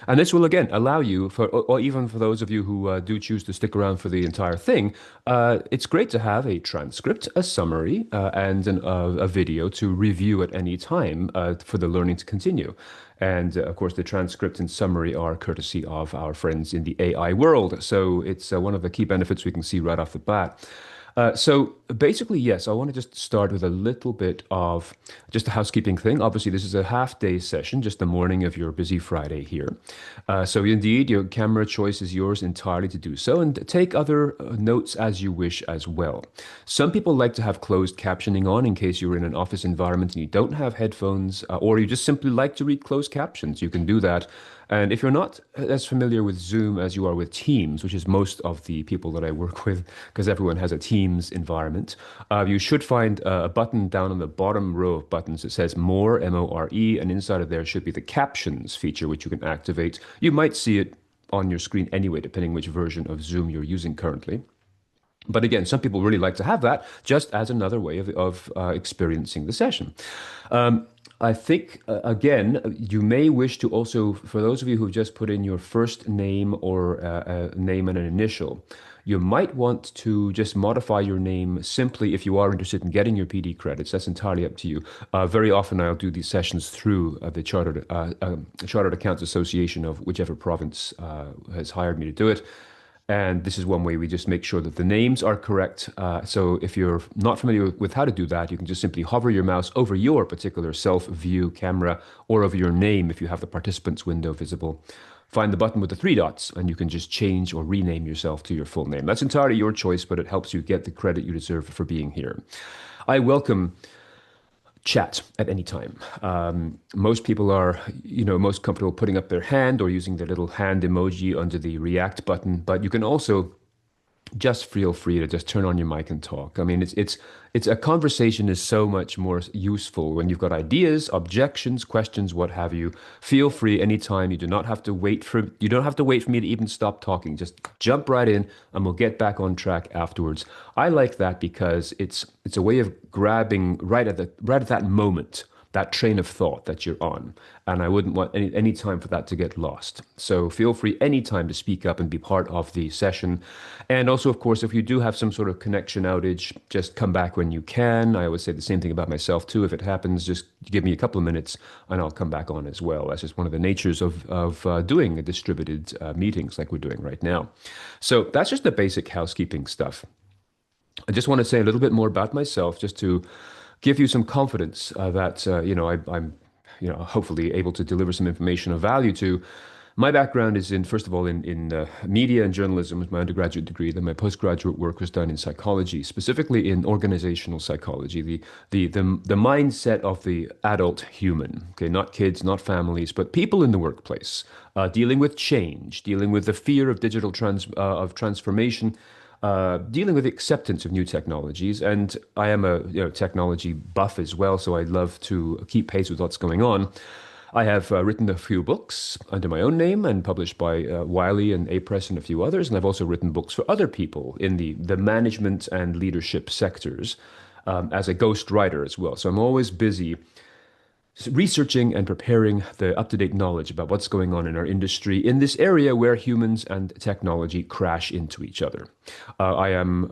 And this will again allow you for, or even for those of you who do choose to stick around for the entire thing, it's great to have a transcript, a summary, and a video to review at any time for the learning to continue. And of course, the transcript and summary are courtesy of our friends in the AI world. So it's one of the key benefits we can see right off the bat. So basically, yes, I want to just start with a little bit of just a housekeeping thing. Obviously, this is a half-day session, just the morning of your busy Friday here. So indeed, your camera choice is yours entirely to do so, and take other notes as you wish as well. Some people like to have closed captioning on in case you're in an office environment and you don't have headphones, or you just simply like to read closed captions. You can do that. And if you're not as familiar with Zoom as you are with Teams, which is most of the people that I work with, because everyone has a Teams environment, you should find a button down on the bottom row of buttons that says More, M-O-R-E, and inside of there should be the Captions feature, which you can activate. You might see it on your screen anyway, depending which version of Zoom you're using currently. But again, some people really like to have that just as another way of experiencing the session. I think, again, you may wish to also, for those of you who've just put in your first name or a name and an initial, you might want to just modify your name simply if you are interested in getting your PD credits. That's entirely up to you. Very often I'll do these sessions through the Chartered Accounts Association of whichever province has hired me to do it. And this is one way we just make sure that the names are correct. So if you're not familiar with how to do that, you can just simply hover your mouse over your particular self-view camera or over your name if you have the participants window visible. Find the button with the three dots and you can just change or rename yourself to your full name. That's entirely your choice, but it helps you get the credit you deserve for being here. I welcome chat at any time. Most people are, most comfortable putting up their hand or using their little hand emoji under the react button, but you can also just feel free to just turn on your mic and talk. I mean, it's a conversation is so much more useful when you've got ideas, objections, questions, what have you. Feel free anytime. You don't have to wait for me to even stop talking. Just jump right in and we'll get back on track afterwards. I like that because it's a way of grabbing right at that moment, that train of thought that you're on. And I wouldn't want any time for that to get lost. So feel free anytime to speak up and be part of the session. And also, of course, if you do have some sort of connection outage, just come back when you can. I always say the same thing about myself too. If it happens, just give me a couple of minutes and I'll come back on as well. That's just one of the natures of doing distributed meetings like we're doing right now. So that's just the basic housekeeping stuff. I just want to say a little bit more about myself, just to give you some confidence that I'm hopefully able to deliver some information of value to. My background is first of all, in media and journalism with my undergraduate degree. Then my postgraduate work was done in psychology, specifically in organizational psychology, the mindset of the adult human. Okay, not kids, not families, but people in the workplace, dealing with change, dealing with the fear of digital transformation, dealing with the acceptance of new technologies. And I am a technology buff as well, so I love to keep pace with what's going on. I have written a few books under my own name and published by Wiley and A-Press and a few others. And I've also written books for other people in the management and leadership sectors as a ghost writer as well. So I'm always busy researching and preparing the up-to-date knowledge about what's going on in our industry in this area where humans and technology crash into each other. I am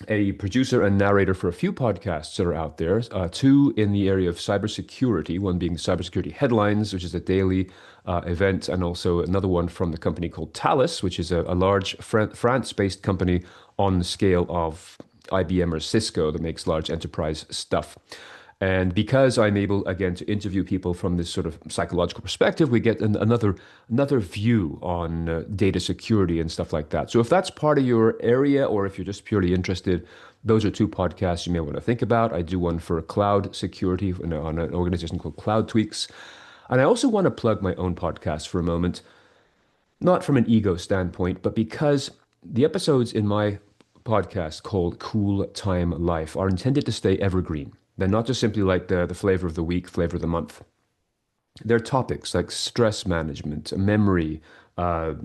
a producer and narrator for a few podcasts that are out there, two in the area of cybersecurity, one being Cybersecurity Headlines, which is a daily event, and also another one from the company called Thales, which is a large France-based company on the scale of IBM or Cisco that makes large enterprise stuff. And because I'm able, again, to interview people from this sort of psychological perspective, we get another view on data security and stuff like that. So if that's part of your area, or if you're just purely interested, those are two podcasts you may want to think about. I do one for cloud security on an organization called Cloud Tweaks. And I also want to plug my own podcast for a moment, not from an ego standpoint, but because the episodes in my podcast called Cool Time Life are intended to stay evergreen. They're not just simply like the flavor of the week, flavor of the month. They're topics like stress management, memory, of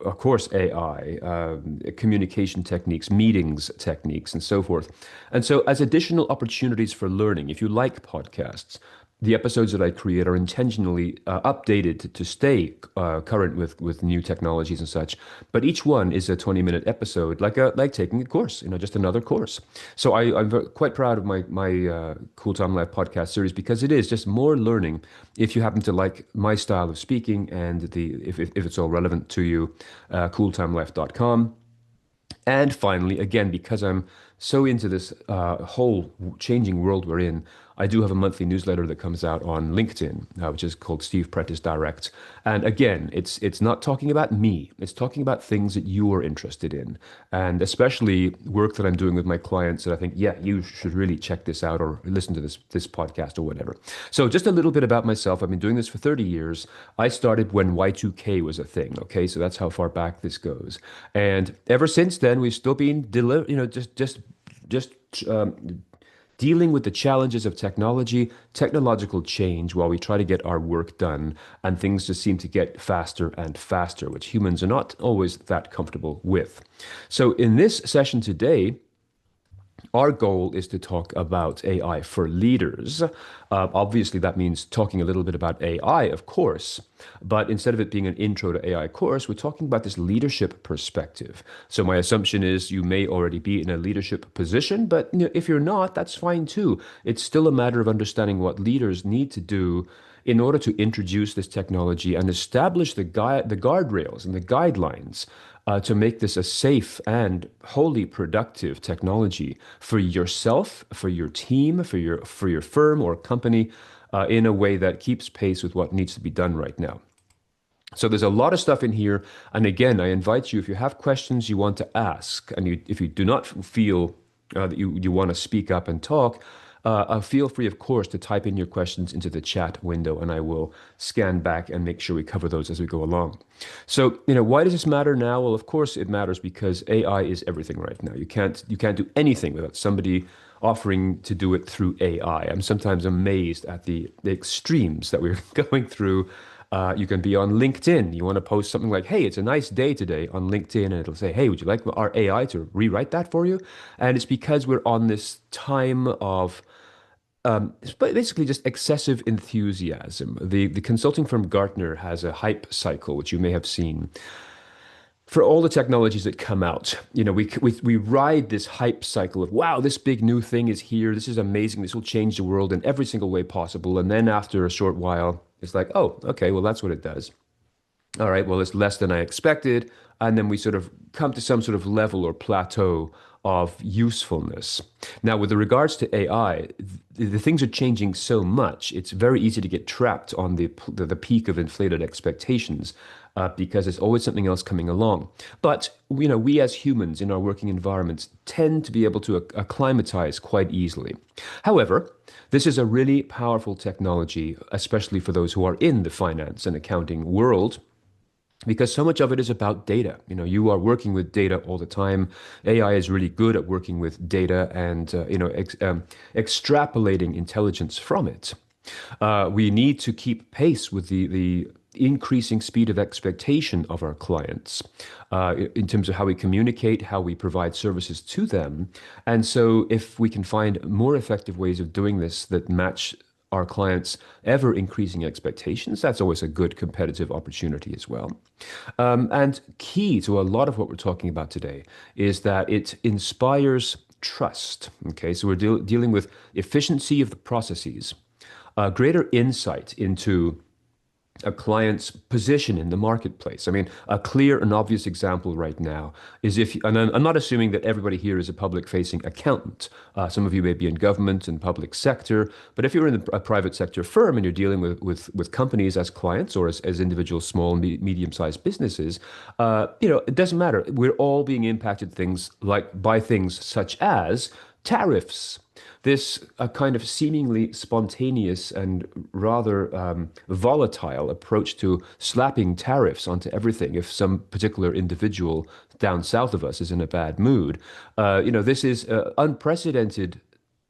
course, AI, communication techniques, meetings techniques, and so forth. And so as additional opportunities for learning, if you like podcasts, the episodes that I create are intentionally updated to stay current with new technologies and such. But each one is a 20-minute episode, like taking a course, just another course. So I'm quite proud of my Cool Time Life podcast series because it is just more learning. If you happen to like my style of speaking and if it's all relevant to you, cooltimelife.com. And finally, again, because I'm so into this whole changing world we're in, I do have a monthly newsletter that comes out on LinkedIn, which is called Steve Prentice Direct. And again, it's not talking about me. It's talking about things that you are interested in, and especially work that I'm doing with my clients that I think, yeah, you should really check this out or listen to this podcast or whatever. So just a little bit about myself. I've been doing this for 30 years. I started when Y2K was a thing. Okay, so that's how far back this goes. And ever since then, we've still been just dealing with the challenges of technological change while we try to get our work done, and things just seem to get faster and faster, which humans are not always that comfortable with. So in this session today, our goal is to talk about AI for leaders. Obviously, that means talking a little bit about AI, of course, but instead of it being an intro to AI course, we're talking about this leadership perspective. So my assumption is you may already be in a leadership position, but if you're not, that's fine too. It's still a matter of understanding what leaders need to do in order to introduce this technology and establish the guardrails and the guidelines to make this a safe and wholly productive technology for yourself, for your team, for your firm or company, in a way that keeps pace with what needs to be done right now. So there's a lot of stuff in here. And again, I invite you, if you have questions you want to ask, and if you do not feel that you want to speak up and talk, feel free, of course, to type in your questions into the chat window, and I will scan back and make sure we cover those as we go along. So, why does this matter now? Well, of course, it matters because AI is everything right now. You can't do anything without somebody offering to do it through AI. I'm sometimes amazed at the extremes that we're going through. You can be on LinkedIn. You want to post something like, hey, it's a nice day today on LinkedIn, and it'll say, hey, would you like our AI to rewrite that for you? And it's because we're on this time of it's basically just excessive enthusiasm. The consulting firm Gartner has a hype cycle, which you may have seen, for all the technologies that come out. We ride this hype cycle of, wow, this big new thing is here. This is amazing. This will change the world in every single way possible. And then after a short while, it's like, oh, okay, well, that's what it does. All right, well, it's less than I expected. And then we sort of come to some sort of level or plateau of usefulness. Now, with regards to AI, the things are changing so much, it's very easy to get trapped on the peak of inflated expectations, because there's always something else coming along. But, we as humans in our working environments tend to be able to acclimatize quite easily. However, this is a really powerful technology, especially for those who are in the finance and accounting world, because so much of it is about data. You are working with data all the time. AI is really good at working with data and extrapolating intelligence from it. We need to keep pace with the increasing speed of expectation of our clients, in terms of how we communicate, how we provide services to them. And so if we can find more effective ways of doing this that match our clients' ever increasing expectations, that's always a good competitive opportunity as well. And key to a lot of what we're talking about today is that it inspires trust. Okay, so we're dealing with efficiency of the processes, greater insight into a client's position in the marketplace. I mean, a clear and obvious example right now is and I'm not assuming that everybody here is a public-facing accountant. Some of you may be in government and public sector, but if you're in a private sector firm and you're dealing with companies as clients or as individual small and medium-sized businesses, it doesn't matter. We're all being impacted by things such as tariffs. This kind of seemingly spontaneous and rather volatile approach to slapping tariffs onto everything if some particular individual down south of us is in a bad mood. This is unprecedented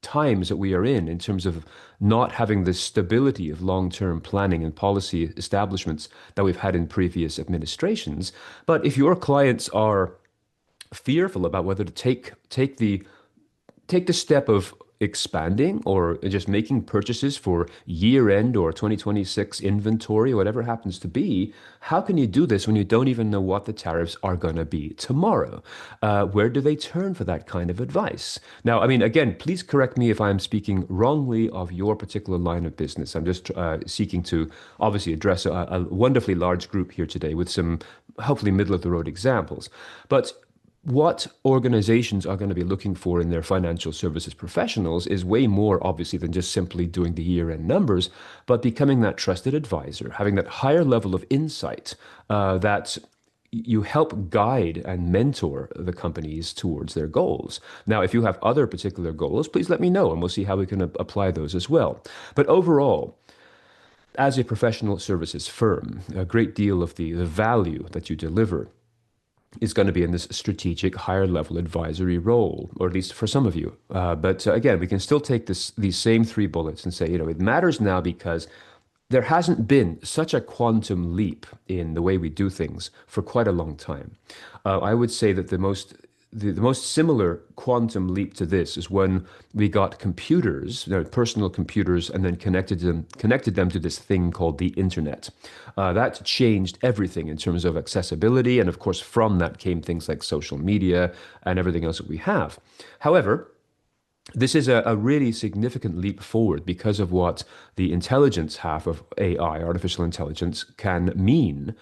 times that we are in terms of not having the stability of long-term planning and policy establishments that we've had in previous administrations. But if your clients are fearful about whether to take the step of expanding or just making purchases for year end or 2026 inventory, whatever it happens to be, how can you do this when you don't even know what the tariffs are going to be tomorrow? Where do they turn for that kind of advice? Now, I mean, again, please correct me if I'm speaking wrongly of your particular line of business. I'm just seeking to obviously address a wonderfully large group here today with some hopefully middle of the road examples. But what organizations are going to be looking for in their financial services professionals is way more obviously than just simply doing the year-end numbers, but becoming that trusted advisor, having that higher level of insight that you help guide and mentor the companies towards their goals. Now, if you have other particular goals, please let me know and we'll see how we can apply those as well. But overall, as a professional services firm, a great deal of the value that you deliver is going to be in this strategic higher level advisory role, or at least for some of you. But again, we can still take these same three bullets and say, it matters now because there hasn't been such a quantum leap in the way we do things for quite a long time. I would say that the most similar quantum leap to this is when we got computers, personal computers, and then connected them to this thing called the internet. That changed everything in terms of accessibility, and of course, from that came things like social media and everything else that we have. However, this is a really significant leap forward because of what the intelligence half of AI, artificial intelligence, can mean.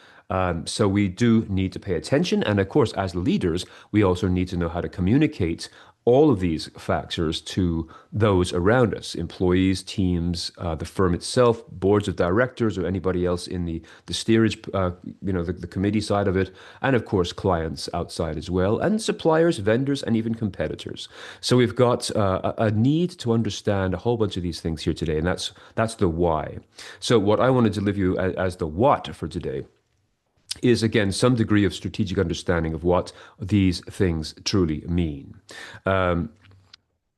So we do need to pay attention. And of course, as leaders, we also need to know how to communicate all of these factors to those around us, employees, teams, the firm itself, boards of directors, or anybody else in the steerage, the committee side of it, and of course, clients outside as well, and suppliers, vendors, and even competitors. So we've got a need to understand a whole bunch of these things here today, and that's the why. So what I wanted to leave you as the what for today is again some degree of strategic understanding of what these things truly mean.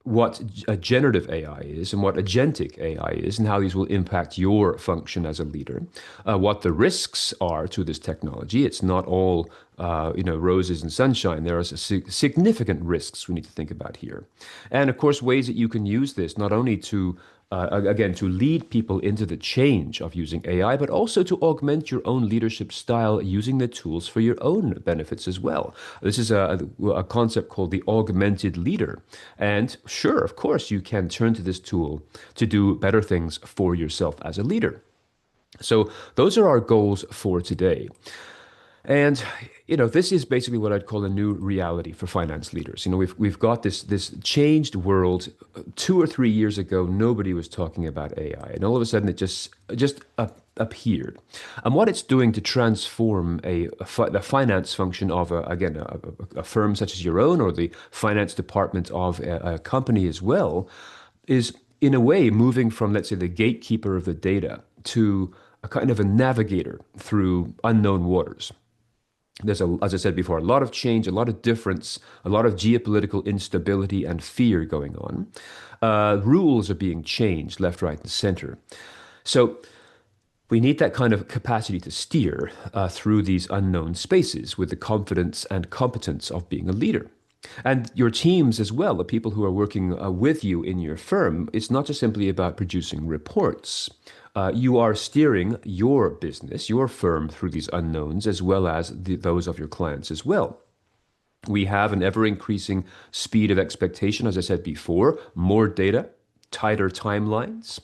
What a generative AI is and what agentic AI is and how these will impact your function as a leader, what the risks are to this technology. It's not all roses and sunshine. There are significant risks we need to think about here. And of course, ways that you can use this not only to again, to lead people into the change of using AI, but also to augment your own leadership style using the tools for your own benefits as well. This is a concept called the augmented leader. And sure, of course, you can turn to this tool to do better things for yourself as a leader. So those are our goals for today. And this is basically what I'd call a new reality for finance leaders. We've got this changed world. 2 or 3 years ago, nobody was talking about AI, and all of a sudden it just appeared. And what it's doing to transform the finance function of a firm such as your own or the finance department of a company as well is in a way moving from, let's say, the gatekeeper of the data to a kind of a navigator through unknown waters. There's, as I said before, a lot of change, a lot of difference, a lot of geopolitical instability and fear going on. Rules are being changed left, right, and center. So we need that kind of capacity to steer through these unknown spaces with the confidence and competence of being a leader. And your teams as well, the people who are working with you in your firm, it's not just simply about producing reports. You are steering your business, your firm through these unknowns, as well as those of your clients as well. We have an ever increasing speed of expectation, as I said before, more data, tighter timelines,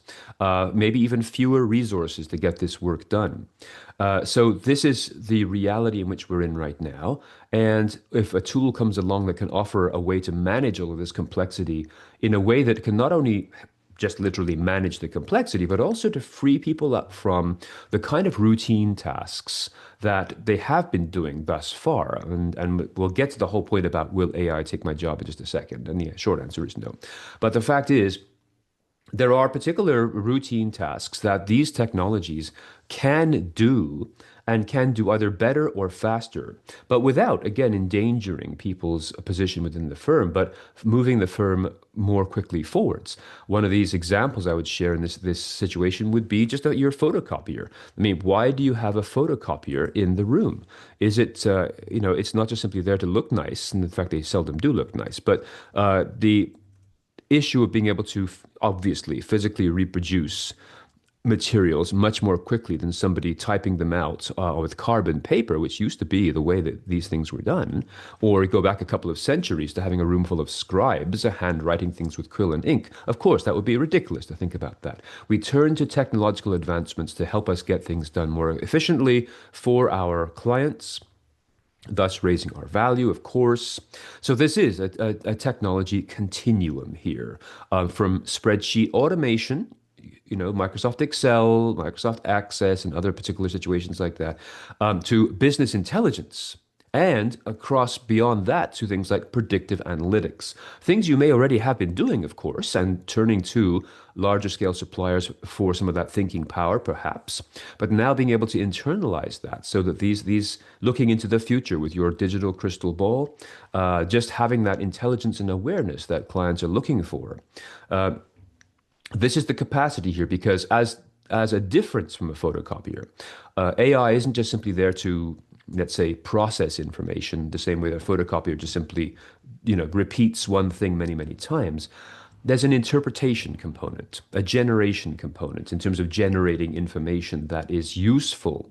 maybe even fewer resources to get this work done. So this is the reality in which we're in right now. And if a tool comes along that can offer a way to manage all of this complexity in a way that can not only just literally manage the complexity, but also to free people up from the kind of routine tasks that they have been doing thus far. And we'll get to the whole point about will AI take my job in just a second? And the short answer is no. But the fact is, there are particular routine tasks that these technologies can do and can do either better or faster, but without, again, endangering people's position within the firm, but moving the firm more quickly forwards. One of these examples I would share in this situation would be just your photocopier. I mean, why do you have a photocopier in the room? Is it, it's not just simply there to look nice, and in fact, they seldom do look nice, but issue of being able to obviously physically reproduce materials much more quickly than somebody typing them out with carbon paper, which used to be the way that these things were done, or go back a couple of centuries to having a room full of scribes handwriting things with quill and ink. Of course, that would be ridiculous to think about that. We turn to technological advancements to help us get things done more efficiently for our clients, thus raising our value, of course. So this is a technology continuum here, from spreadsheet automation, Microsoft Excel, Microsoft Access, and other particular situations like that, to business intelligence. And across beyond that to things like predictive analytics, things you may already have been doing, of course, and turning to larger scale suppliers for some of that thinking power, perhaps, but now being able to internalize that so that these looking into the future with your digital crystal ball, just having that intelligence and awareness that clients are looking for. This is the capacity here because as a difference from a photocopier, AI isn't just simply there to, let's say, process information the same way that a photocopier just simply, repeats one thing many, many times. There's an interpretation component, a generation component in terms of generating information that is useful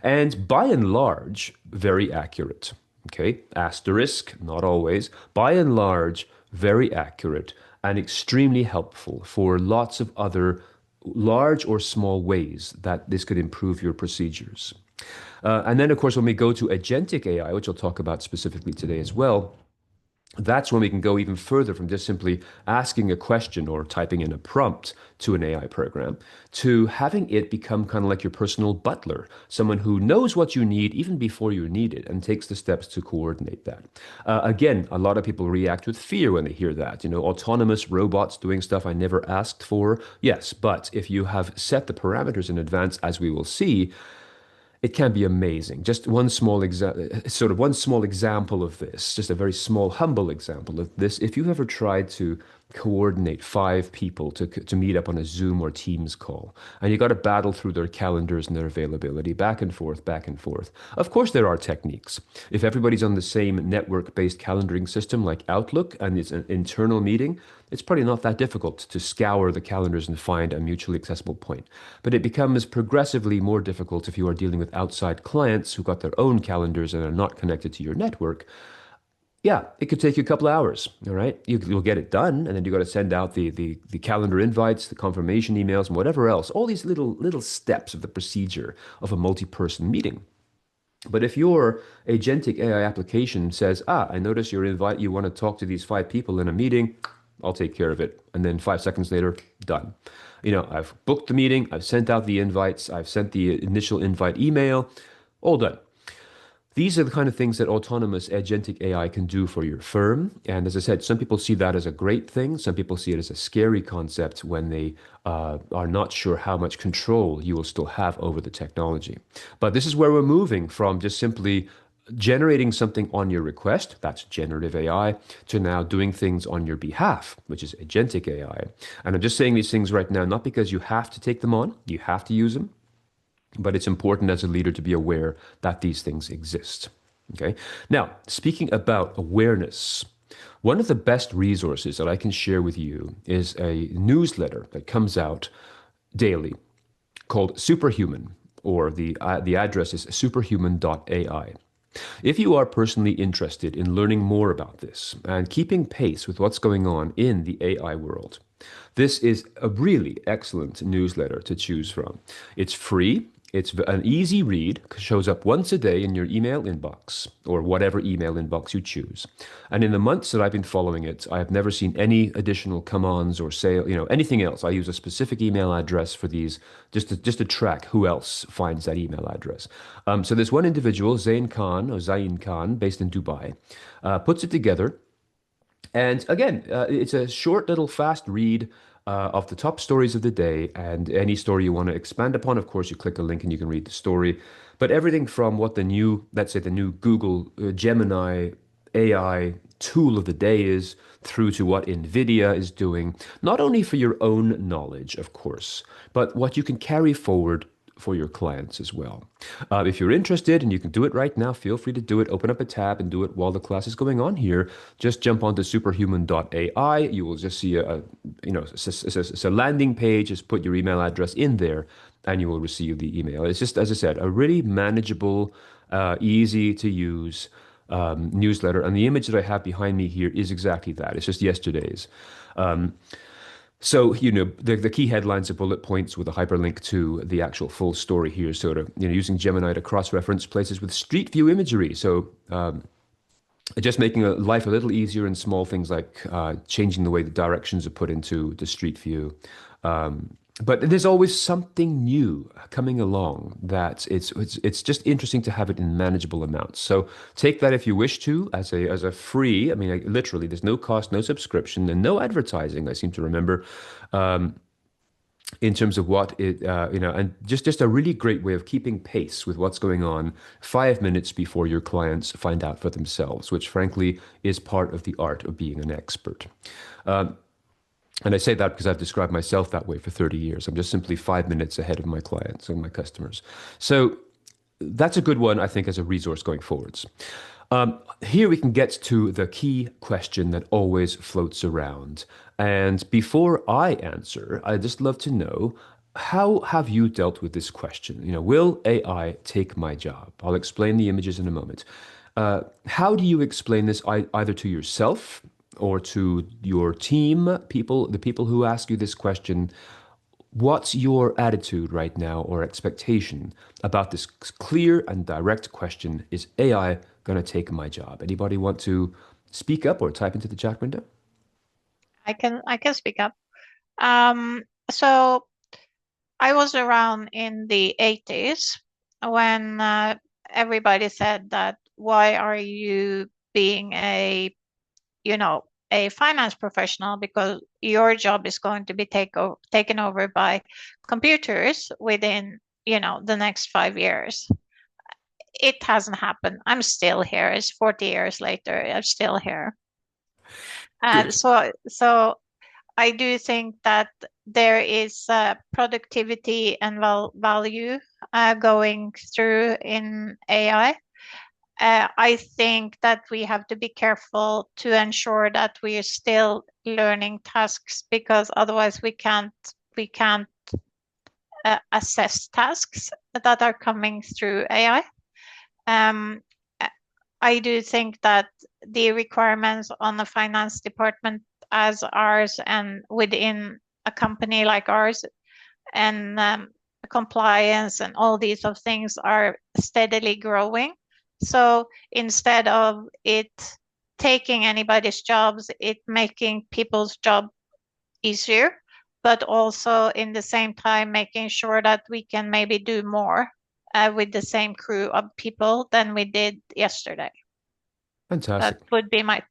and by and large, very accurate. Okay, asterisk, not always. By and large, very accurate and extremely helpful for lots of other large or small ways that this could improve your procedures. And then, of course, when we go to agentic AI, which I'll talk about specifically today as well, that's when we can go even further from just simply asking a question or typing in a prompt to an AI program to having it become kind of like your personal butler, someone who knows what you need even before you need it and takes the steps to coordinate that. Again, a lot of people react with fear when they hear that. Autonomous robots doing stuff I never asked for. Yes, but if you have set the parameters in advance, as we will see, it can be amazing. Just one small one small example of this, just a very small, humble example of this. If you've ever tried to coordinate 5 people to meet up on a Zoom or Teams call, and you got to battle through their calendars and their availability, back and forth, back and forth. Of course, there are techniques. If everybody's on the same network-based calendaring system like Outlook and it's an internal meeting, it's probably not that difficult to scour the calendars and find a mutually accessible point. But it becomes progressively more difficult if you are dealing with outside clients who got their own calendars and are not connected to your network. Yeah, it could take you a couple of hours, all right? You'll get it done, and then you got to send out the calendar invites, the confirmation emails, and whatever else. All these little steps of the procedure of a multi-person meeting. But if your agentic AI application says, I notice your invite, you want to talk to these 5 people in a meeting, I'll take care of it. And then 5 seconds later, done. I've booked the meeting, I've sent out the invites, I've sent the initial invite email, all done. These are the kind of things that autonomous agentic AI can do for your firm. And as I said, some people see that as a great thing. Some people see it as a scary concept when they are not sure how much control you will still have over the technology. But this is where we're moving from just simply generating something on your request, that's generative AI, to now doing things on your behalf, which is agentic AI. And I'm just saying these things right now, not because you have to take them on, you have to use them, but it's important as a leader to be aware that these things exist. Okay. Now, speaking about awareness, one of the best resources that I can share with you is a newsletter that comes out daily called Superhuman, or the address is superhuman.ai. If you are personally interested in learning more about this and keeping pace with what's going on in the AI world, this is a really excellent newsletter to choose from. It's free. It's an easy read, shows up once a day in your email inbox or whatever email inbox you choose. And in the months that I've been following it, I have never seen any additional come-ons or anything else. I use a specific email address for these just to track who else finds that email address. So this one individual, Zain Khan, based in Dubai, puts it together. And again, it's a short little fast read of the top stories of the day, and any story you want to expand upon, of course, you click a link and you can read the story. But everything from what the new, let's say the new Google Gemini AI tool of the day is, through to what NVIDIA is doing, not only for your own knowledge, of course, but what you can carry forward for your clients as well. If you're interested and you can do it right now, feel free to do it. Open up a tab and do it while the class is going on here. Just jump onto superhuman.ai. You will just see it's a landing page. Just put your email address in there and you will receive the email. It's just, as I said, a really manageable, easy to use newsletter. And the image that I have behind me here is exactly that. It's just yesterday's. So, the key headlines are bullet points with a hyperlink to the actual full story here. So, using Gemini to cross-reference places with Street View imagery. So, just making life a little easier in small things like changing the way the directions are put into the Street View. But there's always something new coming along that it's just interesting to have it in manageable amounts. So take that if you wish to as a free. I mean, literally, there's no cost, no subscription, and no advertising. I seem to remember. In terms of what it, and just a really great way of keeping pace with what's going on 5 minutes before your clients find out for themselves, which frankly is part of the art of being an expert. And I say that because I've described myself that way for 30 years. I'm just simply 5 minutes ahead of my clients and my customers. So that's a good one, I think, as a resource going forwards. Here we can get to the key question that always floats around. And before I answer, I'd just love to know, how have you dealt with this question? Will AI take my job? I'll explain the images in a moment. How do you explain this either to yourself or to your team, the people who ask you this question? What's your attitude right now or expectation about this clear and direct question? Is AI going to take my job? Anybody want to speak up or type into the chat window? I can speak up. So I was around in the 80s when everybody said that, why are you being a finance professional, because your job is going to be taken over by computers within, the next 5 years. It hasn't happened. I'm still here. It's 40 years later. I'm still here. And Good. so I do think that there is productivity and value going through in AI. I think that we have to be careful to ensure that we are still learning tasks, because otherwise we can't assess tasks that are coming through AI. Um, I do think that the requirements on the finance department as ours and within a company like ours, and compliance and all these of things are steadily growing. So instead of it taking anybody's jobs, it making people's job easier, but also in the same time making sure that we can maybe do more with the same crew of people than we did yesterday. That Fantastic. would be my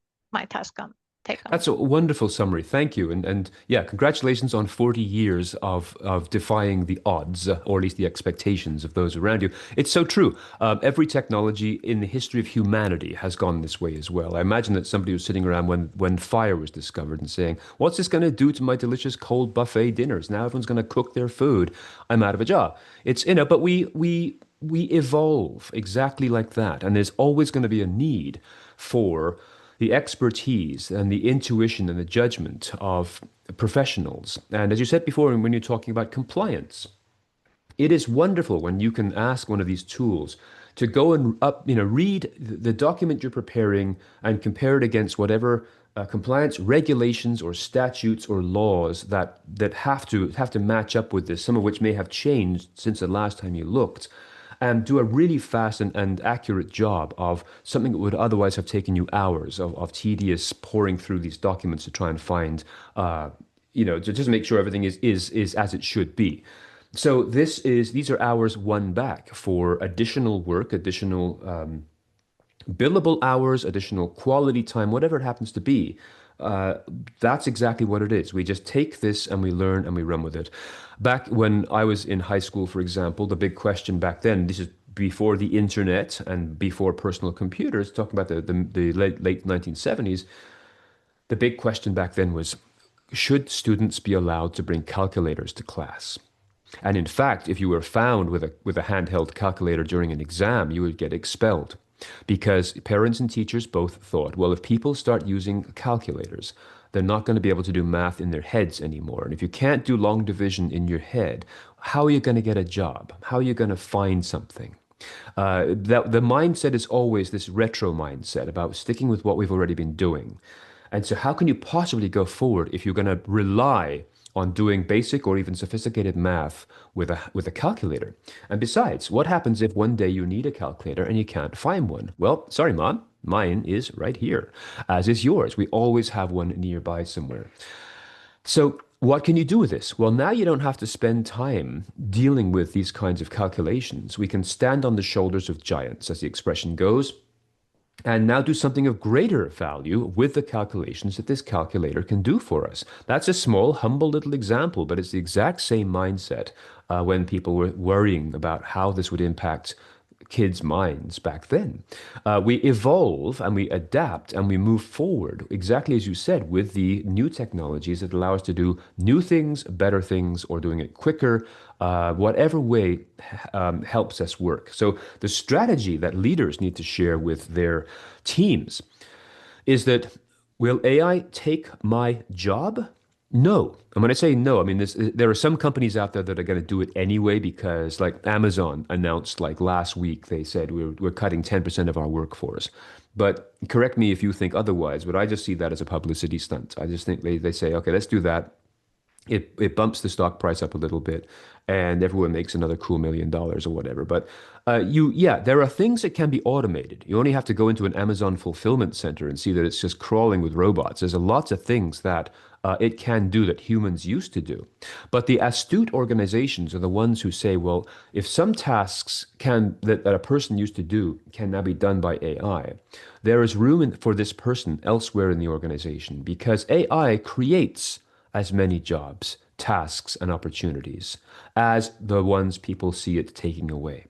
take on it. That's a wonderful summary. Thank you. And yeah, congratulations on 40 years of defying the odds, or at least the expectations of those around you. It's so true. Every technology in the history of humanity has gone this way as well. I imagine that somebody was sitting around when fire was discovered and saying, "What's this going to do to my delicious cold buffet dinners? Now everyone's going to cook their food. I'm out of a job." But we evolve exactly like that. And there's always going to be a need for the expertise and the intuition and the judgment of professionals. And as you said before, when you're talking about compliance, it is wonderful when you can ask one of these tools to go and read the document you're preparing and compare it against whatever compliance regulations or statutes or laws that have to match up with this, some of which may have changed since the last time you looked, and do a really fast and accurate job of something that would otherwise have taken you hours of tedious pouring through these documents to try and find, to just make sure everything is as it should be. So these are hours won back for additional work, additional billable hours, additional quality time, whatever it happens to be. Uh, that's exactly what it is. We just take this and we learn and we run with it. Back when I was in high school, for example, the big question back then, this is before the internet and before personal computers, talking about the late 1970s, the big question back then was, should students be allowed to bring calculators to class? And in fact, if you were found with a handheld calculator during an exam, you would get expelled. Because parents and teachers both thought, well, if people start using calculators, they're not going to be able to do math in their heads anymore. And if you can't do long division in your head, how are you going to get a job? How are you going to find something? That the mindset is always this retro mindset about sticking with what we've already been doing. And so, how can you possibly go forward if you're going to rely on doing basic or even sophisticated math with a calculator? And besides, what happens if one day you need a calculator and you can't find one? Well, sorry, Mom, mine is right here, as is yours. We always have one nearby somewhere. So, what can you do with this? Well, now you don't have to spend time dealing with these kinds of calculations. We can stand on the shoulders of giants, as the expression goes, and now do something of greater value with the calculations that this calculator can do for us. That's a small, humble little example, but it's the exact same mindset when people were worrying about how this would impact kids' minds back then. We evolve and we adapt and we move forward, exactly as you said, with the new technologies that allow us to do new things, better things, or doing it quicker, whatever way helps us work. So the strategy that leaders need to share with their teams is that, will AI take my job? No. And when I say no, I mean there are some companies out there that are going to do it anyway because, like Amazon announced, like last week, they said we're cutting 10% of our workforce. But correct me if you think otherwise, but I just see that as a publicity stunt. I just think they say, okay, let's do that. It bumps the stock price up a little bit, and everyone makes another cool $1 million or whatever. But yeah, there are things that can be automated. You only have to go into an Amazon fulfillment center and see that it's just crawling with robots. There's a lots of things that it can do that humans used to do. But the astute organizations are the ones who say, well, if some tasks that a person used to do can now be done by AI, there is room for this person elsewhere in the organization because AI creates as many jobs, tasks, and opportunities as the ones people see it taking away.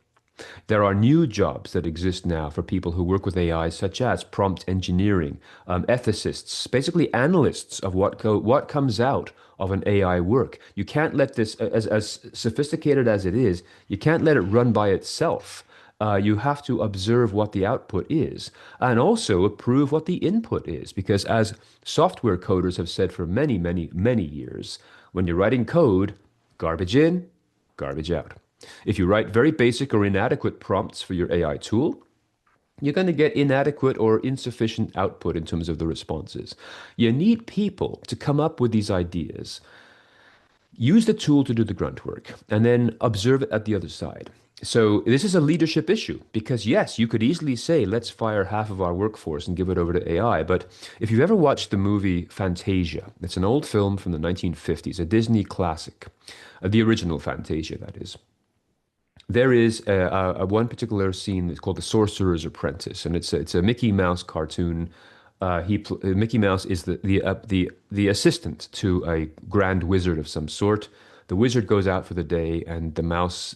There are new jobs that exist now for people who work with AI, such as prompt engineering, ethicists, basically analysts of what comes out of an AI work. You can't let this, as sophisticated as it is, you can't let it run by itself. You have to observe what the output is and also approve what the input is. Because as software coders have said for many, many, many years, when you're writing code, garbage in, garbage out. If you write very basic or inadequate prompts for your AI tool, you're going to get inadequate or insufficient output in terms of the responses. You need people to come up with these ideas, use the tool to do the grunt work, and then observe it at the other side. So this is a leadership issue because yes, you could easily say, let's fire half of our workforce and give it over to AI. But if you've ever watched the movie Fantasia, it's an old film from the 1950s, a Disney classic, the original Fantasia, that is. There is a one particular scene that's called The Sorcerer's Apprentice, and it's a Mickey Mouse cartoon. Mickey Mouse is the assistant to a grand wizard of some sort. The wizard goes out for the day, and the mouse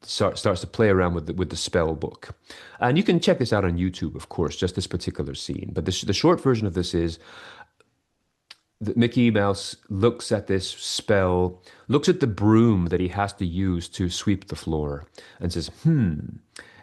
starts to play around with the spell book. And you can check this out on YouTube, of course, just this particular scene. But the short version of this is that Mickey Mouse looks at this spell, looks at the broom that he has to use to sweep the floor, and says,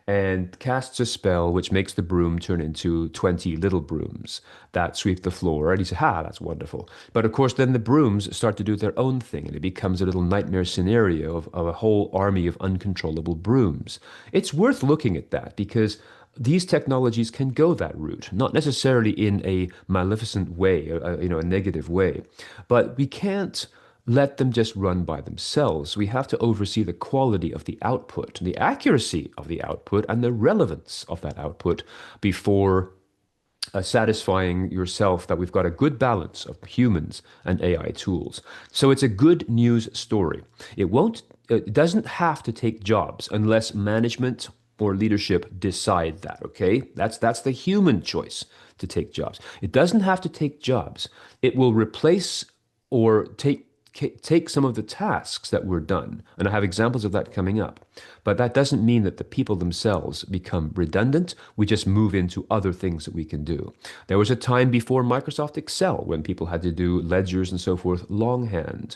and casts a spell which makes the broom turn into 20 little brooms that sweep the floor. And he says, that's wonderful. But of course, then the brooms start to do their own thing, and it becomes a little nightmare scenario of a whole army of uncontrollable brooms. It's worth looking at that because these technologies can go that route, not necessarily in a maleficent way, a negative way, but we can't let them just run by themselves. We have to oversee the quality of the output, the accuracy of the output, and the relevance of that output before satisfying yourself that we've got a good balance of humans and AI tools. So it's a good news story. It doesn't have to take jobs unless management or leadership decide that, okay? That's the human choice to take jobs. It doesn't have to take jobs. It will replace or take some of the tasks that were done. And I have examples of that coming up. But that doesn't mean that the people themselves become redundant. We just move into other things that we can do. There was a time before Microsoft Excel when people had to do ledgers and so forth longhand.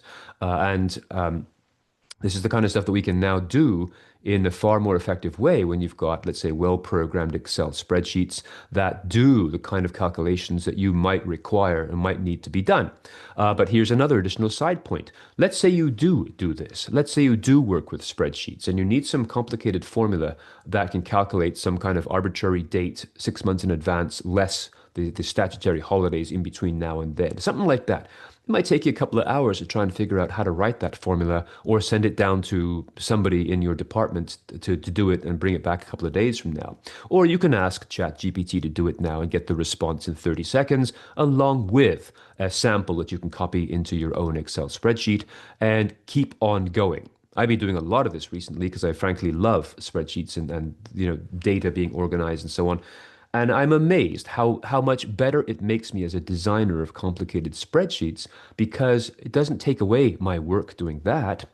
This is the kind of stuff that we can now do in a far more effective way when you've got, let's say, well-programmed Excel spreadsheets that do the kind of calculations that you might require and might need to be done. But here's another additional side point. Let's say you do this. Let's say you do work with spreadsheets and you need some complicated formula that can calculate some kind of arbitrary date 6 months in advance, less the statutory holidays in between now and then. Something like that. It might take you a couple of hours to try and figure out how to write that formula or send it down to somebody in your department to do it and bring it back a couple of days from now. Or you can ask ChatGPT to do it now and get the response in 30 seconds, along with a sample that you can copy into your own Excel spreadsheet and keep on going. I've been doing a lot of this recently because I frankly love spreadsheets and data being organized and so on. And I'm amazed how much better it makes me as a designer of complicated spreadsheets because it doesn't take away my work doing that.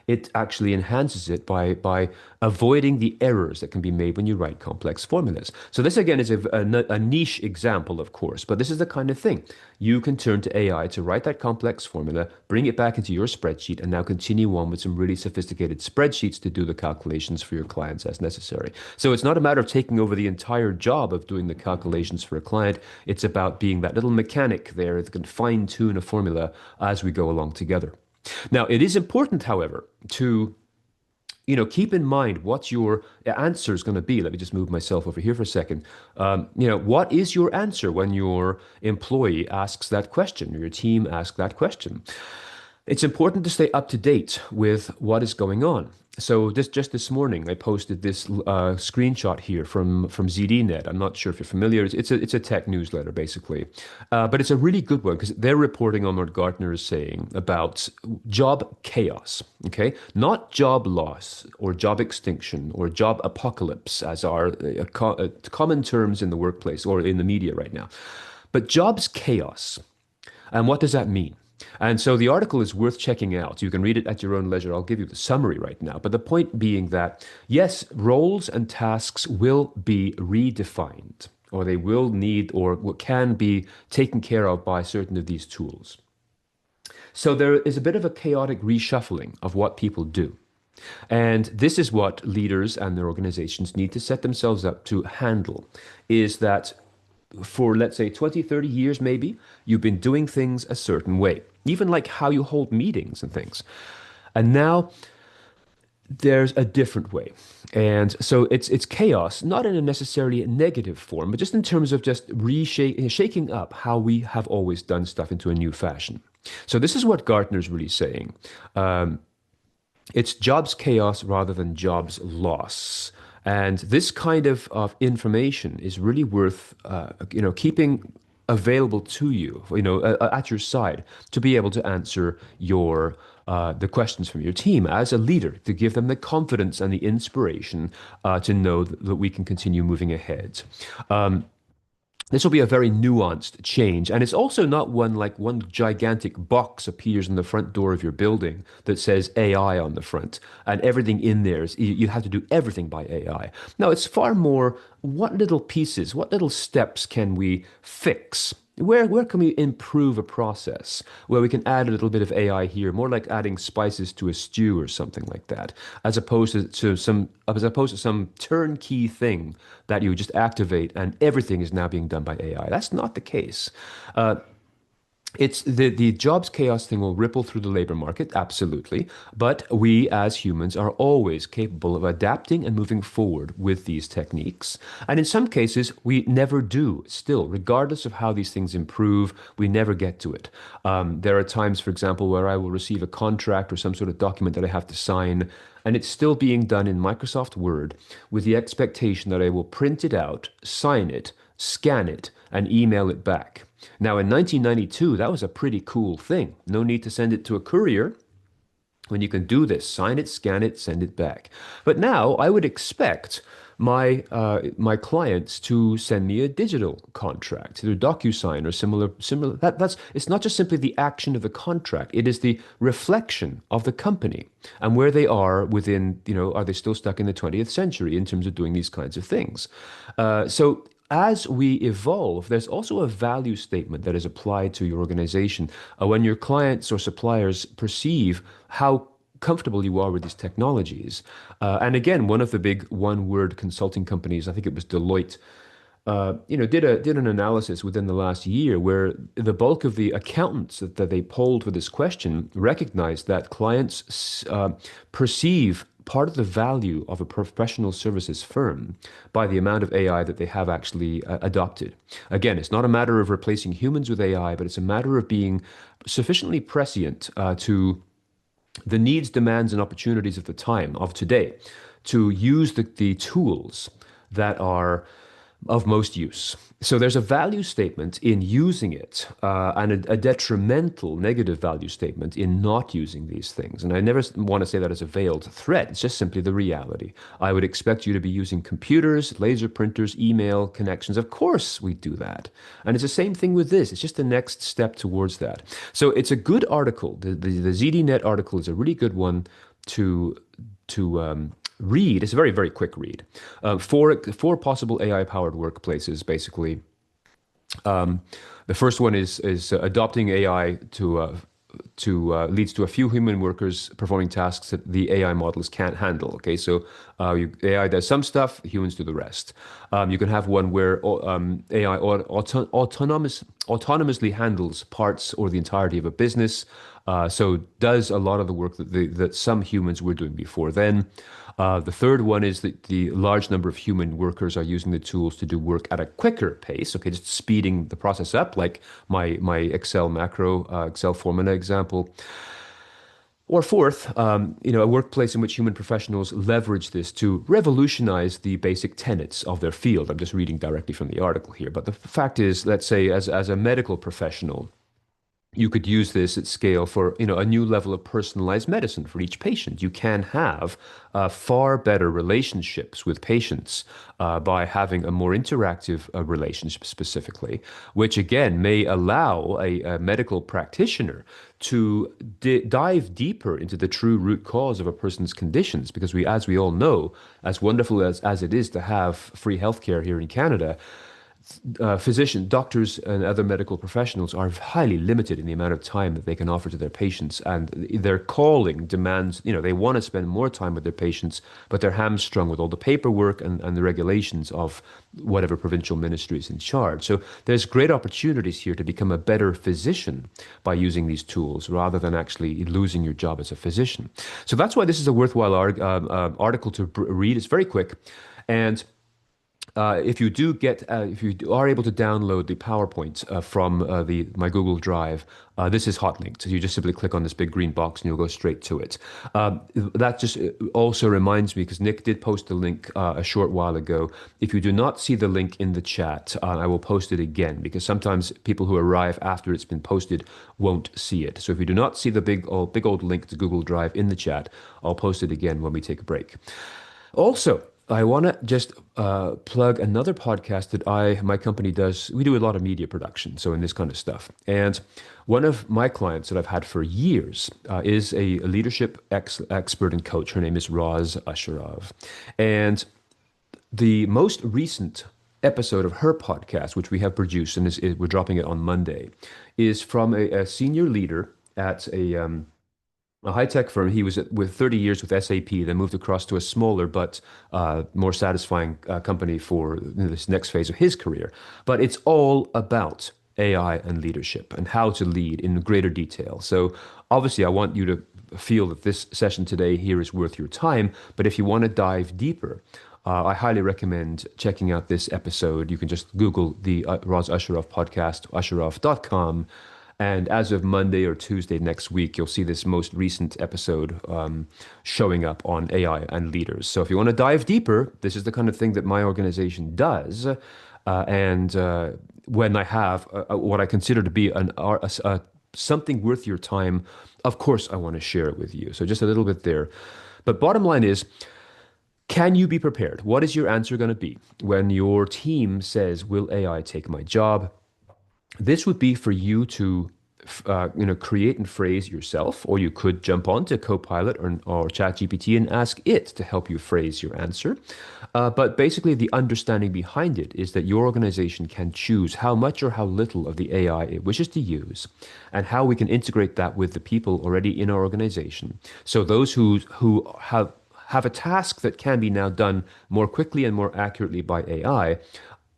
It actually enhances it by avoiding the errors that can be made when you write complex formulas. So this again is a niche example, of course, but this is the kind of thing. You can turn to AI to write that complex formula, bring it back into your spreadsheet, and now continue on with some really sophisticated spreadsheets to do the calculations for your clients as necessary. So it's not a matter of taking over the entire job of doing the calculations for a client. It's about being that little mechanic there that can fine tune a formula as we go along together. Now, it is important, however, to keep in mind what your answer is going to be. Let me just move myself over here for a second. What is your answer when your employee asks that question or your team asks that question? It's important to stay up to date with what is going on. So just this morning, I posted this screenshot here from ZDNet. I'm not sure if you're familiar. It's a tech newsletter basically, but it's a really good one because they're reporting on what Gartner is saying about job chaos. Okay, not job loss or job extinction or job apocalypse, as are common terms in the workplace or in the media right now, but jobs chaos. And what does that mean? And so the article is worth checking out. You can read it at your own leisure. I'll give you the summary right now. But the point being that, yes, roles and tasks will be redefined, or they will need or can be taken care of by certain of these tools. So there is a bit of a chaotic reshuffling of what people do. And this is what leaders and their organizations need to set themselves up to handle, is that for, let's say, 20, 30 years, maybe, you've been doing things a certain way, even like how you hold meetings and things. And now there's a different way. And so it's chaos, not in a necessarily negative form, but just in terms of just shaking up how we have always done stuff into a new fashion. So this is what Gartner's really saying. It's jobs chaos rather than jobs loss. And this kind of information is really worth, keeping available to you, at your side to be able to answer the questions from your team as a leader, to give them the confidence and the inspiration to know that we can continue moving ahead. This will be a very nuanced change. And it's also not one gigantic box appears in the front door of your building that says AI on the front. And everything in there is, you have to do everything by AI. No, it's far more what little pieces, what little steps can we fix? Where can we improve a process where we can add a little bit of AI here, more like adding spices to a stew or something like that, as opposed to some turnkey thing that you just activate and everything is now being done by AI. That's not the case. It's the jobs chaos thing will ripple through the labor market, absolutely. But we as humans are always capable of adapting and moving forward with these techniques. And in some cases, we never do still, regardless of how these things improve, we never get to it. There are times, for example, where I will receive a contract or some sort of document that I have to sign, and it's still being done in Microsoft Word with the expectation that I will print it out, sign it, scan it, and email it back. Now, in 1992, that was a pretty cool thing. No need to send it to a courier when you can do this, sign it, scan it, send it back. But now I would expect my clients to send me a digital contract, either DocuSign or similar. That's it's not just simply the action of the contract; it is the reflection of the company and where they are within. Are they still stuck in the 20th century in terms of doing these kinds of things? So as we evolve, there's also a value statement that is applied to your organization when your clients or suppliers perceive how comfortable you are with these technologies. And again, one of the big one-word consulting companies, I think it was Deloitte, did an analysis within the last year where the bulk of the accountants that they polled for this question recognized that clients perceive part of the value of a professional services firm by the amount of AI that they have actually adopted. Again, it's not a matter of replacing humans with AI, but it's a matter of being sufficiently prescient to the needs, demands, and opportunities of the time of today to use the tools that are of most use. So there's a value statement in using it, and a detrimental negative value statement in not using these things. And I never want to say that as a veiled threat. It's just simply the reality. I would expect you to be using computers, laser printers, email connections. Of course, we do that. And it's the same thing with this. It's just the next step towards that. So it's a good article. The ZDNet article is a really good one to read. It's a very, very quick read. Four possible AI-powered workplaces, basically. The first one is adopting AI leads to a few human workers performing tasks that the AI models can't handle. Okay, so AI does some stuff, humans do the rest. You can have one where AI autonomously handles parts or the entirety of a business. So does a lot of the work that some humans were doing before then. The third one is that the large number of human workers are using the tools to do work at a quicker pace. Okay, just speeding the process up, like my Excel macro, Excel formula example. Or fourth, a workplace in which human professionals leverage this to revolutionize the basic tenets of their field. I'm just reading directly from the article here, but the fact is, let's say, as a medical professional, you could use this at scale for, a new level of personalized medicine for each patient. You can have far better relationships with patients by having a more interactive relationship specifically, which again may allow a medical practitioner to dive deeper into the true root cause of a person's conditions. Because as we all know, as wonderful as it is to have free healthcare here in Canada, physicians, doctors, and other medical professionals are highly limited in the amount of time that they can offer to their patients. And their calling demands, they want to spend more time with their patients, but they're hamstrung with all the paperwork and the regulations of whatever provincial ministry is in charge. So there's great opportunities here to become a better physician by using these tools rather than actually losing your job as a physician. So that's why this is a worthwhile article to read. It's very quick. And if you are able to download the PowerPoint from my Google Drive, this is hot linked. So you just simply click on this big green box and you'll go straight to it. That just also reminds me, because Nick did post a link a short while ago. If you do not see the link in the chat, I will post it again, because sometimes people who arrive after it's been posted won't see it. So if you do not see the big old link to Google Drive in the chat, I'll post it again when we take a break. Also, I want to just plug another podcast that my company does. We do a lot of media production, so in this kind of stuff. And one of my clients that I've had for years is a leadership expert and coach. Her name is Roz Asherov. And the most recent episode of her podcast, which we have produced, and we're dropping it on Monday, is from a senior leader at a high-tech firm. He was with 30 years with SAP, then moved across to a smaller but more satisfying company for this next phase of his career. But it's all about AI and leadership and how to lead in greater detail. So obviously, I want you to feel that this session today here is worth your time. But if you want to dive deeper, I highly recommend checking out this episode. You can just Google the Roz Asherov podcast, asherov.com. And as of Monday or Tuesday next week, you'll see this most recent episode showing up on AI and leaders. So if you want to dive deeper, this is the kind of thing that my organization does. When I have what I consider to be something worth your time, of course, I want to share it with you. So just a little bit there. But bottom line is, can you be prepared? What is your answer going to be when your team says, will AI take my job? This would be for you to create and phrase yourself, or you could jump onto Copilot or ChatGPT and ask it to help you phrase your answer. But basically, the understanding behind it is that your organization can choose how much or how little of the AI it wishes to use, and how we can integrate that with the people already in our organization. So those who have a task that can be now done more quickly and more accurately by AI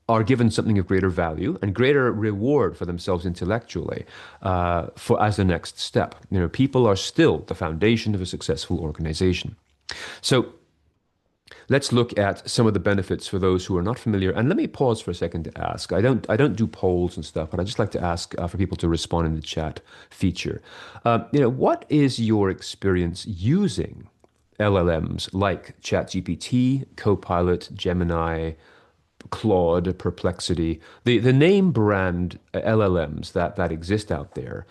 are given something of greater value and greater reward for themselves intellectually for as the next step. People are still the foundation of a successful organization. So let's look at some of the benefits for those who are not familiar. And let me pause for a second to ask. I don't do polls and stuff, but I just like to ask for people to respond in the chat feature. What is your experience using LLMs like ChatGPT, Copilot, Gemini, Claude, Perplexity, the name brand LLMs that exist out there?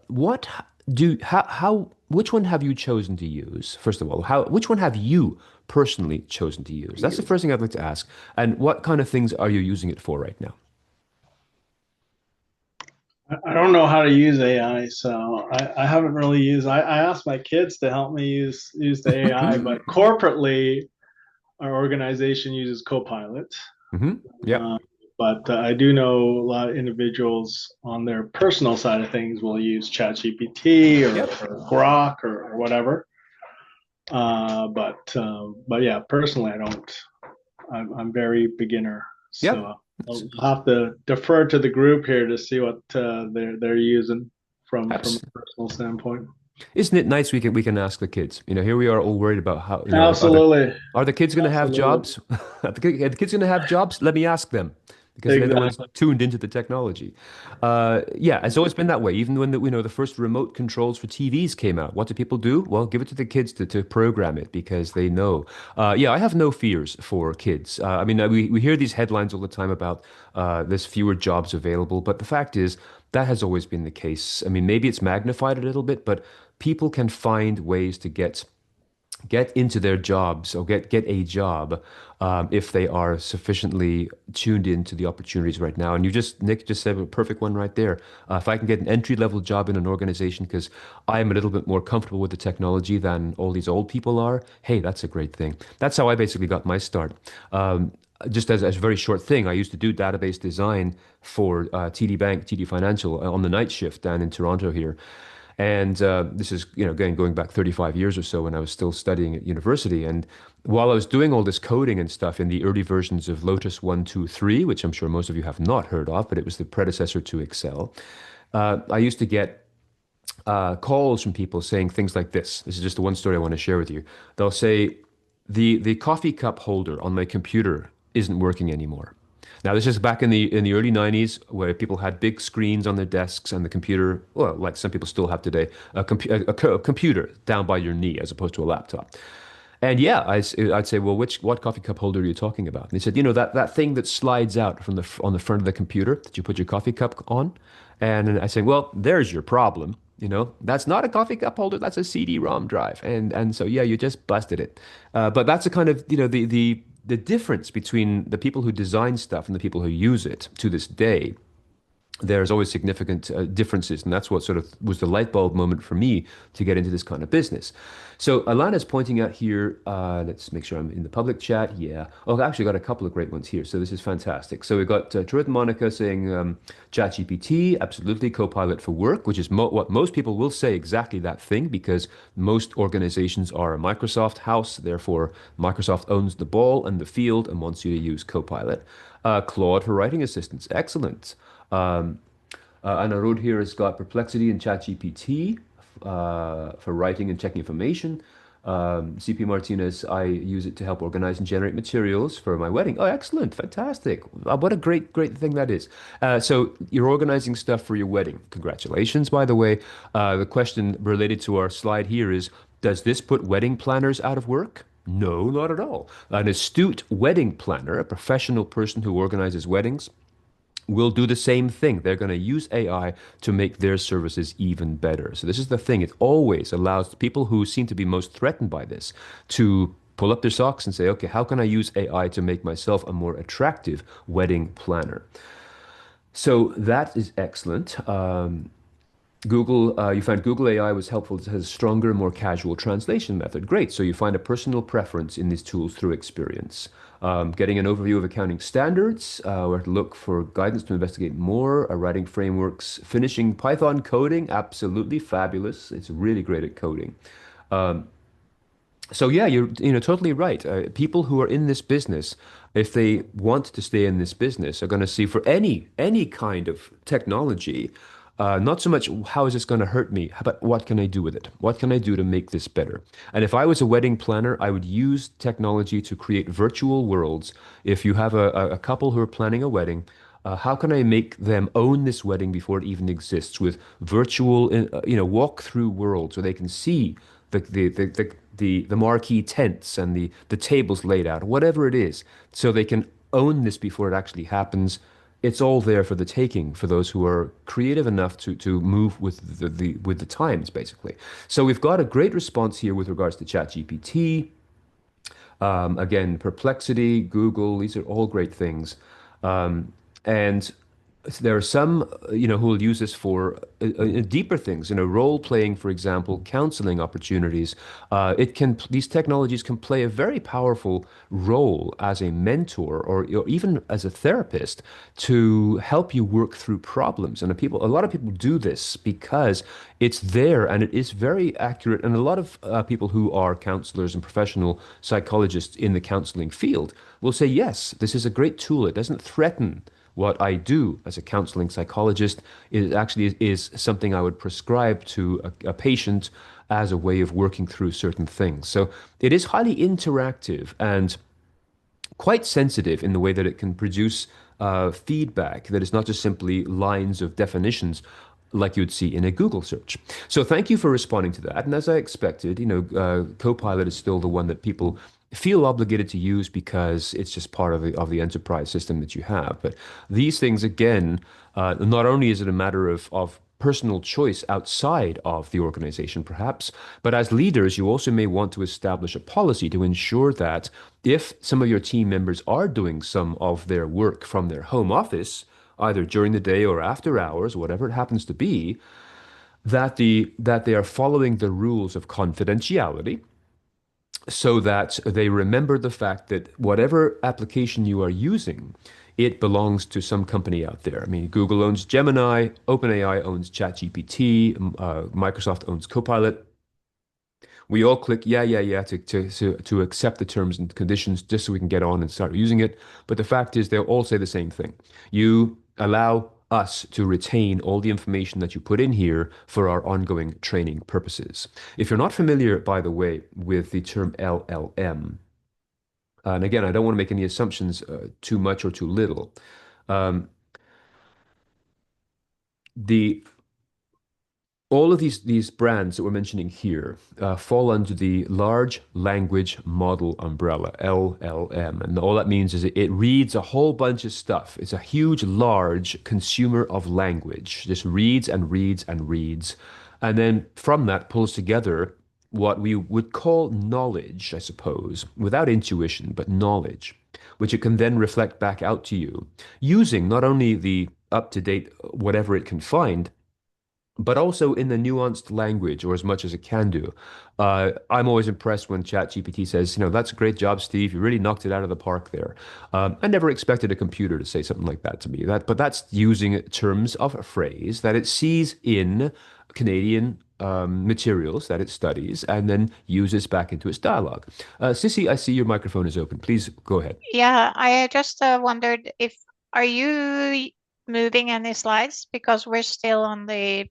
What do how which one have you chosen to use? First of all, which one have you personally chosen to use? That's the first thing I'd like to ask. And what kind of things are you using it for right now? I don't know how to use AI, so I haven't really used. I asked my kids to help me use the AI, but corporately, our organization uses Copilot. Hmm. Yeah. Uh, but I do know a lot of individuals on their personal side of things will use ChatGPT Yep. or Grok or whatever. But yeah, personally, I don't. I'm very beginner, Yep. so I'll have to defer to the group here to see what they're using from a Abs personal standpoint. Isn't it nice we can ask the kids? Here we are all worried about how, Absolutely, are the kids going to have absolutely, jobs? Are the kids going to have jobs? Let me ask them because they're the ones exactly. tuned into the technology. Yeah, it's always been that way. Even when the first remote controls for TVs came out, what do people do? Well, give it to the kids to program it because they know. Yeah, I have no fears for kids. I mean, we hear these headlines all the time about there's fewer jobs available, but the fact is that has always been the case. I mean, maybe it's magnified a little bit, but people can find ways to get into their jobs or get a job if they are sufficiently tuned into the opportunities right now. And Nick just said a perfect one right there. If I can get an entry level job in an organization because I'm a little bit more comfortable with the technology than all these old people are, hey, that's a great thing. That's how I basically got my start. Just as a very short thing, I used to do database design for TD Bank, TD Financial on the night shift down in Toronto here. And this is, going back 35 years or so when I was still studying at university. And while I was doing all this coding and stuff in the early versions of Lotus 1, 2, 3, which I'm sure most of you have not heard of, but it was the predecessor to Excel, I used to get calls from people saying things like this. This is just the one story I want to share with you. They'll say, the coffee cup holder on my computer isn't working anymore. Now, this is back in the early 90s where people had big screens on their desks and the computer, well, like some people still have today, a computer down by your knee as opposed to a laptop. And yeah, I'd say, well, what coffee cup holder are you talking about? And they said, that thing that slides out from on the front of the computer that you put your coffee cup on. And I say, well, there's your problem. That's not a coffee cup holder. That's a CD-ROM drive. And so yeah, you just busted it. But that's a kind of the difference between the people who design stuff and the people who use it to this day. There's always significant differences, and that's what sort of was the light bulb moment for me to get into this kind of business. So Alana's pointing out here, let's make sure I'm in the public chat. Yeah. Oh, I've actually got a couple of great ones here. So this is fantastic. So we've got Truth Monica saying ChatGPT, absolutely Copilot for work, which is what most people will say exactly that thing because most organizations are a Microsoft house. Therefore, Microsoft owns the ball and the field and wants you to use Copilot. Claude for writing assistance, excellent. Um, Anna Road here has got Perplexity and ChatGPT for writing and checking information. CP Martinez, I use it to help organize and generate materials for my wedding. Oh, excellent, fantastic. What a great thing that is. So you're organizing stuff for your wedding. Congratulations, by the way. The question related to our slide here is, does this put wedding planners out of work? No, not at all. An astute wedding planner, a professional person who organizes weddings, will do the same thing. They're going to use AI to make their services even better. So this is the thing. It always allows the people who seem to be most threatened by this to pull up their socks and say, okay, how can I use AI to make myself a more attractive wedding planner? So that is excellent. Google, you found Google AI was helpful. It has a stronger, more casual translation method. Great. So you find a personal preference in these tools through experience. Getting an overview of accounting standards, where to look for guidance to investigate more, writing frameworks, finishing Python coding, absolutely fabulous. It's really great at coding. Um, so yeah, you're totally right. People who are in this business, if they want to stay in this business, are going to see for any kind of technology, not so much how is this going to hurt me, but what can I do with it? What can I do to make this better? And if I was a wedding planner, I would use technology to create virtual worlds. If you have a couple who are planning a wedding, how can I make them own this wedding before it even exists with virtual, walk-through worlds where they can see the marquee tents and the tables laid out, whatever it is, so they can own this before it actually happens. It's all there for the taking for those who are creative enough to move with the times, basically. So we've got a great response here with regards to ChatGPT. Again, Perplexity, Google, these are all great things. And there are some, who will use this for deeper things, role playing, for example, counseling opportunities. These technologies can play a very powerful role as a mentor or even as a therapist to help you work through problems. And a lot of people do this because it's there and it is very accurate. And a lot of people who are counselors and professional psychologists in the counseling field will say, yes, this is a great tool. It doesn't threaten what I do as a counseling psychologist. It actually is something I would prescribe to a patient as a way of working through certain things. So it is highly interactive and quite sensitive in the way that it can produce feedback that is not just simply lines of definitions like you'd see in a Google search. So thank you for responding to that. And as I expected, Copilot is still the one that people feel obligated to use because it's just part of the enterprise system that you have. But these things, again, not only is it a matter of personal choice outside of the organization, perhaps, but as leaders, you also may want to establish a policy to ensure that if some of your team members are doing some of their work from their home office, either during the day or after hours, whatever it happens to be, that they are following the rules of confidentiality so that they remember the fact that whatever application you are using, it belongs to some company out there. I mean, Google owns Gemini, OpenAI owns ChatGPT, Microsoft owns Copilot. We all click yeah, yeah, yeah to accept the terms and conditions just so we can get on and start using it. But the fact is, they'll all say the same thing. You allow us to retain all the information that you put in here for our ongoing training purposes. If you're not familiar, by the way, with the term LLM, and again, I don't want to make any assumptions too much or too little. Um, the all of these brands that we're mentioning here fall under the large language model umbrella, LLM. And all that means is it reads a whole bunch of stuff. It's a huge, large consumer of language, just reads and reads and reads. And then from that pulls together what we would call knowledge, I suppose, without intuition, but knowledge, which it can then reflect back out to you using not only the up-to-date whatever it can find, but also in the nuanced language or as much as it can do. I'm always impressed when ChatGPT says, that's a great job, Steve. You really knocked it out of the park there. I never expected a computer to say something like that to me. But that's using terms of a phrase that it sees in Canadian materials that it studies and then uses back into its dialogue. Sissy, I see your microphone is open. Please go ahead. Yeah, I just wondered if are you moving any slides because we're still on the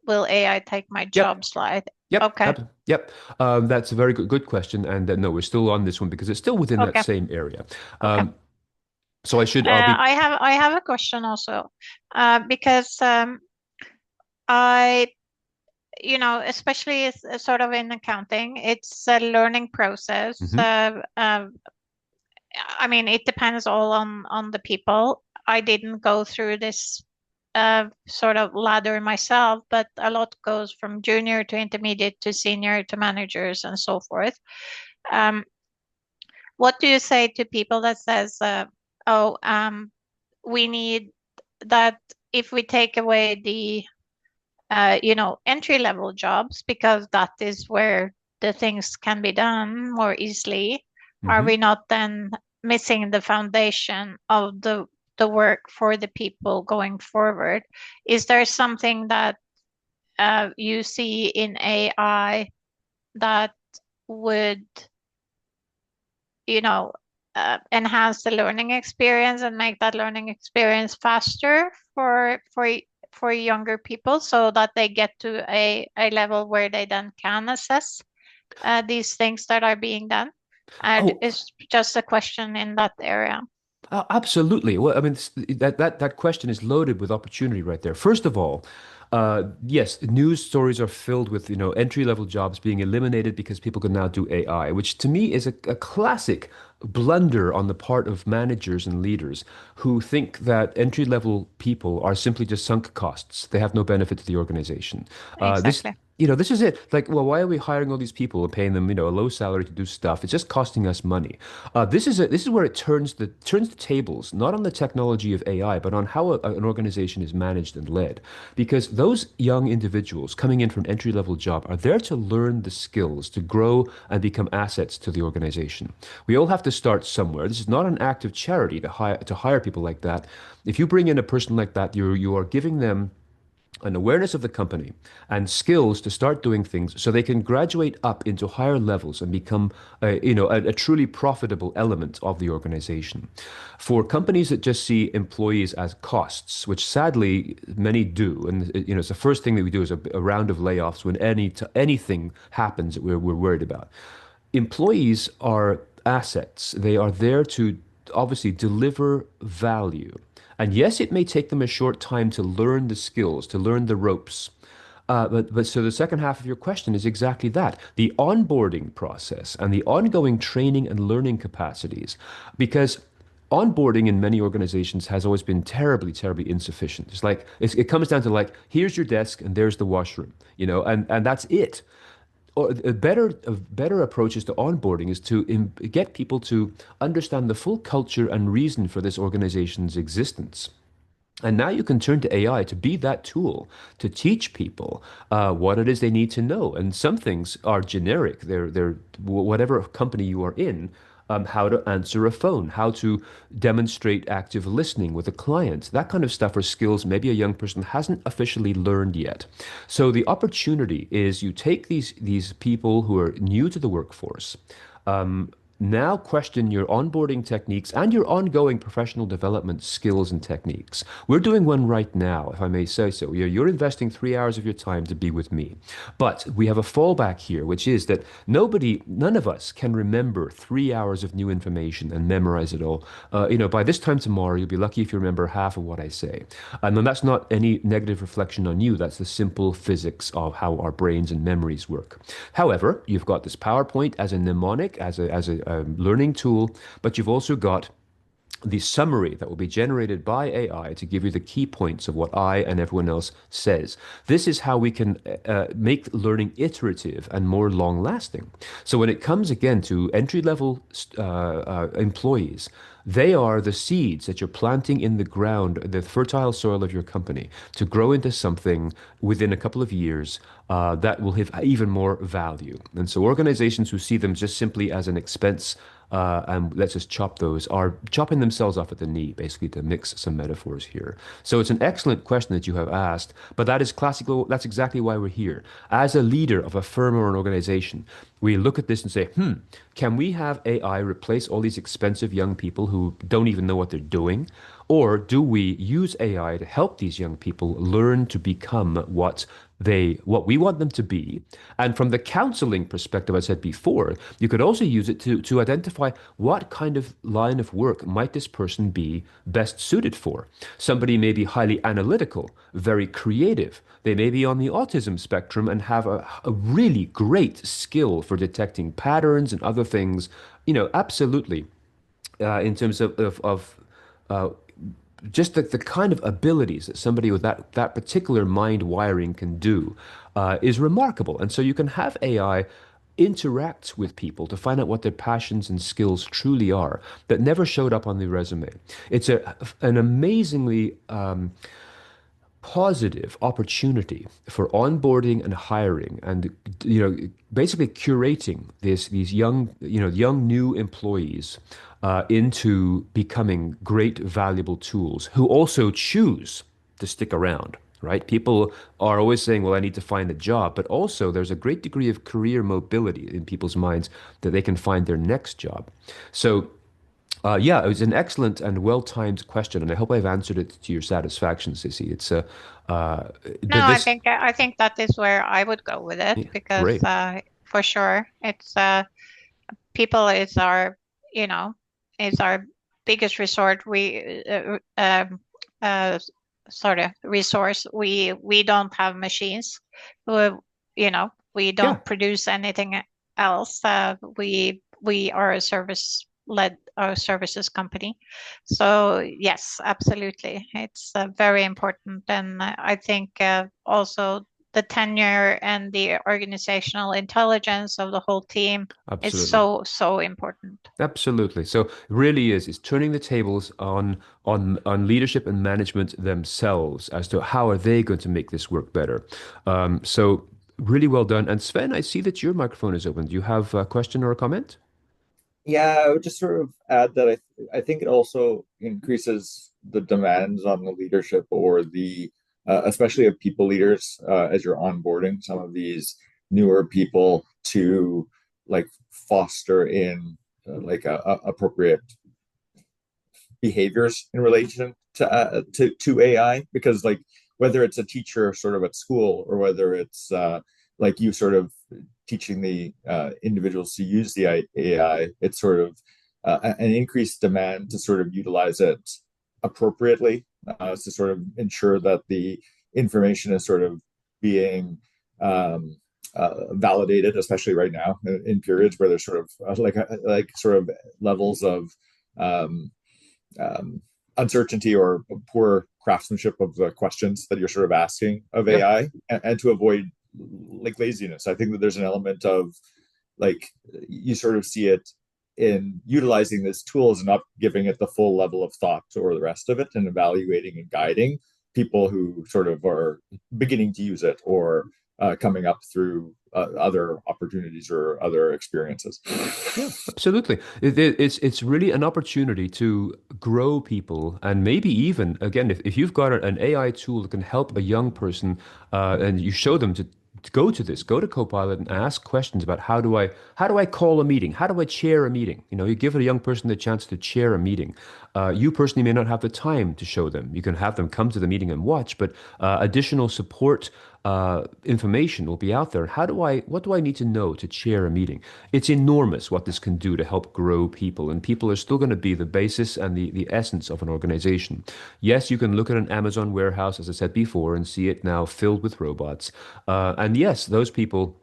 will AI take my job slide? Yep. Okay. Yep. That's a very good question. And no, we're still on this one because it's still within that same area. Okay. So I have a question also, because I, especially sort of in accounting, it's a learning process. I mean, it depends all on the people. I didn't go through this sort of ladder myself, but a lot goes from junior to intermediate to senior to managers and so forth. What do you say to people that says, we need that if we take away the entry level jobs because that is where the things can be done more easily, are Hmm. we not then missing the foundation of the work for the people going forward? Is there something that you see in AI that would, you know, enhance the learning experience and make that learning experience faster for younger people so that they get to a level where they then can assess these things that are being done? And Oh, it's just a question in that area. Absolutely. Well, I mean, that question is loaded with opportunity right there. First of all, yes, news stories are filled with, entry-level jobs being eliminated because people can now do AI, which to me is a classic blunder on the part of managers and leaders who think that entry-level people are simply just sunk costs. They have no benefit to the organization. This Exactly. this is it. Like, well, why are we hiring all these people and paying them, a low salary to do stuff? It's just costing us money. This is where it turns the tables, not on the technology of AI, but on how an organization is managed and led. Because those young individuals coming in from entry-level job are there to learn the skills, to grow and become assets to the organization. We all have to start somewhere. This is not an act of charity to hire people like that. If you bring in a person like that, you are giving them an awareness of the company and skills to start doing things so they can graduate up into higher levels and become a truly profitable element of the organization. For companies that just see employees as costs, which sadly many do, and it's the first thing that we do is a round of layoffs when anything happens that we're worried about. Employees are assets. They are there to obviously deliver value. And yes, it may take them a short time to learn the skills, to learn the ropes. But so the second half of your question is exactly that, the onboarding process and the ongoing training and learning capacities. Because onboarding in many organizations has always been terribly, terribly insufficient. It comes down to like, here's your desk and there's the washroom, and that's it. Or a better approaches to onboarding is to get people to understand the full culture and reason for this organization's existence. And now you can turn to AI to be that tool to teach people what it is they need to know. And some things are generic. They're whatever company you are in, how to answer a phone, how to demonstrate active listening with a client, that kind of stuff are skills maybe a young person hasn't officially learned yet. So the opportunity is you take these people who are new to the workforce, now question your onboarding techniques and your ongoing professional development skills and techniques. We're doing one right now, if I may say so. You're investing 3 hours of your time to be with me. But we have a fallback here, which is that none of us can remember 3 hours of new information and memorize it all. By this time tomorrow, you'll be lucky if you remember half of what I say. And then that's not any negative reflection on you. That's the simple physics of how our brains and memories work. However, you've got this PowerPoint as a mnemonic, as a learning tool, but you've also got the summary that will be generated by AI to give you the key points of what I and everyone else says. This is how we can make learning iterative and more long lasting. So when it comes again to entry level employees, they are the seeds that you're planting in the ground, the fertile soil of your company, to grow into something within a couple of years that will have even more value. And so organizations who see them just simply as an expense and let's just chop those, are chopping themselves off at the knee, basically, to mix some metaphors here. So it's an excellent question that you have asked, but that is classical. That's exactly why we're here. As a leader of a firm or an organization, we look at this and say, can we have AI replace all these expensive young people who don't even know what they're doing? Or do we use AI to help these young people learn to become what we want them to be? And from the counseling perspective, I said before, you could also use it to identify what kind of line of work might this person be best suited for. Somebody may be highly analytical, very creative. They may be on the autism spectrum and have a really great skill for detecting patterns and other things. Absolutely. In terms of uh, just the kind of abilities that somebody with that particular mind wiring can do is remarkable. And so you can have AI interact with people to find out what their passions and skills truly are that never showed up on the resume. It's an amazingly positive opportunity for onboarding and hiring and basically curating these young new employees into becoming great valuable tools who also choose to stick around, right? People are always saying, well, I need to find a job, but also there's a great degree of career mobility in people's minds that they can find their next job. So yeah, it was an excellent and well-timed question, and I hope I've answered it to your satisfaction, Sissy. It's No, this I think that is where I would go with it yeah, because great. for sure it's people is our you know is our biggest resort. We sort of resource. We don't have machines. We, we Yeah, don't produce anything else. We are a service-led services company. So yes, absolutely, it's very important, and I think also the tenure and the organizational intelligence of the whole team is absolutely. so important. Absolutely. So it really is turning the tables on leadership and management themselves as to how are they going to make this work better. So really well done. And Sven, I see that your microphone is open. Do you have a question or a comment? Yeah, I would just sort of add that I think it also increases the demands on the leadership or the especially of people leaders as you're onboarding some of these newer people to like foster in appropriate behaviors in relation to AI, because like whether it's a teacher sort of at school or whether it's like you sort of teaching the individuals to use the AI, it's sort of an increased demand to sort of utilize it appropriately, to sort of ensure that the information is sort of being validated, especially right now in periods where there's sort of like sort of levels of um, um, uncertainty or poor craftsmanship of the questions that you're sort of asking of Yeah. AI, and to avoid like laziness. I think that there's an element of like you sort of see it in utilizing this tools and not giving it the full level of thought or the rest of it, and evaluating and guiding people who sort of are beginning to use it or coming up through other opportunities or other experiences. Yeah, absolutely. It's really an opportunity to grow people, and maybe even again, if you've got an AI tool that can help a young person, and you show them to go to Copilot and ask questions about how do I call a meeting, how do I chair a meeting? You give a young person the chance to chair a meeting. You personally may not have the time to show them. You can have them come to the meeting and watch, but additional support information will be out there. What do I need to know to chair a meeting? It's enormous what this can do to help grow people, and people are still going to be the basis and the essence of an organization. Yes, you can look at an Amazon warehouse, as I said before, and see it now filled with robots. And yes, those people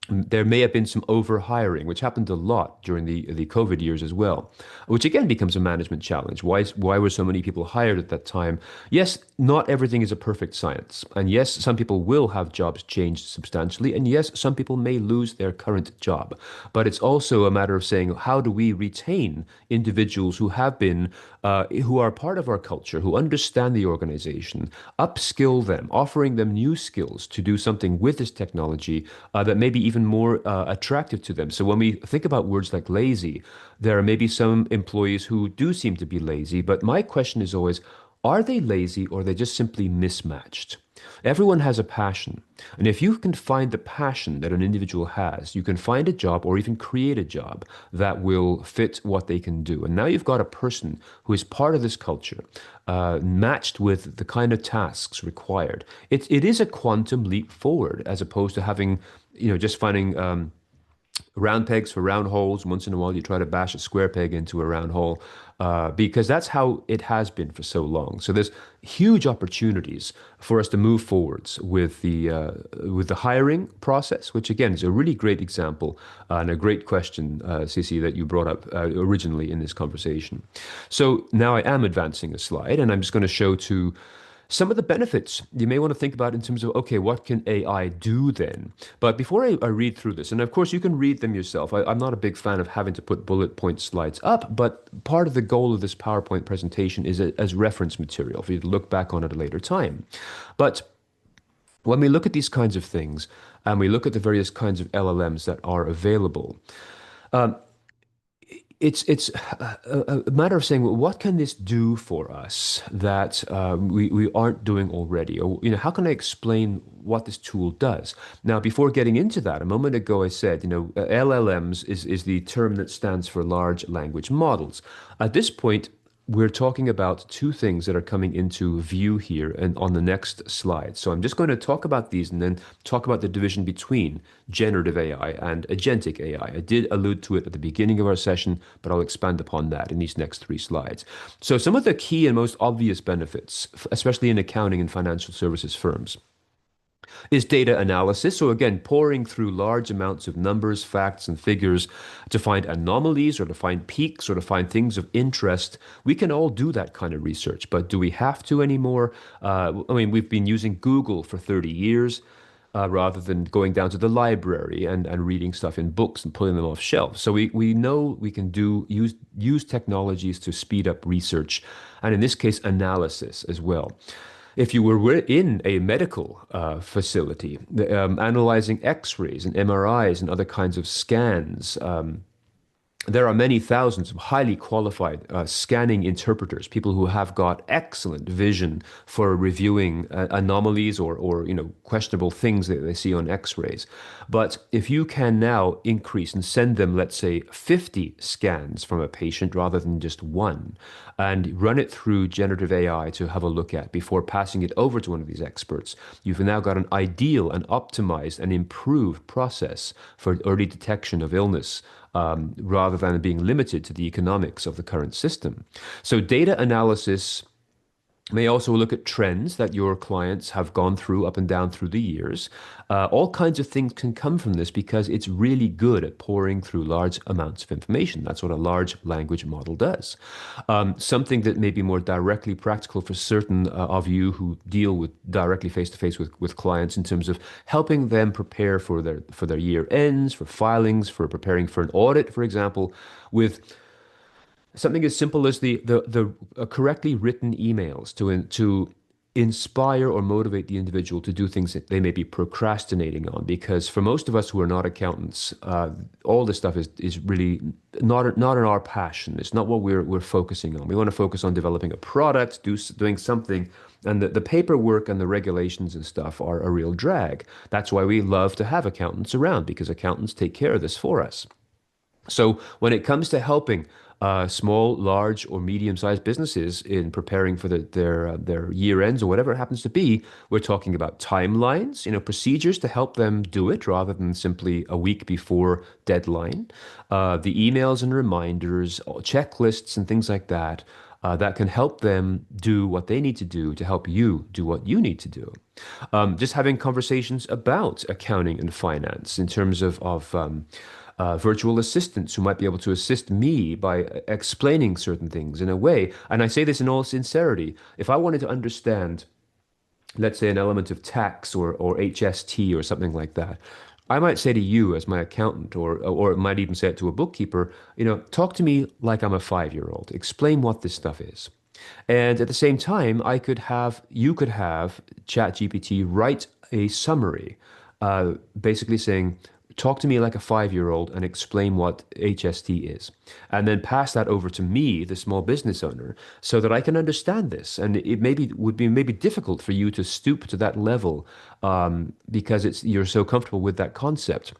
there may have been some overhiring, which happened a lot during the COVID years as well, which again becomes a management challenge. Why were so many people hired at that time? Yes, not everything is a perfect science. And yes, some people will have jobs changed substantially. And yes, some people may lose their current job. But it's also a matter of saying, how do we retain individuals who are part of our culture, who understand the organization, upskill them, offering them new skills to do something with this technology that may be even more attractive to them. So when we think about words like lazy, there are maybe some employees who do seem to be lazy, but my question is always, are they lazy or are they just simply mismatched? Everyone has a passion. And if you can find the passion that an individual has, you can find a job or even create a job that will fit what they can do. And now you've got a person who is part of this culture, matched with the kind of tasks required. It is a quantum leap forward as opposed to having, just finding round pegs for round holes. Once in a while, you try to bash a square peg into a round hole, because that's how it has been for so long. So there's huge opportunities for us to move forwards with the hiring process, which again is a really great example and a great question, Sissy, that you brought up originally in this conversation. So now I am advancing a slide, and I'm just going to show Some of the benefits you may want to think about in terms of, okay, what can AI do then? But before I read through this, and of course you can read them yourself. I'm not a big fan of having to put bullet point slides up, but part of the goal of this PowerPoint presentation is as reference material for you to look back on at a later time. But when we look at these kinds of things and we look at the various kinds of LLMs that are available, um, it's a matter of saying, well, what can this do for us that we aren't doing already? Or, how can I explain what this tool does? Now, before getting into that, a moment ago I said, LLMs is the term that stands for large language models. At this point, we're talking about two things that are coming into view here and on the next slide. So I'm just going to talk about these and then talk about the division between generative AI and agentic AI. I did allude to it at the beginning of our session, but I'll expand upon that in these next three slides. So some of the key and most obvious benefits, especially in accounting and financial services firms, is data analysis. So again, pouring through large amounts of numbers, facts, and figures to find anomalies or to find peaks or to find things of interest. We can all do that kind of research, but do we have to anymore? We've been using Google for 30 years. Rather than going down to the library and reading stuff in books and pulling them off shelves. So we know we can use technologies to speed up research, and in this case, analysis as well. If you were in a medical facility, analyzing X-rays and MRIs and other kinds of scans, there are many thousands of highly qualified scanning interpreters, people who have got excellent vision for reviewing anomalies or questionable things that they see on X-rays. But if you can now increase and send them, let's say, 50 scans from a patient rather than just one, and run it through generative AI to have a look at before passing it over to one of these experts, you've now got an ideal and optimized and improved process for early detection of illness, rather than being limited to the economics of the current system. So data analysis may also look at trends that your clients have gone through up and down through the years. All kinds of things can come from this because it's really good at pouring through large amounts of information. That's what a large language model does. Something that may be more directly practical for certain of you who deal with directly face-to-face with clients in terms of helping them prepare for their year ends, for filings, for preparing for an audit, for example, with something as simple as the correctly written emails to inspire or motivate the individual to do things that they may be procrastinating on. Because for most of us who are not accountants, all this stuff is really not in our passion. It's not what we're focusing on. We want to focus on developing a product, doing something. And the paperwork and the regulations and stuff are a real drag. That's why we love to have accountants around, because accountants take care of this for us. So when it comes to helping small, large, or medium-sized businesses in preparing for their year ends or whatever it happens to be, we're talking about timelines, procedures to help them do it rather than simply a week before deadline, the emails and reminders, checklists, and things like that. That can help them do what they need to do to help you do what you need to do. Just having conversations about accounting and finance in terms of virtual assistants who might be able to assist me by explaining certain things in a way. And I say this in all sincerity. If I wanted to understand, let's say, an element of tax or HST or something like that, I might say to you as my accountant, or might even say it to a bookkeeper, talk to me like I'm a 5-year-old. Explain what this stuff is. And at the same time, you could have ChatGPT write a summary, basically saying, talk to me like a 5-year-old and explain what HST is. And then pass that over to me, the small business owner, so that I can understand this. And it would be maybe difficult for you to stoop to that level, because you're so comfortable with that concept.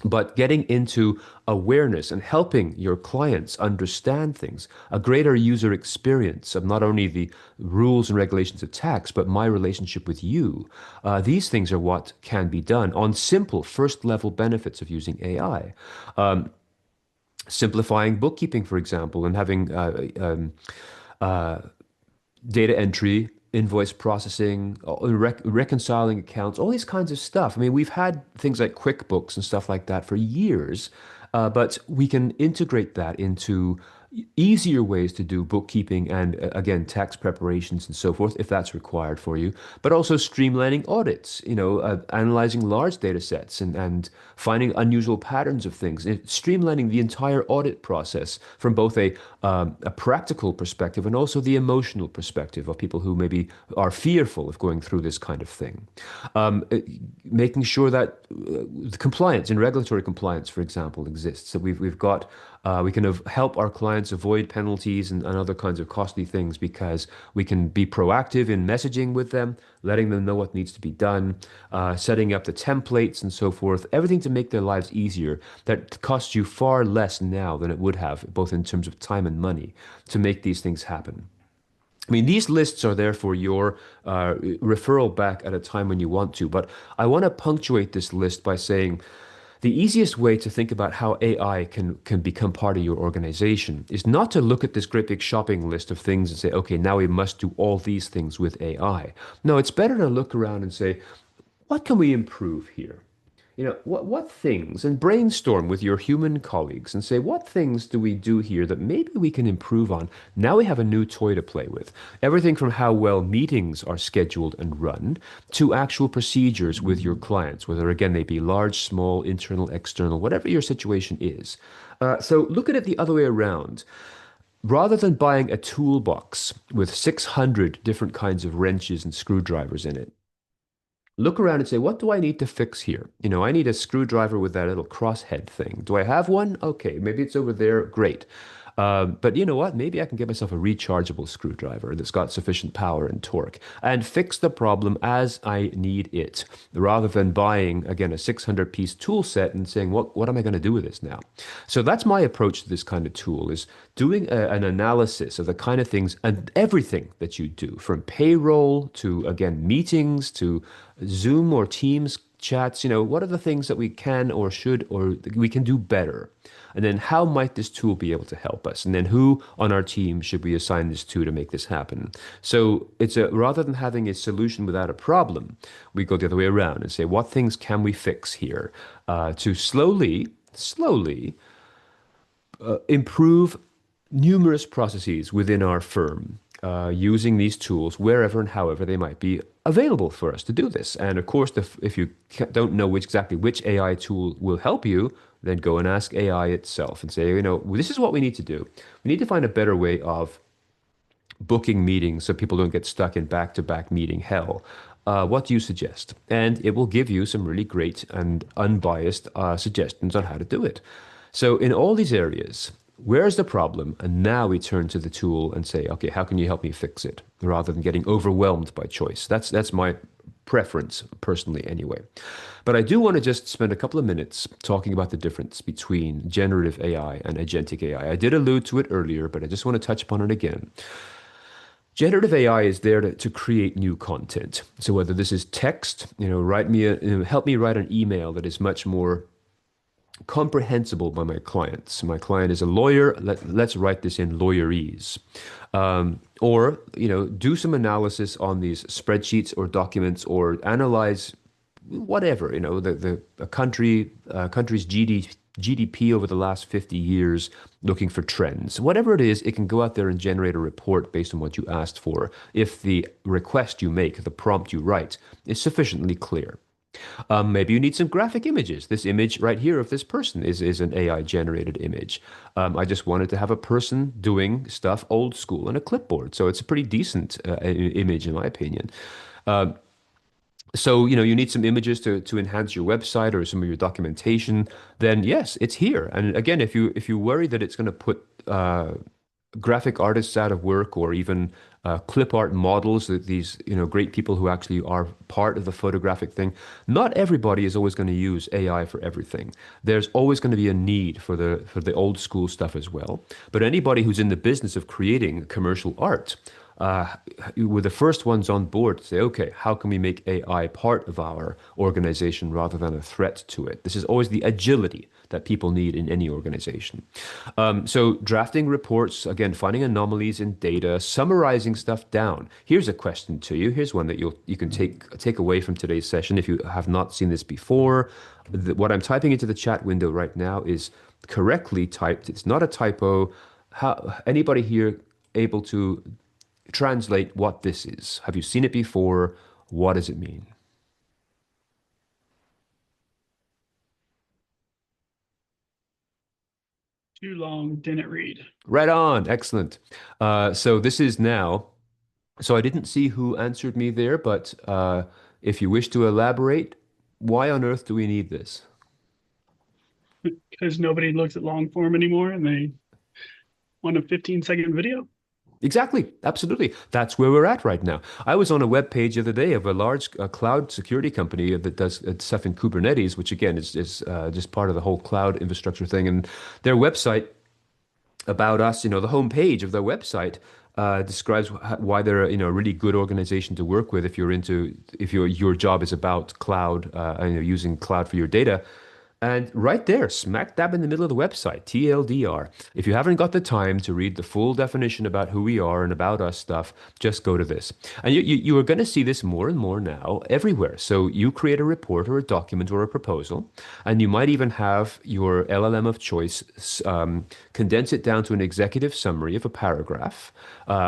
But getting into awareness and helping your clients understand things, a greater user experience of not only the rules and regulations of tax, but my relationship with you. These things are what can be done on simple first level benefits of using AI. Simplifying bookkeeping, for example, and having data entry, invoice processing, reconciling accounts, all these kinds of stuff. I mean, we've had things like QuickBooks and stuff like that for years, but we can integrate that into easier ways to do bookkeeping and again tax preparations and so forth if that's required for you, but also streamlining audits, analyzing large data sets and finding unusual patterns of things, streamlining the entire audit process from both a practical perspective and also the emotional perspective of people who maybe are fearful of going through this kind of thing. Making sure that the compliance and regulatory compliance, for example, exists. So we've got we can help our clients avoid penalties and other kinds of costly things because we can be proactive in messaging with them, letting them know what needs to be done, setting up the templates and so forth, everything to make their lives easier. That costs you far less now than it would have, both in terms of time and money, to make these things happen. I mean, these lists are there for your referral back at a time when you want to, but I want to punctuate this list by saying, the easiest way to think about how AI can become part of your organization is not to look at this great big shopping list of things and say, okay, now we must do all these things with AI. No, it's better to look around and say, what can we improve here? What things, and brainstorm with your human colleagues and say, what things do we do here that maybe we can improve on? Now we have a new toy to play with. Everything from how well meetings are scheduled and run to actual procedures with your clients, whether again they be large, small, internal, external, whatever your situation is. So look at it the other way around. Rather than buying a toolbox with 600 different kinds of wrenches and screwdrivers in it, look around and say, what do I need to fix here? I need a screwdriver with that little crosshead thing. Do I have one? Okay, maybe it's over there. Great. But you know what? Maybe I can get myself a rechargeable screwdriver that's got sufficient power and torque and fix the problem as I need it, rather than buying, again, a 600-piece tool set and saying, what am I going to do with this now? So that's my approach to this kind of tool, is doing an analysis of the kind of things and everything that you do, from payroll to, again, meetings to Zoom or Teams chats. What are the things that we can or should or we can do better? And then how might this tool be able to help us? And then who on our team should we assign this to make this happen? So it's rather than having a solution without a problem, we go the other way around and say, what things can we fix here to slowly improve numerous processes within our firm, using these tools wherever and however they might be available for us to do this. And of course, if you don't know exactly which AI tool will help you, then go and ask AI itself and say, this is what we need to do. We need to find a better way of booking meetings so people don't get stuck in back-to-back meeting hell. What do you suggest? And it will give you some really great and unbiased suggestions on how to do it. So in all these areas, where's the problem? And now we turn to the tool and say, okay, how can you help me fix it? Rather than getting overwhelmed by choice. That's my preference, personally, anyway. But I do want to just spend a couple of minutes talking about the difference between generative AI and agentic AI. I did allude to it earlier, but I just want to touch upon it again. Generative AI is there to create new content. So whether this is text, help me write an email that is much more comprehensible by my clients. My client is a lawyer. Let's write this in lawyerese. Or do some analysis on these spreadsheets or documents, or analyze whatever, the country's GDP over the last 50 years, looking for trends. Whatever it is, it can go out there and generate a report based on what you asked for, if the request you make, the prompt you write, is sufficiently clear. Maybe you need some graphic images. This image right here of this person is an AI-generated image. I just wanted to have a person doing stuff old school on a clipboard. So it's a pretty decent image, in my opinion. So, you need some images to enhance your website or some of your documentation, then yes, it's here. And again, if you worry that it's going to put graphic artists out of work, or even clip art models, these great people who actually are part of the photographic thing. Not everybody is always going to use AI for everything. There's always going to be a need for the old school stuff as well. But anybody who's in the business of creating commercial art, we're the first ones on board to say, okay, how can we make AI part of our organization rather than a threat to it? This is always the agility that people need in any organization. So drafting reports, again, finding anomalies in data, summarizing stuff down. Here's a question to you. Here's one that you can take away from today's session if you have not seen this before. What I'm typing into the chat window right now is correctly typed. It's not a typo. how anybody here able to translate what this is? Have you seen it before? What does it mean? Too long, didn't read. Right on. Excellent. So this is now. So I didn't see who answered me there, but if you wish to elaborate, why on earth do we need this? Because nobody looks at long form anymore and they want a 15-second video. Exactly. Absolutely. That's where we're at right now. I was on a web page the other day of a large cloud security company that does stuff in Kubernetes, which again is just part of the whole cloud infrastructure thing. And their website about us, the homepage of their website describes why they're a really good organization to work with if your job is about cloud and using cloud for your data. And right there, smack dab in the middle of the website, TLDR. If you haven't got the time to read the full definition about who we are and about us stuff, just go to this. And you are going to see this more and more now everywhere. So you create a report or a document or a proposal, and you might even have your LLM of choice condense it down to an executive summary of a paragraph,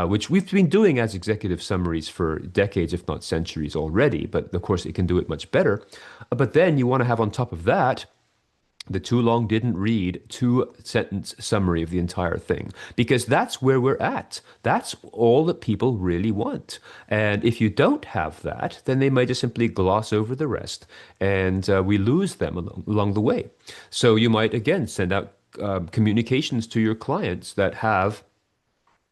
which we've been doing as executive summaries for decades, if not centuries already. But of course, it can do it much better. But then you want to have on top of that the too long didn't read 2-sentence summary of the entire thing, because that's where we're at. That's all that people really want. And if you don't have that, then they might just simply gloss over the rest, and we lose them along the way. So you might, again, send out communications to your clients that have,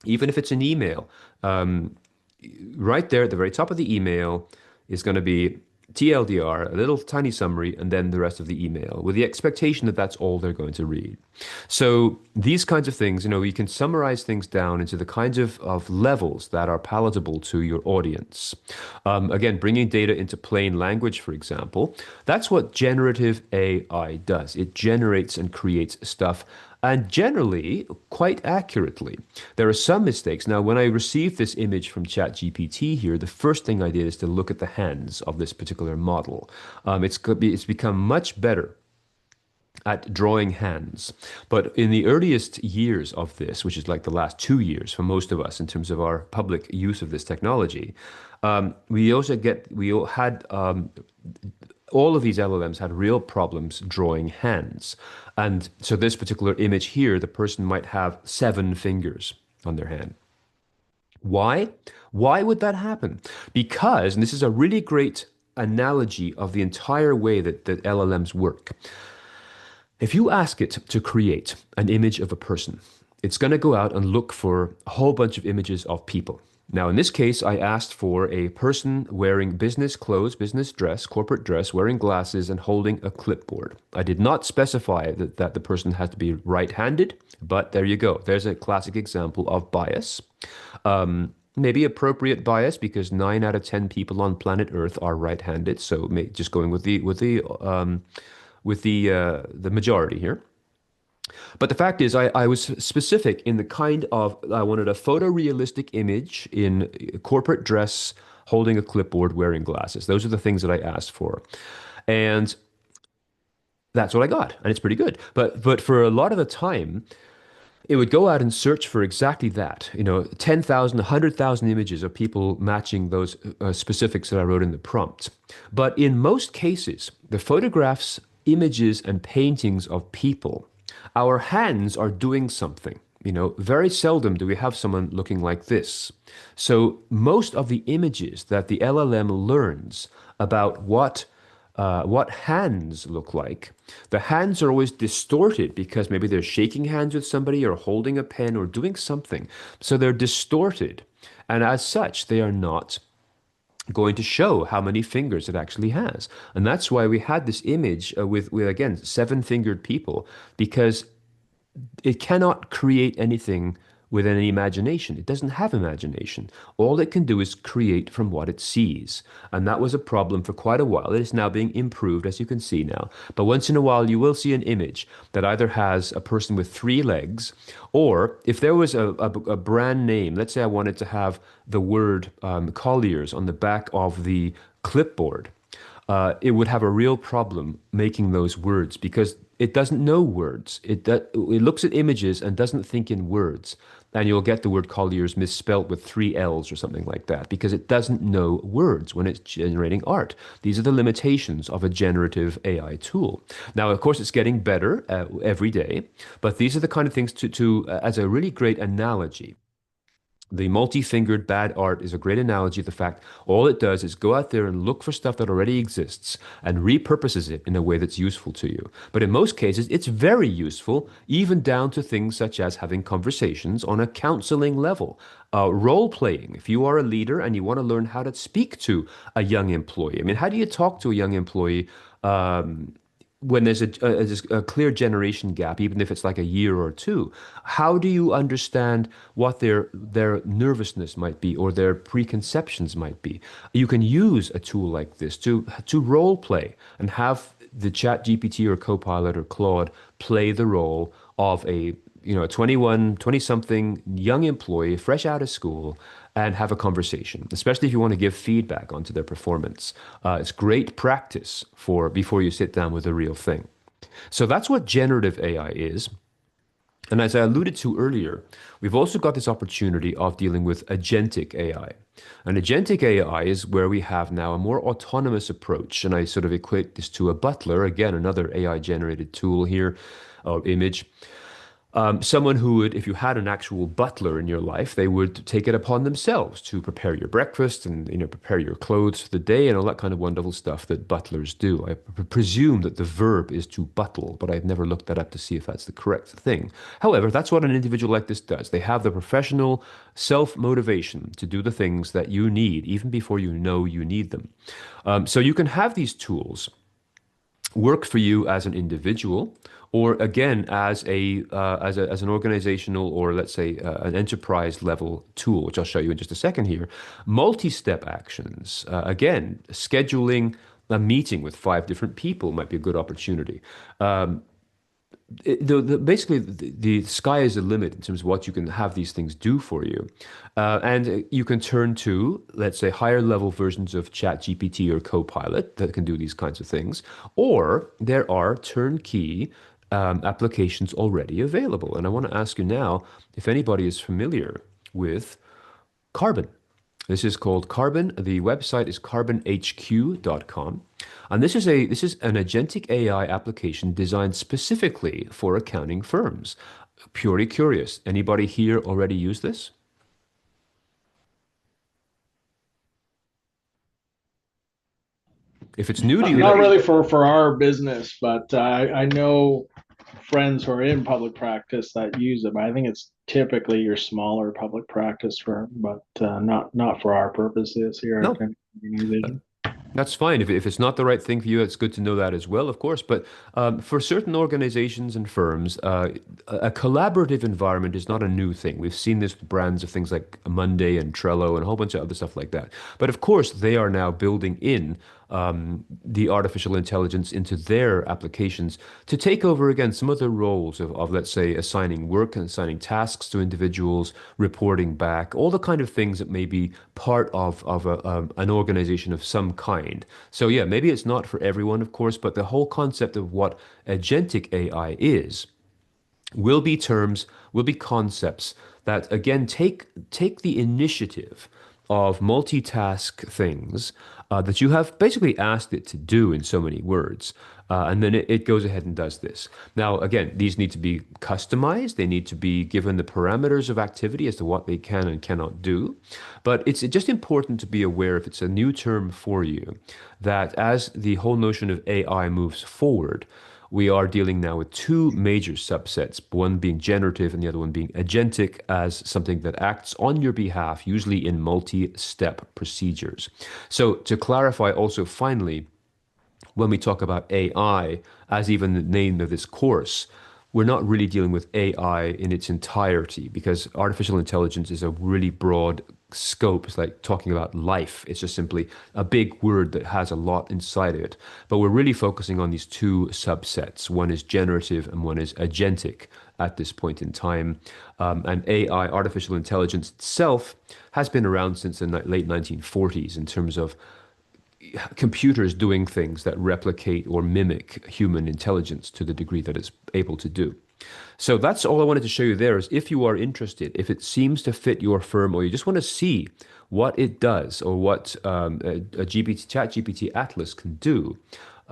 even if it's an email, right there at the very top of the email is going to be TLDR, a little tiny summary, and then the rest of the email, with the expectation that that's all they're going to read. So these kinds of things, you can summarize things down into the kinds of levels that are palatable to your audience. Again, bringing data into plain language, for example, that's what generative AI does. It generates and creates stuff, and generally quite accurately. There are some mistakes. Now, when I received this image from ChatGPT here, the first thing I did is to look at the hands of this particular model. It's become much better at drawing hands. But in the earliest years of this, which is like the last 2 years for most of us in terms of our public use of this technology, all of these LLMs had real problems drawing hands. And so this particular image here, the person might have 7 fingers on their hand. Why? Why would that happen? Because, and this is a really great analogy of the entire way that LLMs work. If you ask it to create an image of a person, it's going to go out and look for a whole bunch of images of people. Now, in this case, I asked for a person wearing business clothes, business dress, corporate dress, wearing glasses, and holding a clipboard. I did not specify that the person had to be right-handed, but there you go. There's a classic example of bias. Maybe appropriate bias, because 9 out of 10 people on planet Earth are right-handed. So just going with the majority here. But the fact is, I was specific in the kind of, I wanted a photorealistic image in corporate dress, holding a clipboard, wearing glasses. Those are the things that I asked for. And that's what I got. And it's pretty good. But for a lot of the time, it would go out and search for exactly that, 10,000, 100,000 images of people matching those specifics that I wrote in the prompt. But in most cases, the photographs, images, and paintings of people, our hands are doing something. Very seldom do we have someone looking like this. So most of the images that the LLM learns about what hands look like, the hands are always distorted because maybe they're shaking hands with somebody or holding a pen or doing something. So they're distorted. And as such, they are not going to show how many fingers it actually has. And that's why we had this image with again, 7-fingered people, because it cannot create anything with any imagination. It doesn't have imagination. All it can do is create from what it sees. And that was a problem for quite a while. It is now being improved, as you can see now. But once in a while, you will see an image that either has a person with 3 legs, or if there was a brand name, let's say I wanted to have the word Colliers on the back of the clipboard, it would have a real problem making those words, because It doesn't know words. It looks at images and doesn't think in words. And you'll get the word Collier's misspelt with three L's or something like that because it doesn't know words when it's generating art. These are the limitations of a generative AI tool. Now, of course, it's getting better every day, but these are the kind of things as a really great analogy. The multi-fingered bad art is a great analogy of the fact all it does is go out there and look for stuff that already exists and repurposes it in a way that's useful to you. But in most cases, it's very useful, even down to things such as having conversations on a counseling level. Role playing. If you are a leader and you want to learn how to speak to a young employee, I mean, how do you talk to a young employee when there's a clear generation gap, even if it's like a year or two? How do you understand what their nervousness might be or their preconceptions might be? You can use a tool like this to role play and have the Chat GPT or Copilot or Claude play the role of a 20 something young employee fresh out of school and have a conversation, especially if you want to give feedback onto their performance. It's great practice for before you sit down with the real thing. So that's what generative AI is. And as I alluded to earlier, we've also got this opportunity of dealing with agentic AI. And agentic AI is where we have now a more autonomous approach. And I sort of equate this to a butler, again, another AI generated tool here or image. Someone who would, if you had an actual butler in your life, they would take it upon themselves to prepare your breakfast and prepare your clothes for the day and all that kind of wonderful stuff that butlers do. I presume that the verb is to buttle, but I've never looked that up to see if that's the correct thing. However, that's what an individual like this does. They have the professional self-motivation to do the things that you need, even before you know you need them. So you can have these tools work for you as an individual, or again as an organizational or let's say an enterprise level tool, which I'll show you in just a second here. Multi-step actions, again, scheduling a meeting with 5 different people might be a good opportunity. Basically, the sky is the limit in terms of what you can have these things do for you. And you can turn to, let's say, higher level versions of ChatGPT or Copilot that can do these kinds of things. Or there are turnkey applications already available. And I want to ask you now if anybody is familiar with Carbon. This is called Carbon. The website is carbonhq.com. And this is an agentic AI application designed specifically for accounting firms. Purely curious. Anybody here already use this? If it's new to you, not really for our business, but I know friends who are in public practice that use it. But I think it's typically your smaller public practice firm, but not for our purposes here No. at Univision. That's fine. If it's not the right thing for you, it's good to know that as well, of course. But for certain organizations and firms, a collaborative environment is not a new thing. We've seen this with brands of things like Monday and Trello and a whole bunch of other stuff like that. But of course, they are now building in the artificial intelligence into their applications to take over again some of the roles of let's say, assigning work and assigning tasks to individuals, reporting back, all the kind of things that may be part of an organization of some kind. So yeah, maybe it's not for everyone, of course, but the whole concept of what agentic AI is will be concepts that again take the initiative of multitask things that you have basically asked it to do in so many words. And then it goes ahead and does this. Now, again, these need to be customized. They need to be given the parameters of activity as to what they can and cannot do. But it's just important to be aware, if it's a new term for you, that as the whole notion of AI moves forward, we are dealing now with 2 major subsets, one being generative and the other one being agentic, as something that acts on your behalf, usually in multi-step procedures. So to clarify also finally, when we talk about AI, as even the name of this course, we're not really dealing with AI in its entirety because artificial intelligence is a really broad scope. It's like talking about life. It's just simply a big word that has a lot inside of it. But we're really focusing on these 2 subsets. One is generative and one is agentic at this point in time. And AI, artificial intelligence itself, has been around since the late 1940s in terms of computers doing things that replicate or mimic human intelligence to the degree that it's able to do. So that's all I wanted to show you there is if you are interested, if it seems to fit your firm, or you just want to see what it does or what ChatGPT Atlas can do,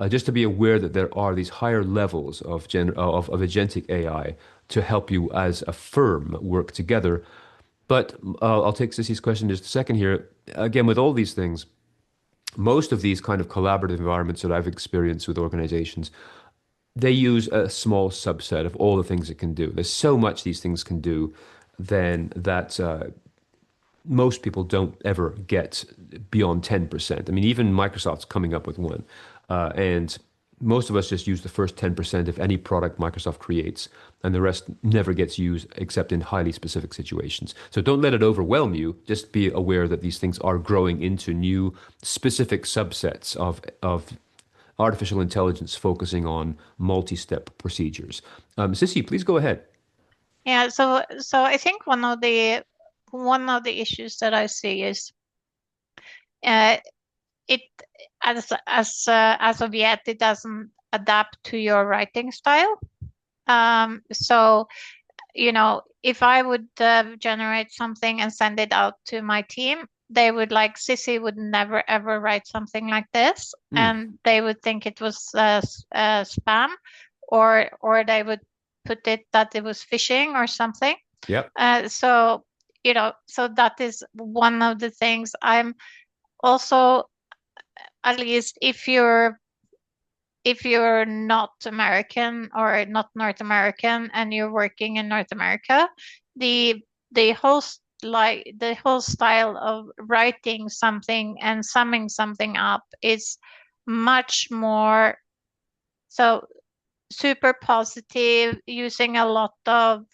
just to be aware that there are these higher levels of agentic AI to help you as a firm work together. But I'll take Sissy's question in just a second here. Again, with all these things, most of these kind of collaborative environments that I've experienced with organizations, they use a small subset of all the things it can do. There's so much these things can do then that most people don't ever get beyond 10%. I mean, even Microsoft's coming up with one. And most of us just use the first 10% of any product Microsoft creates, and the rest never gets used except in highly specific situations. So don't let it overwhelm you. Just be aware that these things are growing into new specific subsets of artificial intelligence focusing on multi-step procedures. Sissy, please go ahead. Yeah, so I think one of the issues that I see is it as of yet it doesn't adapt to your writing style. So if I would generate something and send it out to my team, they would like, Sissy would never ever write something like this, and they would think it was spam, or they would put it that it was phishing or something. Yep. So that is one of the things. I'm also, at least if you're not American or not North American and you're working in North America, the whole style of writing something and summing something up is much more so super positive, using a lot of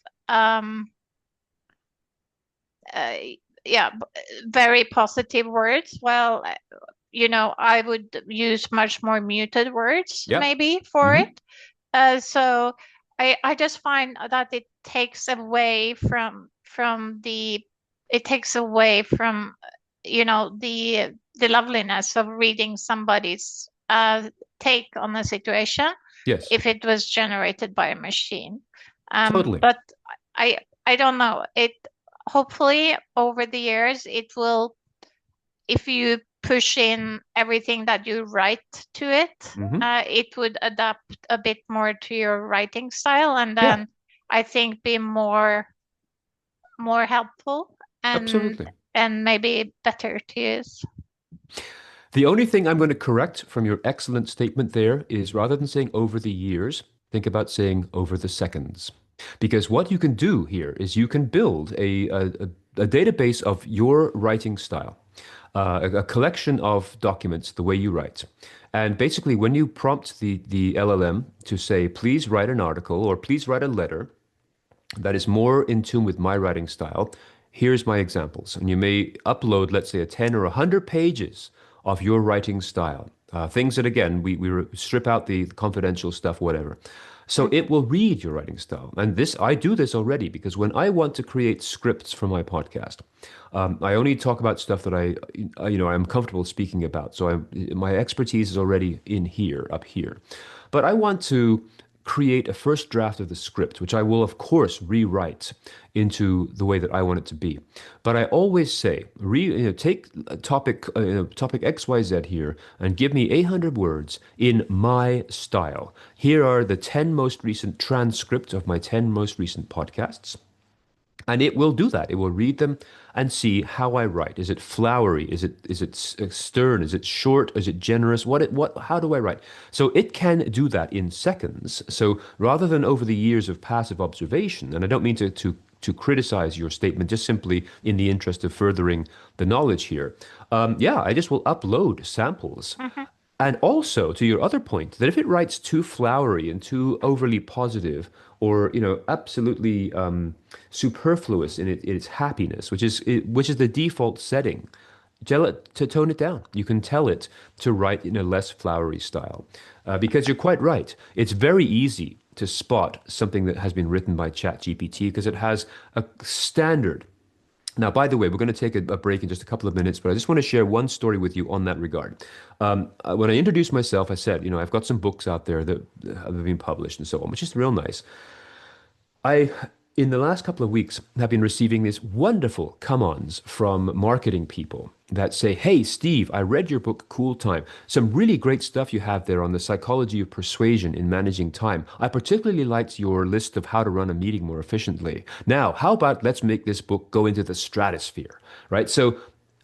very positive words. Well, I would use much more muted words maybe for it. So I just find that it takes away from the loveliness of reading somebody's take on the situation. Yes. If it was generated by a machine. Totally. But I don't know. Hopefully over the years it will, if you push in everything that you write to it, it would adapt a bit more to your writing style, and then I think be more helpful and absolutely, and maybe better to use. The only thing I'm going to correct from your excellent statement there is, rather than saying over the years, think about saying over the seconds. Because what you can do here is you can build a database of your writing style, a collection of documents, the way you write. And basically, when you prompt the LLM to say, please write an article or please write a letter that is more in tune with my writing style, here's my examples. And you may upload, let's say, 10 or 100 pages of your writing style. Things that, again, we strip out the confidential stuff, whatever. So it will read your writing style. And I do this already, because when I want to create scripts for my podcast, I only talk about stuff that I'm comfortable speaking about. So my expertise is already up here. But I want to create a first draft of the script, which I will, of course, rewrite into the way that I want it to be. But I always say, take topic XYZ here and give me 800 words in my style. Here are the 10 most recent transcripts of my 10 most recent podcasts. And it will do that. It will read them and see how I write. Is it flowery? Is it stern? Is it short? Is it generous? How do I write? So it can do that in seconds. So rather than over the years of passive observation, and I don't mean to criticize your statement, just simply in the interest of furthering the knowledge here. I just will upload samples. And also, to your other point, that if it writes too flowery and too overly positive, or absolutely superfluous in its happiness, which is the default setting, tell it to tone it down. You can tell it to write in a less flowery style, because you're quite right. It's very easy to spot something that has been written by ChatGPT because it has a standard Now, by the way, we're going to take a break in just a couple of minutes, but I just want to share one story with you on that regard. When I introduced myself, I said, I've got some books out there that have been published and so on, which is real nice. I, in the last couple of weeks, have been receiving these wonderful come-ons from marketing people that say, "Hey, Steve, I read your book, Cool Time. Some really great stuff you have there on the psychology of persuasion in managing time. I particularly liked your list of how to run a meeting more efficiently. Now, how about let's make this book go into the stratosphere?" Right? So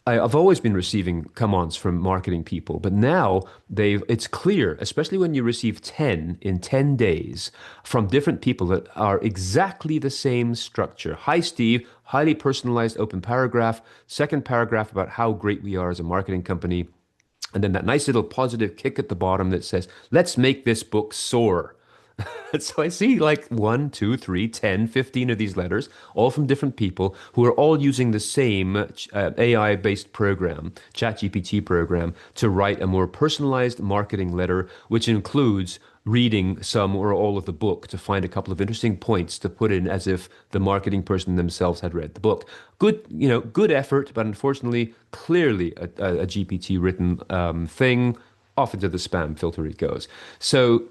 I've always been receiving come-ons from marketing people, but now it's clear, especially when you receive 10 in 10 days from different people that are exactly the same structure. Hi, Steve, highly personalized open paragraph, second paragraph about how great we are as a marketing company, and then that nice little positive kick at the bottom that says, let's make this book soar. So I see like one, two, three, 10, 15 of these letters, all from different people who are all using the same AI-based program, ChatGPT program, to write a more personalized marketing letter, which includes reading some or all of the book to find a couple of interesting points to put in as if the marketing person themselves had read the book. Good, good effort, but unfortunately, clearly a GPT written thing. Off into the spam filter it goes. So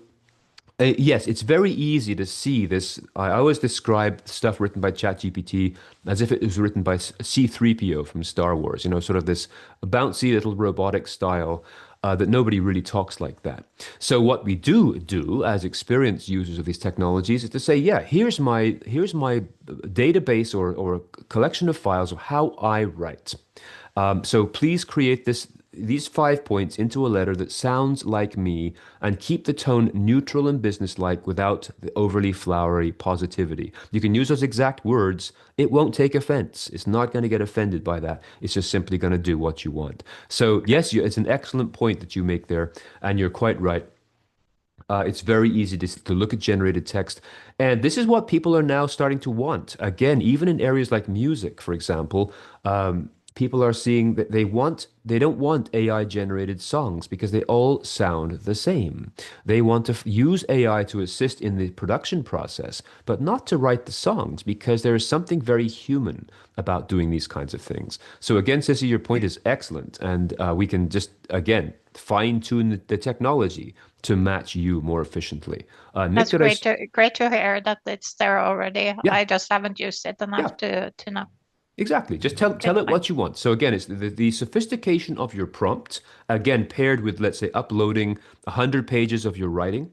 yes, it's very easy to see this. I always describe stuff written by ChatGPT as if it was written by C-3PO from Star Wars, sort of this bouncy little robotic style that nobody really talks like that. So what we do as experienced users of these technologies is to say, yeah, here's my database or collection of files of how I write. So please create these 5 points into a letter that sounds like me and keep the tone neutral and businesslike without the overly flowery positivity. You can use those exact words. It won't take offense. It's not going to get offended by that. It's just simply going to do what you want. So yes, it's an excellent point that you make there, and you're quite right. It's very easy to look at generated text. And this is what people are now starting to want. Again, even in areas like music, for example, people are seeing that they don't want AI generated songs because they all sound the same. They want to use AI to assist in the production process, but not to write the songs because there is something very human about doing these kinds of things. So again, Sissy, your point is excellent. And we can just, again, fine tune the technology to match you more efficiently. Nick, That's did I? great to hear that it's there already. Yeah, I just haven't used it yeah. enough to know. Exactly. Just tell Okay, it fine. what you want. So again, it's the sophistication of your prompt, again, paired with, let's say, uploading 100 pages of your writing,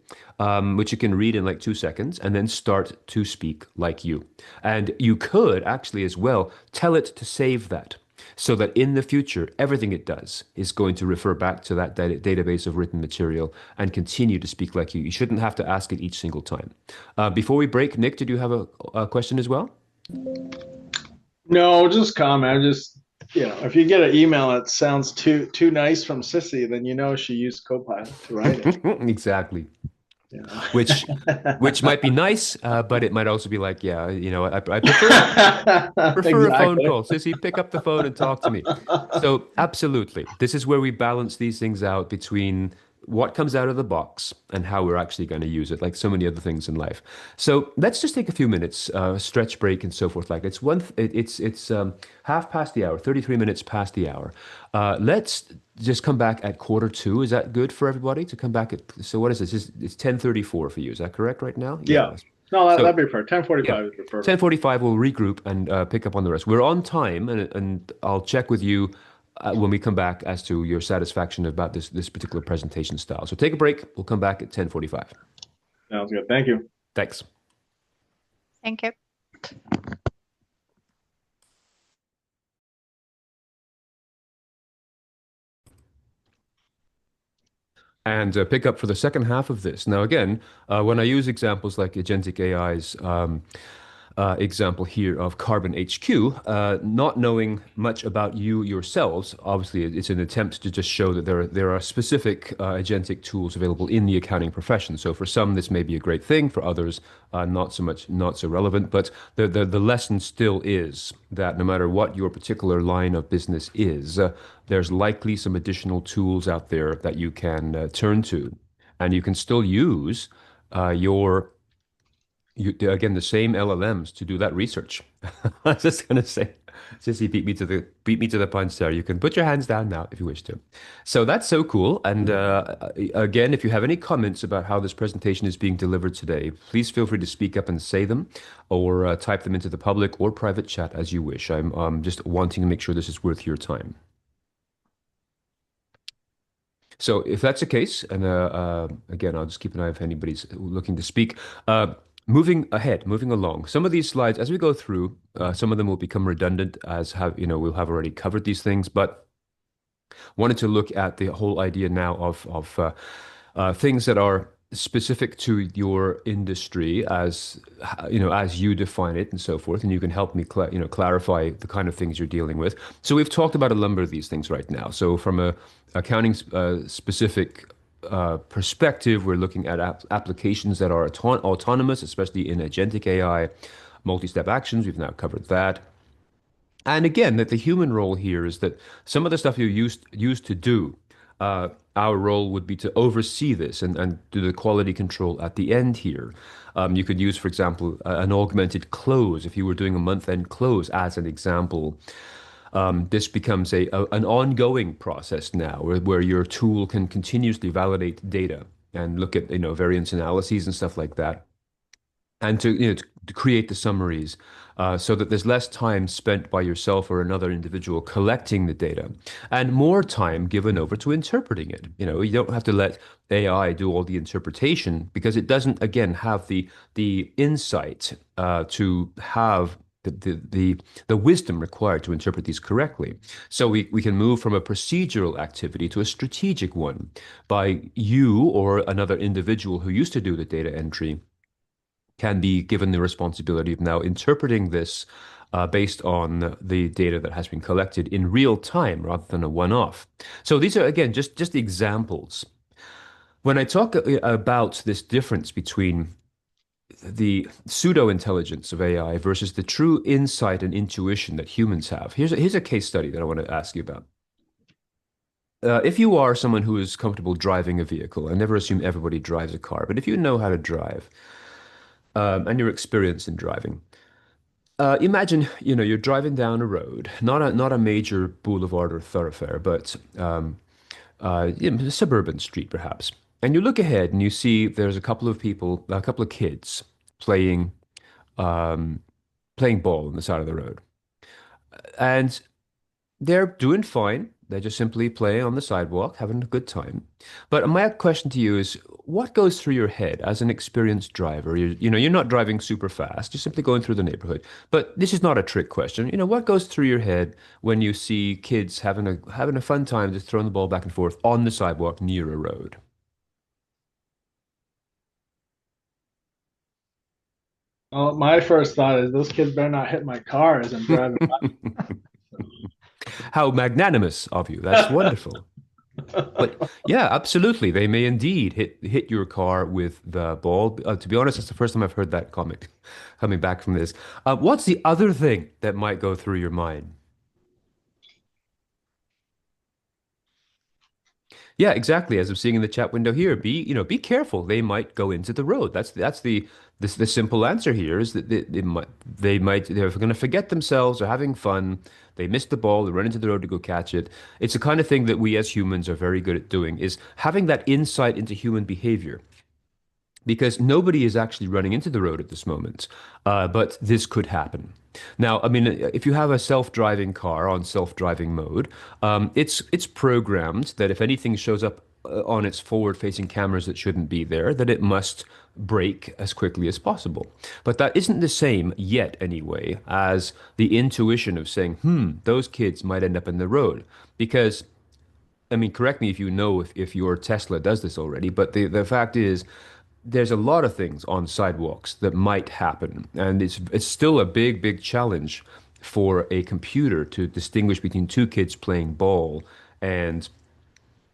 which you can read in like 2 seconds, and then start to speak like you. And you could actually as well tell it to save that so that in the future, everything it does is going to refer back to that database of written material and continue to speak like you. You shouldn't have to ask it each single time. Before we break, Nick, did you have a question as well? No, just comment. Just if you get an email that sounds too nice from Sissy, then she used Copilot to write it. Exactly. You know. Which might be nice, but it might also be like, yeah, I prefer a phone Exactly. call. Sissy, pick up the phone and talk to me. So absolutely, this is where we balance these things out between what comes out of the box and how we're actually going to use it, like so many other things in life. So let's just take a few minutes, stretch break and so forth. Like it's half past the hour, 33 minutes past the hour. Let's just come back at quarter 2. Is that good for everybody to come back at? So what is this? It's 10:34 for you. Is that correct right now? Yeah. Yeah. No, So that'd be perfect. yeah, 10:45 would be perfect. 10:45 we'll regroup and pick up on the rest. We're on time, and I'll check with you when we come back as to your satisfaction about this particular presentation style. So take a break. We'll come back at 10:45. Sounds good. Thank you. Thanks. Thank you. And pick up for the second half of this. Now, again, when I use examples like Agentic AI's example here of Carbon HQ, not knowing much about you yourselves, obviously it's an attempt to just show that there are specific agentic tools available in the accounting profession. So for some, this may be a great thing. For others, not so much, not so relevant. But the lesson still is that no matter what your particular line of business is, there's likely some additional tools out there that you can turn to, and you can still use again, the same LLMs to do that research. I was just going to say. Sissy beat me to the punch there. You can put your hands down now if you wish to. So that's so cool. And again, if you have any comments about how this presentation is being delivered today, please feel free to speak up and say them, or type them into the public or private chat as you wish. I'm just wanting to make sure this is worth your time. So if that's the case, and again, I'll just keep an eye if anybody's looking to speak. Moving ahead, moving along. Some of these slides, as we go through, some of them will become redundant, we'll have already covered these things, but wanted to look at the whole idea now of things that are specific to your industry as as you define it and so forth, and you can help me clarify the kind of things you're dealing with. So we've talked about a number of these things right now. So from a accounting specific perspective, we're looking at applications that are autonomous, especially in agentic AI, multi-step actions. We've now covered that. And again, that the human role here is that some of the stuff you used to do, our role would be to oversee this and do the quality control at the end here. You could use, for example, an augmented close if you were doing a month-end close as an example. This becomes an ongoing process now where your tool can continuously validate data and look at variance analyses and stuff like that, and to create the summaries so that there's less time spent by yourself or another individual collecting the data and more time given over to interpreting it. You don't have to let AI do all the interpretation because it doesn't, again, have the insight to have the wisdom required to interpret these correctly. So we can move from a procedural activity to a strategic one by you or another individual who used to do the data entry can be given the responsibility of now interpreting this based on the data that has been collected in real time rather than a one-off. So these are, again, just examples. When I talk about this difference between the pseudo-intelligence of AI versus the true insight and intuition that humans have, here's a case study that I want to ask you about. If you are someone who is comfortable driving a vehicle, I never assume everybody drives a car, but if you know how to drive, and you're experienced in driving. Imagine, you're driving down a road, not a major boulevard or thoroughfare, but a suburban street perhaps. And you look ahead and you see there's a couple of kids playing ball on the side of the road. And they're doing fine. They're just simply playing on the sidewalk, having a good time. But my question to you is, what goes through your head as an experienced driver? You're not driving super fast, you're simply going through the neighborhood. But this is not a trick question. What goes through your head when you see kids having a fun time just throwing the ball back and forth on the sidewalk near a road? Well, my first thought is those kids better not hit my car as I'm driving by. How magnanimous of you. That's wonderful. But yeah, absolutely. They may indeed hit your car with the ball. To be honest, it's the first time I've heard that comment coming back from this. What's the other thing that might go through your mind? Yeah, exactly. As I'm seeing in the chat window here, be careful. They might go into the road. That's the simple answer here is that they're going to forget themselves. They're having fun. They miss the ball. They run into the road to go catch it. It's the kind of thing that we as humans are very good at doing, is having that insight into human behavior. Because nobody is actually running into the road at this moment, but this could happen. Now, I mean, if you have a self-driving car on self-driving mode, it's programmed that if anything shows up on its forward-facing cameras that shouldn't be there, that it must brake as quickly as possible. But that isn't the same yet, anyway, as the intuition of saying, those kids might end up in the road. Because, I mean, correct me if you know if your Tesla does this already, but the fact is, there's a lot of things on sidewalks that might happen, and it's still a big challenge for a computer to distinguish between two kids playing ball and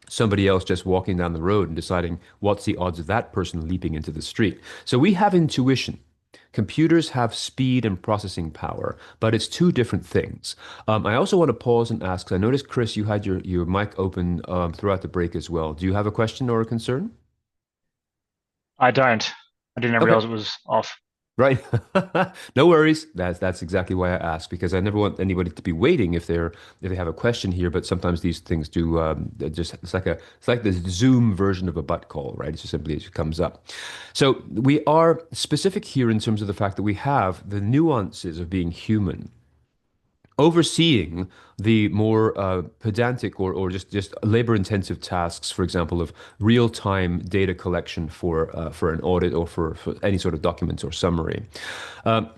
somebody else just walking down the road and deciding what's the odds of that person leaping into the street. So we have intuition. Computers have speed and processing power, but it's two different things. I also want to pause and ask, 'cause I noticed, Chris, you had your mic open throughout the break as well. Do you have a question or a concern? I don't. I didn't Okay. realize it was off. Right. No worries. That's exactly why I ask, because I never want anybody to be waiting if they have a question here. But sometimes these things do they're just it's like the Zoom version of a butt call, right? It's just simply as it comes up. So we are specific here in terms of the fact that we have the nuances of being human overseeing the more pedantic or just labor-intensive tasks, for example, of real-time data collection for an audit or for any sort of document or summary. Um,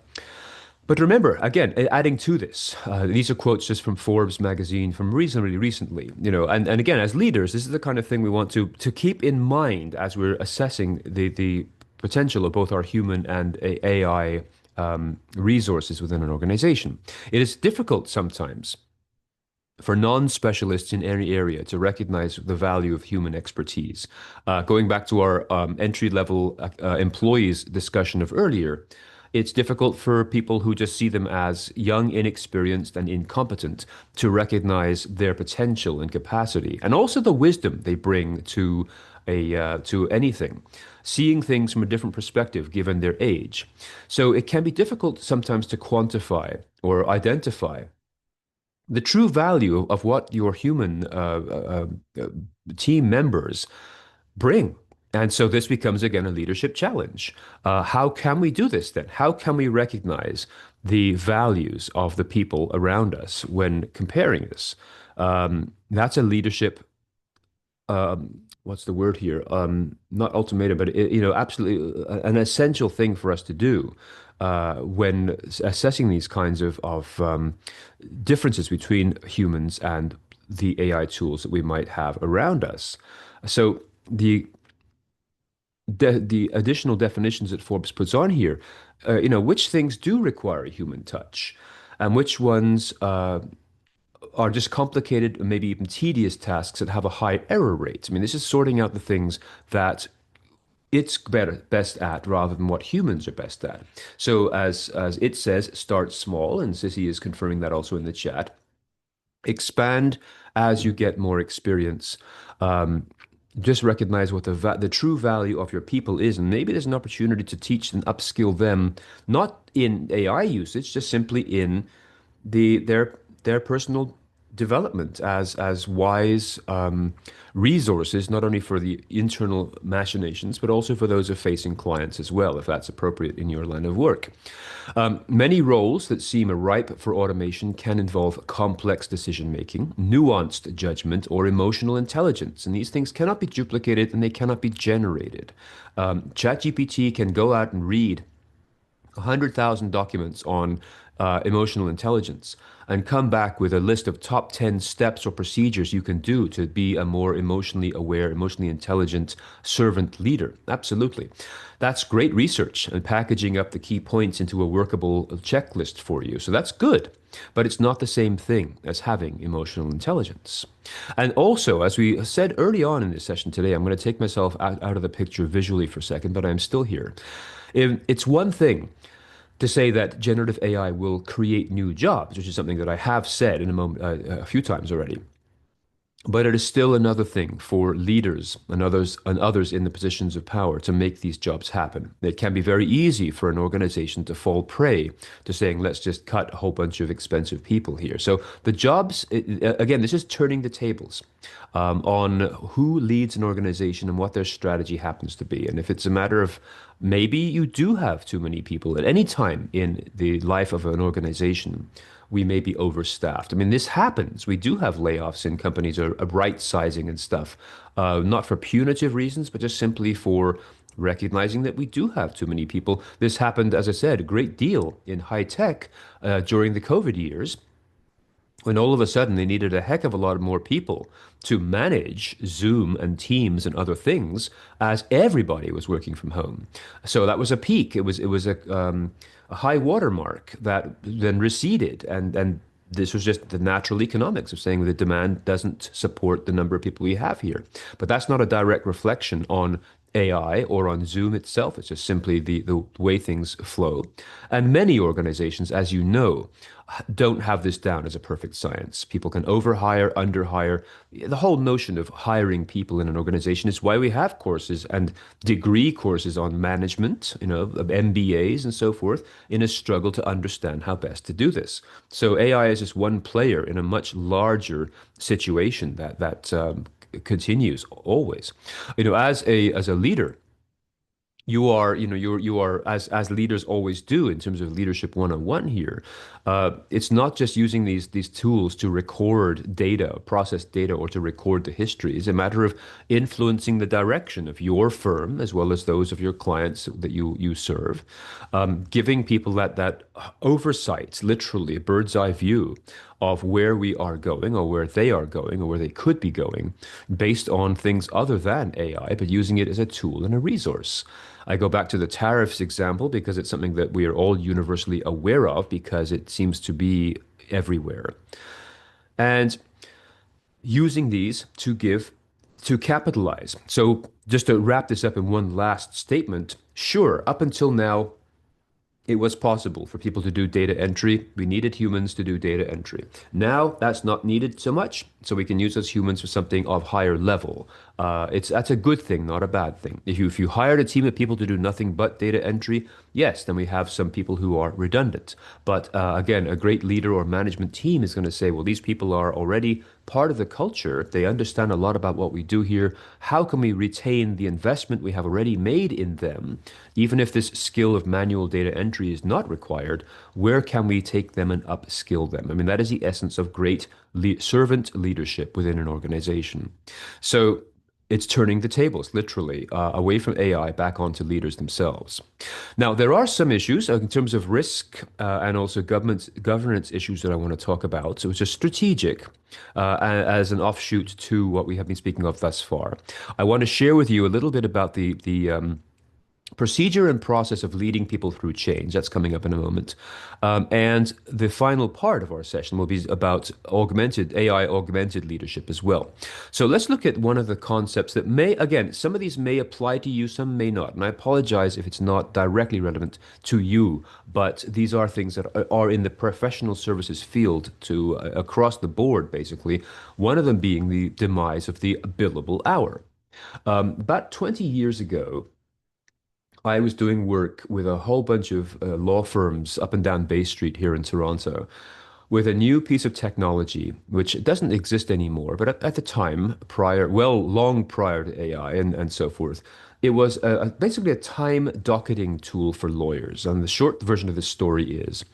but remember, again, adding to this, these are quotes just from Forbes magazine from reasonably recently, and again, as leaders, this is the kind of thing we want to keep in mind as we're assessing the potential of both our human and AI resources within an organization. It is difficult sometimes for non-specialists in any area to recognize the value of human expertise. Going back to our entry-level employees discussion of earlier, it's difficult for people who just see them as young, inexperienced, and incompetent to recognize their potential and capacity, and also the wisdom they bring to anything, seeing things from a different perspective given their age. So it can be difficult sometimes to quantify or identify the true value of what your human team members bring. And so this becomes again a leadership challenge. How can we do this then? How can we recognize the values of the people around us when comparing this? That's a leadership what's the word here? Not ultimatum, but absolutely an essential thing for us to do when assessing these kinds of differences between humans and the AI tools that we might have around us. So the additional definitions that Forbes puts on here, which things do require a human touch, and which ones are just complicated and maybe even tedious tasks that have a high error rate. I mean, this is sorting out the things that it's best at rather than what humans are best at. So as it says, start small, and Sissy is confirming that also in the chat. Expand as you get more experience. Just recognize what the true value of your people is, and maybe there's an opportunity to teach and upskill them, not in AI usage, just simply in their personal development as wise resources, not only for the internal machinations, but also for those of facing clients as well, if that's appropriate in your line of work. Many roles that seem ripe for automation can involve complex decision making, nuanced judgment, or emotional intelligence, and these things cannot be duplicated and they cannot be generated. ChatGPT can go out and read 100,000 documents on emotional intelligence and come back with a list of top 10 steps or procedures you can do to be a more emotionally aware, emotionally intelligent servant leader. Absolutely. That's great research and packaging up the key points into a workable checklist for you. So that's good, but it's not the same thing as having emotional intelligence. And also, as we said early on in this session today, I'm going to take myself out of the picture visually for a second, but I'm still here. It's one thing to say that generative AI will create new jobs, which is something that I have said in a few times already. But it is still another thing for leaders and others in the positions of power to make these jobs happen. It can be very easy for an organization to fall prey to saying, let's just cut a whole bunch of expensive people here. So the jobs, again, this is turning the tables on who leads an organization and what their strategy happens to be. And if it's a matter of maybe you do have too many people at any time in the life of an organization, we may be overstaffed. I mean, this happens. We do have layoffs in companies or right sizing and stuff, not for punitive reasons, but just simply for recognizing that we do have too many people. This happened, as I said, a great deal in high tech during the COVID years, when all of a sudden they needed a heck of a lot more people to manage Zoom and Teams and other things as everybody was working from home. So that was a peak. It was a high watermark that then receded, and this was just the natural economics of saying the demand doesn't support the number of people we have here. But that's not a direct reflection on AI or on Zoom itself. It's just simply the way things flow. And many organizations, as you know, don't have this down as a perfect science. People can overhire, underhire. The whole notion of hiring people in an organization is why we have courses and degree courses on management, of MBAs and so forth, in a struggle to understand how best to do this. So AI is just one player in a much larger situation that continues always. As a leader, you are as leaders always do in terms of leadership one-on-one here. It's not just using these tools to record data, process data, or to record the history. It's a matter of influencing the direction of your firm as well as those of your clients that you serve, giving people that oversight, literally a bird's eye view of where we are going or where they are going or where they could be going based on things other than AI, but using it as a tool and a resource. I go back to the tariffs example because it's something that we are all universally aware of because it seems to be everywhere. And using these to capitalize. So just to wrap this up in one last statement, sure, up until now, it was possible for people to do data entry. We needed humans to do data entry. Now that's not needed so much, so we can use those humans for something of higher level. That's a good thing, not a bad thing. If you hired a team of people to do nothing but data entry, yes, then we have some people who are redundant. But again, a great leader or management team is going to say, well, these people are already part of the culture. They understand a lot about what we do here. How can we retain the investment we have already made in them, even if this skill of manual data entry is not required? Where can we take them and upskill them? I mean, that is the essence of great servant leadership within an organization. So it's turning the tables, literally, away from AI back onto leaders themselves. Now, there are some issues in terms of risk and also governance issues that I want to talk about. So it's just strategic as an offshoot to what we have been speaking of thus far. I want to share with you a little bit about the procedure and process of leading people through change. That's coming up in a moment. And the final part of our session will be about AI augmented leadership as well. So let's look at one of the concepts that again, some of these may apply to you, some may not. And I apologize if it's not directly relevant to you, but these are things that are in the professional services field across the board, basically. One of them being the demise of the billable hour. About 20 years ago, I was doing work with a whole bunch of law firms up and down Bay Street here in Toronto with a new piece of technology, which doesn't exist anymore. But at the time, long prior to AI and so forth, it was basically a time docketing tool for lawyers. And the short version of the story is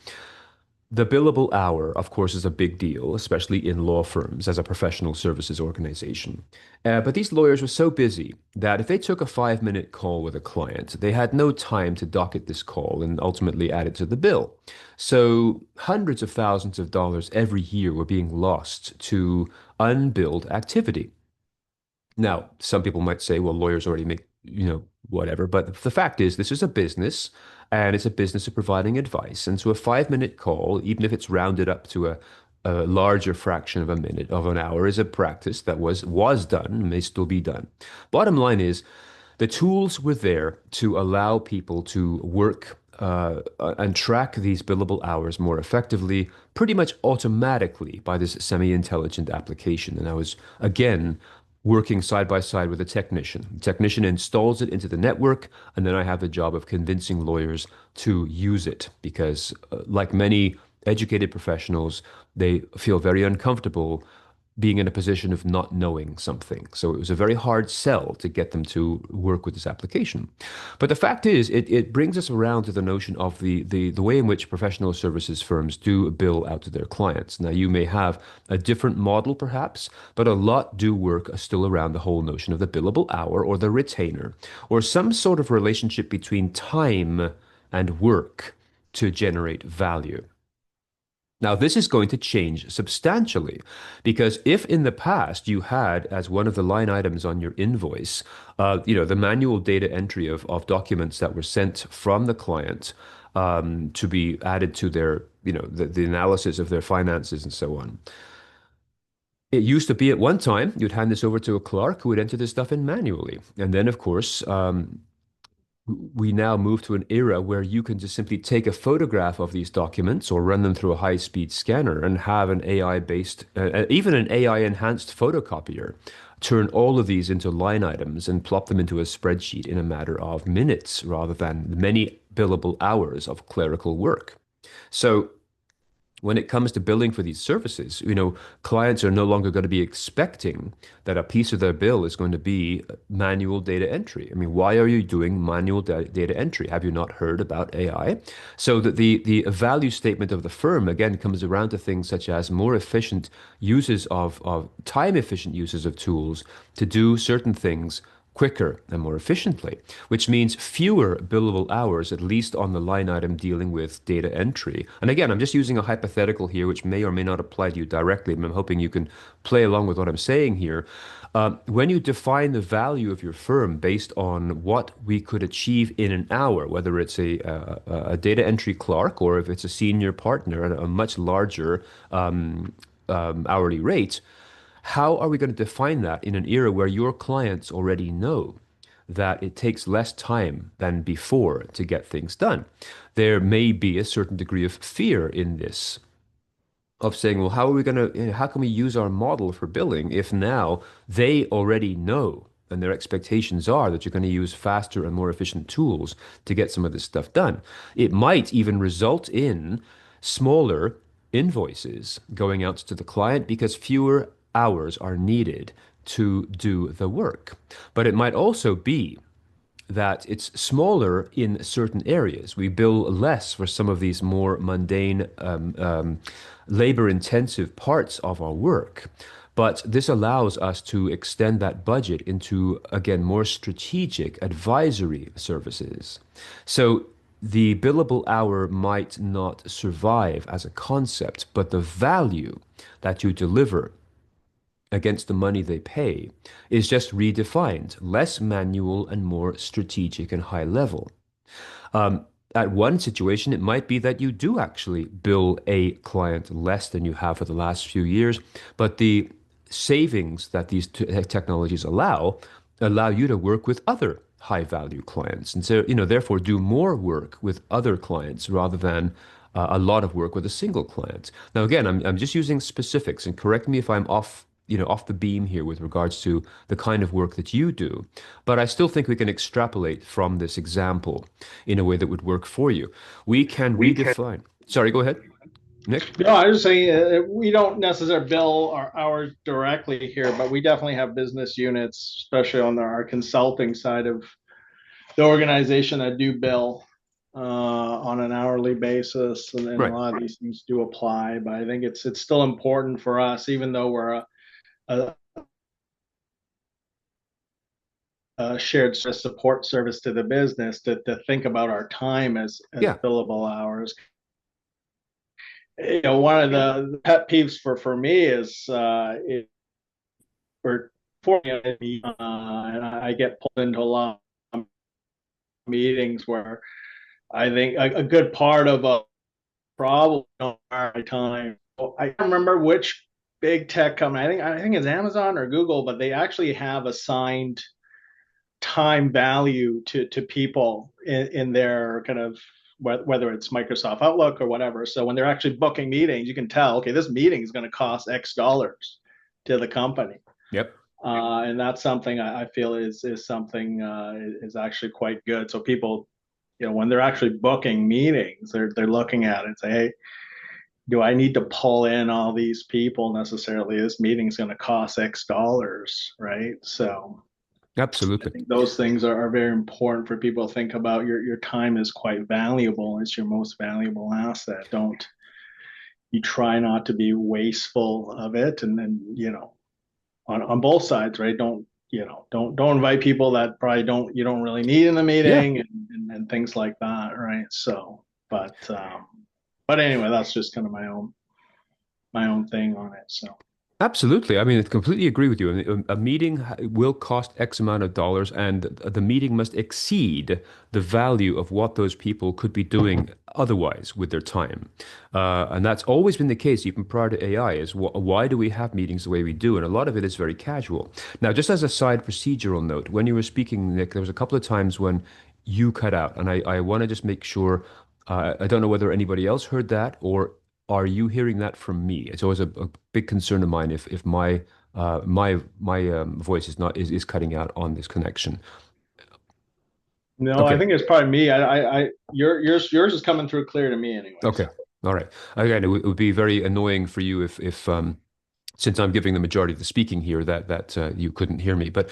the billable hour, of course, is a big deal, especially in law firms as a professional services organization. But these lawyers were so busy that if they took a 5-minute call with a client, they had no time to docket this call and ultimately add it to the bill. So hundreds of thousands of dollars every year were being lost to unbilled activity. Now, some people might say, well, lawyers already make, whatever. But the fact is, this is a business, and it's a business of providing advice. And so a 5-minute call, even if it's rounded up to a larger fraction of a minute of an hour, is a practice that was done, may still be done. Bottom line is, the tools were there to allow people to work and track these billable hours more effectively, pretty much automatically by this semi-intelligent application. And I was, again, working side by side with a technician. The technician installs it into the network, and then I have the job of convincing lawyers to use it because, like many educated professionals, they feel very uncomfortable being in a position of not knowing something. So it was a very hard sell to get them to work with this application. But the fact is, it brings us around to the notion of the way in which professional services firms do bill out to their clients. Now, you may have a different model, perhaps, but a lot do work still around the whole notion of the billable hour or the retainer, or some sort of relationship between time and work to generate value. Now, this is going to change substantially because if in the past you had as one of the line items on your invoice, the manual data entry of documents that were sent from the client to be added to their, the analysis of their finances and so on. It used to be at one time you'd hand this over to a clerk who would enter this stuff in manually. And then, of course, we now move to an era where you can just simply take a photograph of these documents or run them through a high-speed scanner and have an AI-based, even an AI-enhanced photocopier, turn all of these into line items and plop them into a spreadsheet in a matter of minutes rather than many billable hours of clerical work. So when it comes to billing for these services, clients are no longer going to be expecting that a piece of their bill is going to be manual data entry. I mean, why are you doing manual data entry? Have you not heard about AI? So that the value statement of the firm again comes around to things such as more efficient uses of time efficient uses of tools to do certain things quicker and more efficiently, which means fewer billable hours, at least on the line item dealing with data entry. And again, I'm just using a hypothetical here, which may or may not apply to you directly, but I'm hoping you can play along with what I'm saying here. When you define the value of your firm based on what we could achieve in an hour, whether it's a data entry clerk or if it's a senior partner at a much larger hourly rate, how are we going to define that in an era where your clients already know that it takes less time than before to get things done? There may be a certain degree of fear in this, of saying, well, how are we going to, how can we use our model for billing if now they already know and their expectations are that you're going to use faster and more efficient tools to get some of this stuff done? It might even result in smaller invoices going out to the client because fewer hours are needed to do the work. But it might also be that it's smaller in certain areas. We bill less for some of these more mundane, labor-intensive parts of our work. But this allows us to extend that budget into, again, more strategic advisory services. So the billable hour might not survive as a concept, but the value that you deliver against the money they pay is just redefined, less manual and more strategic and high level. At one situation, it might be that you do actually bill a client less than you have for the last few years, but the savings that these technologies allow you to work with other high value clients. And so, therefore do more work with other clients rather than a lot of work with a single client. Now, again, I'm just using specifics, and correct me if I'm off the beam here with regards to the kind of work that you do. But I still think we can extrapolate from this example in a way that would work for you. We can redefine. Sorry, go ahead, Nick. No, I was saying we don't necessarily bill our hours directly here, but we definitely have business units, especially on our consulting side of the organization, that do bill on an hourly basis, and then Right. a lot of these things do apply. But I think it's still important for us, even though we're a shared support service to the business, to think about our time as Yeah. billable hours. One of the pet peeves for me is for me, and I get pulled into a lot of meetings where I think a good part of a problem my time. I can't remember which big tech company. I think it's Amazon or Google, but they actually have assigned time value to people in their kind of, whether it's Microsoft Outlook or whatever. So when they're actually booking meetings, you can tell, okay, this meeting is going to cost X dollars to the company. Yep. And that's something I feel is something is actually quite good. So people, when they're actually booking meetings, they're looking at it and say, hey, do I need to pull in all these people necessarily? This meeting is going to cost X dollars, right? So I Absolutely. think those things are very important for people to think about. Your time is quite valuable. It's your most valuable asset. You try not to be wasteful of it, and then on both sides, right? Don't invite people that probably you don't really need in the Yeah. meeting, and things like that, right? So, but anyway, that's just kind of my own thing on it. So. Absolutely. I mean, I completely agree with you. I mean, a meeting will cost X amount of dollars, and the meeting must exceed the value of what those people could be doing otherwise with their time. And that's always been the case, even prior to AI, is why do we have meetings the way we do? And a lot of it is very casual. Now, just as a side procedural note, when you were speaking, Nick, there was a couple of times when you cut out. And I want to just make sure, I don't know whether anybody else heard that, or are you hearing that from me? It's always a big concern of mine if my voice is cutting out on this connection. No, I Okay. think it's probably me. Yours is coming through clear to me anyways. Okay. All right. Again, it would be very annoying for you if since I'm giving the majority of the speaking here, that you couldn't hear me. But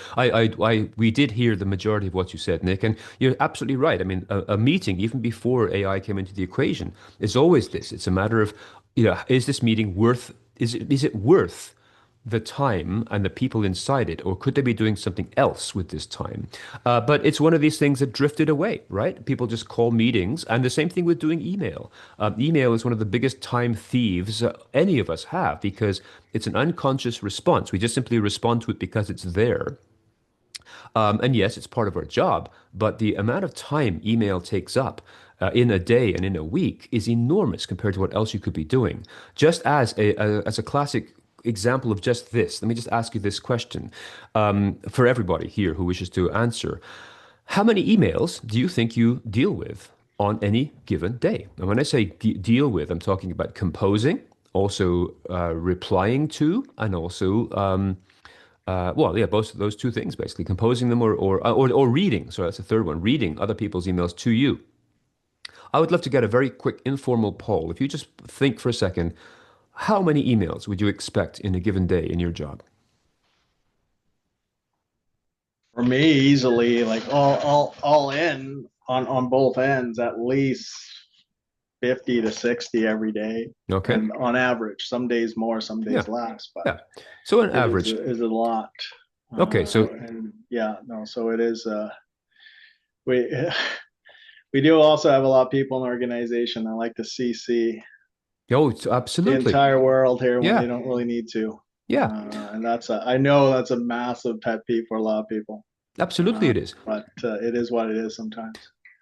we did hear the majority of what you said, Nick, and you're absolutely right. I mean, a meeting, even before AI came into the equation, is always this. It's a matter of, is this meeting worth, is it worth the time and the people inside it, or could they be doing something else with this time? But it's one of these things that drifted away, right? People just call meetings, and the same thing with doing email. Email is one of the biggest time thieves any of us have because it's an unconscious response. We just simply respond to it because it's there. And yes, it's part of our job, but the amount of time email takes up in a day and in a week is enormous compared to what else you could be doing. Just as a classic example of just this, let me just ask you this question for everybody here who wishes to answer. How many emails do you think you deal with on any given day? And when I say deal with, I'm talking about composing, also replying to, and also well, yeah, both of those two things basically, composing them or reading. So that's the third one, reading other people's emails to you. I would love to get a very quick informal poll. If you just think for a second, how many emails would you expect in a given day in your job? For me, easily like all in on both ends, at least 50 to 60 every day. Okay. And on average, some days more, some days Yeah. less, but Yeah. So an it average. is a lot. Okay. So And yeah, no, so it is we we do also have a lot of people in the organization. I like to CC oh, the absolutely. entire world here when they Yeah. don't really need to. Yeah. And I know that's a massive pet peeve for a lot of people, Absolutely it is. but it is what it is sometimes.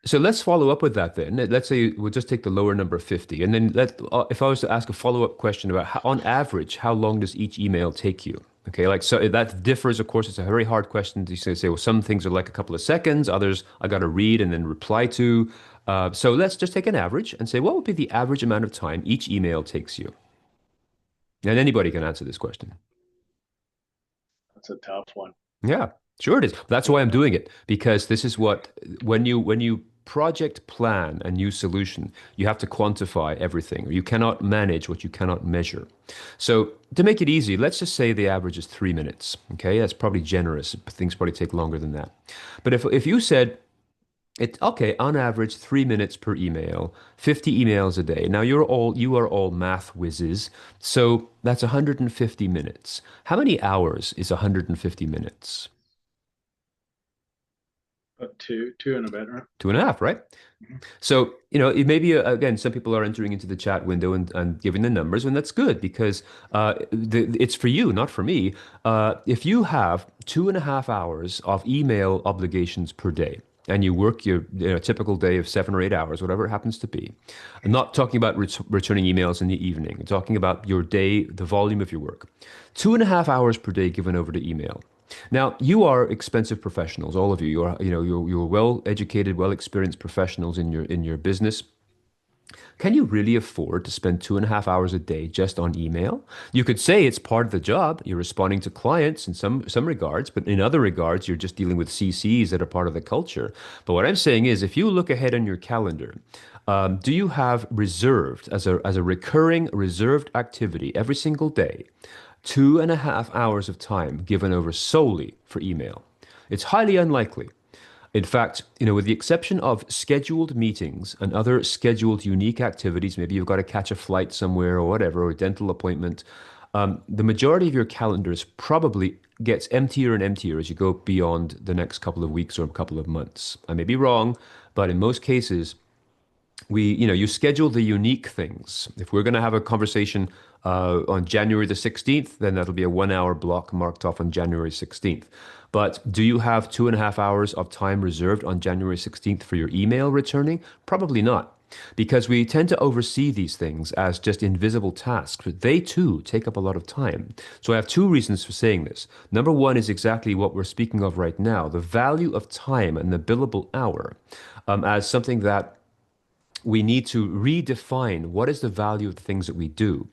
So let's follow up with that then. Let's say we'll just take the lower number 50. And then if I was to ask a follow-up question about on average, how long does each email take you? Okay, like so that differs, of course. It's a very hard question to say, well, some things are like a couple of seconds, others I got to read and then reply to. So let's just take an average and say, what would be the average amount of time each email takes you? And anybody can answer this question. That's a tough one. Yeah, sure it is. That's why I'm doing it, because this is what when you project plan a new solution, you have to quantify everything. You cannot manage what you cannot measure. So to make it easy, let's just say the average is 3 minutes. Okay, that's probably generous. Things probably take longer than that. But if you said okay, on average 3 minutes per email, 50 emails a day. Now you are all math whizzes, so that's 150 minutes. How many hours is 150 minutes? But two and a bit, right? 2.5, right? So, maybe again, some people are entering into the chat window and giving the numbers, and that's good because it's for you, not for me. If you have 2.5 hours of email obligations per day, and you work your typical day of 7 or 8 hours, whatever it happens to be. I'm not talking about returning emails in the evening. I'm talking about your day, the volume of your work. 2.5 hours per day given over to email. Now, you are expensive professionals, all of you. You're well-educated, well-experienced professionals in your business. Can you really afford to spend 2.5 hours a day just on email? You could say it's part of the job. You're responding to clients in some regards, but in other regards, you're just dealing with CCs that are part of the culture. But what I'm saying is, if you look ahead on your calendar, do you have reserved as a recurring reserved activity every single day, 2.5 hours of time given over solely for email? It's highly unlikely. In fact, with the exception of scheduled meetings and other scheduled unique activities, maybe you've got to catch a flight somewhere or whatever, or a dental appointment, the majority of your calendars probably gets emptier and emptier as you go beyond the next couple of weeks or a couple of months. I may be wrong, but in most cases, you schedule the unique things. If we're going to have a conversation on January the 16th, then that'll be a 1 hour block marked off on January 16th. But do you have 2.5 hours of time reserved on January 16th for your email returning? Probably not. because we tend to oversee these things as just invisible tasks, but they too take up a lot of time. So I have two reasons for saying this. Number one is exactly what we're speaking of right now, the value of time and the billable hour, as something that we need to redefine. What is the value of the things that we do?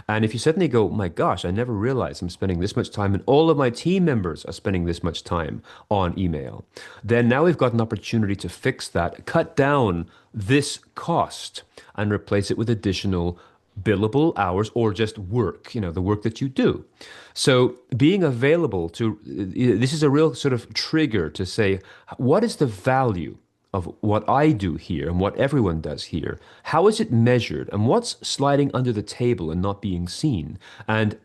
And if you suddenly go, my gosh, I never realized I'm spending this much time and all of my team members are spending this much time on email, then now we've got an opportunity to fix that, cut down this cost and replace it with additional billable hours or just work, the work that you do. So being available to, this is a real sort of trigger to say, what is the value of what I do here and what everyone does here? How is it measured? And what's sliding under the table and not being seen? And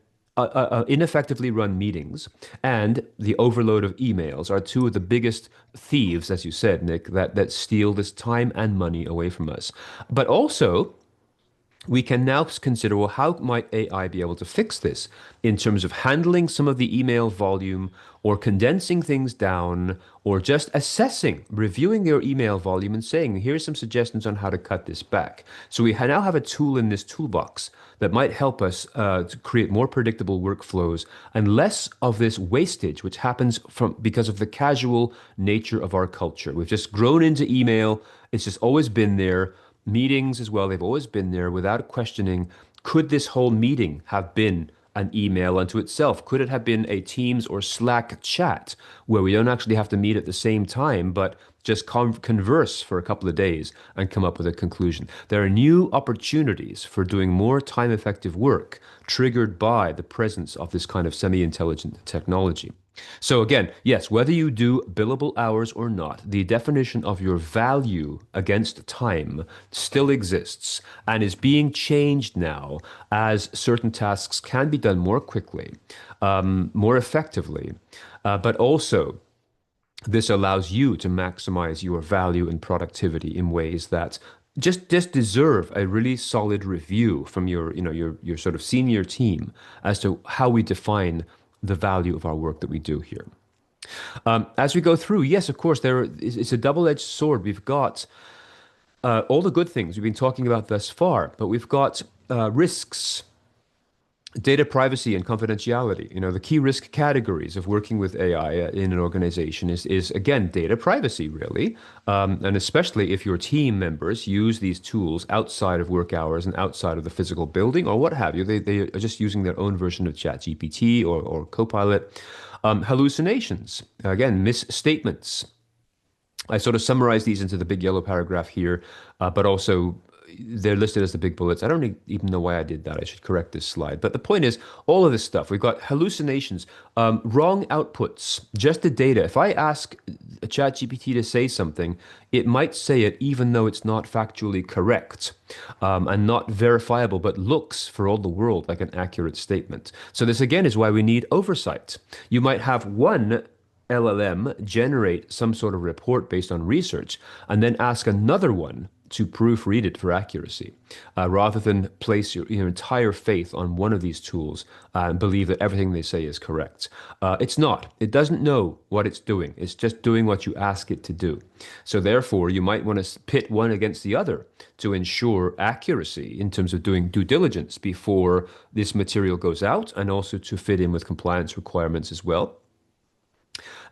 ineffectively run meetings and the overload of emails are two of the biggest thieves, as you said, Nick, that steal this time and money away from us. But also, we can now consider, well, how might AI be able to fix this in terms of handling some of the email volume or condensing things down or just assessing, reviewing your email volume and saying, here's some suggestions on how to cut this back. So we now have a tool in this toolbox that might help us to create more predictable workflows and less of this wastage, which happens because of the casual nature of our culture. We've just grown into email. It's just always been there. Meetings as well, they've always been there without questioning, could this whole meeting have been an email unto itself? Could it have been a Teams or Slack chat where we don't actually have to meet at the same time, but just converse for a couple of days and come up with a conclusion? There are new opportunities for doing more time-effective work triggered by the presence of this kind of semi-intelligent technology. So again, yes, whether you do billable hours or not, the definition of your value against time still exists and is being changed now as certain tasks can be done more quickly, more effectively, but also this allows you to maximize your value and productivity in ways that just deserve a really solid review from your sort of senior team as to how we define the value of our work that we do here. As we go through, yes, of course, it's a double-edged sword. We've got all the good things we've been talking about thus far, but we've got risks, data privacy and confidentiality. The key risk categories of working with AI in an organization is again, data privacy, really. And especially if your team members use these tools outside of work hours and outside of the physical building or what have you. They are just using their own version of ChatGPT or Copilot. Hallucinations, again, misstatements. I sort of summarize these into the big yellow paragraph here, but also they're listed as the big bullets. I don't even know why I did that. I should correct this slide. But the point is, all of this stuff, we've got hallucinations, wrong outputs, just the data. If I ask a ChatGPT to say something, it might say it even though it's not factually correct and not verifiable, but looks for all the world like an accurate statement. So this again is why we need oversight. You might have one LLM generate some sort of report based on research and then ask another one to proofread it for accuracy, rather than place your entire faith on one of these tools and believe that everything they say is correct. It's not. It doesn't know what it's doing. It's just doing what you ask it to do. So therefore, you might want to pit one against the other to ensure accuracy in terms of doing due diligence before this material goes out, and also to fit in with compliance requirements as well.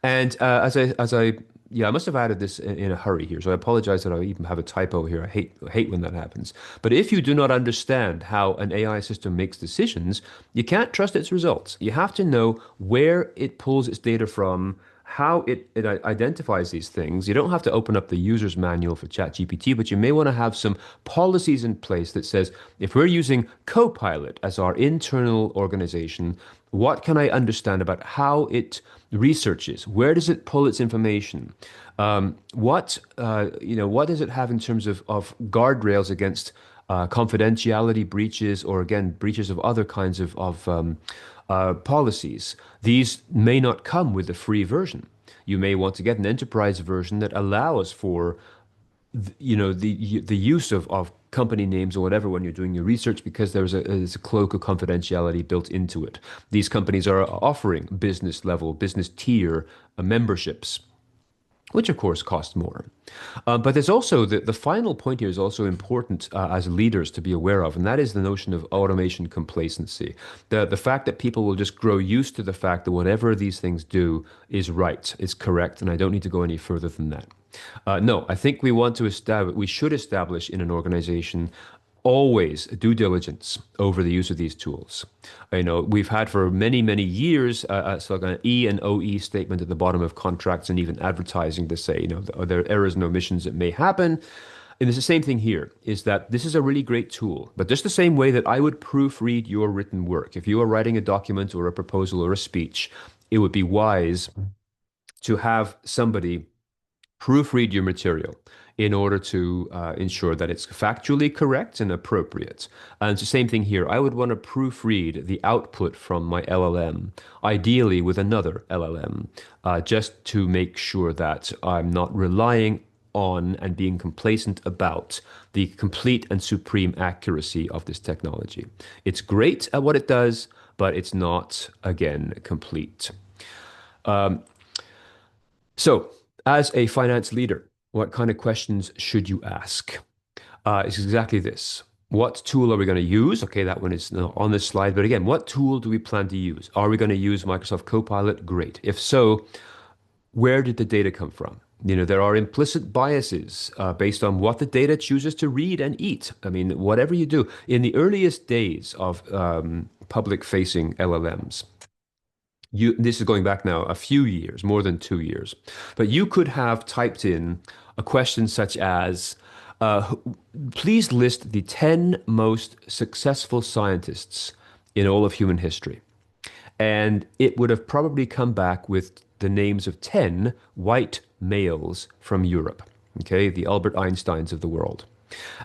And I must have added this in a hurry here, so I apologize that I even have a typo here. I hate when that happens. But if you do not understand how an AI system makes decisions, you can't trust its results. You have to know where it pulls its data from, how it identifies these things. You don't have to open up the user's manual for ChatGPT, but you may want to have some policies in place that says, if we're using Copilot as our internal organization, what can I understand about how it researches? Where does it pull its information? What does it have in terms of guardrails against confidentiality breaches, or again, breaches of other kinds of policies? These may not come with the free version. You may want to get an enterprise version that allows for the use of company names or whatever when you're doing your research, because there's a cloak of confidentiality built into it. These companies are offering business level, business tier memberships which of course cost more. But there's also the final point here is also important as leaders to be aware of, and that is the notion of automation complacency. The fact that people will just grow used to the fact that whatever these things do is right, is correct, and I don't need to go any further than that. No, I think we should establish in an organization always due diligence over the use of these tools. You know, we've had for many, many years so like an E and OE statement at the bottom of contracts and even advertising to say, you know, there are errors and omissions that may happen. And it's the same thing here, is that this is a really great tool, but just the same way that I would proofread your written work. If you are writing a document or a proposal or a speech, it would be wise to have somebody proofread your material in order to ensure that it's factually correct and appropriate. And it's the same thing here. I would want to proofread the output from my LLM, ideally with another LLM, just to make sure that I'm not relying on and being complacent about the complete and supreme accuracy of this technology. It's great at what it does, but it's not, again, complete. So, as a finance leader, what kind of questions should you ask? It's exactly this. What tool are we going to use? Okay, that one is not on this slide, but again, what tool do we plan to use? Are we going to use Microsoft Copilot? Great. If so, where did the data come from? You know, there are implicit biases based on what the data chooses to read and eat. I mean, whatever you do. In the earliest days of public-facing LLMs, this is going back now a few years, more than 2 years, but you could have typed in a question such as, please list the 10 most successful scientists in all of human history. And it would have probably come back with the names of 10 white males from Europe, okay, the Albert Einsteins of the world.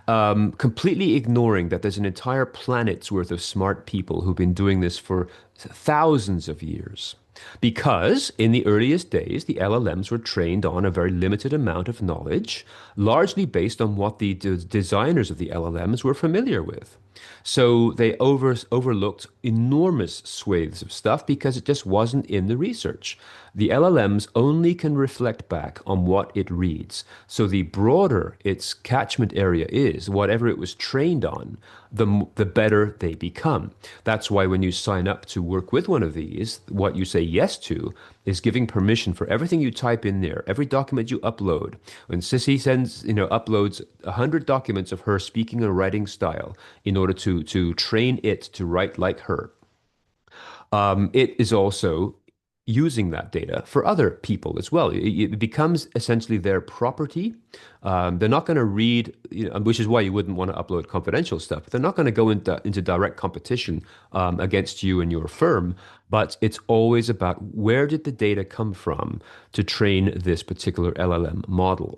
Completely ignoring that there's an entire planet's worth of smart people who've been doing this for thousands of years. Because in the earliest days, the LLMs were trained on a very limited amount of knowledge, largely based on what the designers of the LLMs were familiar with. So they overlooked enormous swathes of stuff because it just wasn't in the research. The LLMs only can reflect back on what it reads. So the broader its catchment area is, whatever it was trained on, the better they become. That's why when you sign up to work with one of these, what you say yes to is giving permission for everything you type in there, every document you upload. When Sissy uploads 100 documents of her speaking and writing style in order to train it to write like her, it is also using that data for other people as well. It becomes essentially their property. They're not going to read, which is why you wouldn't want to upload confidential stuff. They're not going to go into direct competition against you and your firm, but it's always about where did the data come from to train this particular LLM model.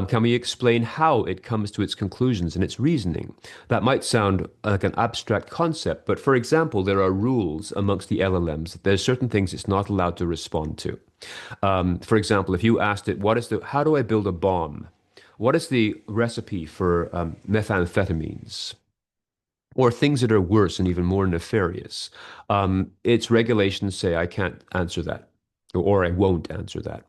Can we explain how it comes to its conclusions and its reasoning? That might sound like an abstract concept, but for example, there are rules amongst the LLMs. There's certain things it's not allowed to respond to. For example, if you asked it, how do I build a bomb? What is the recipe for methamphetamines? Or things that are worse and even more nefarious. Its regulations say I can't answer that, or I won't answer that.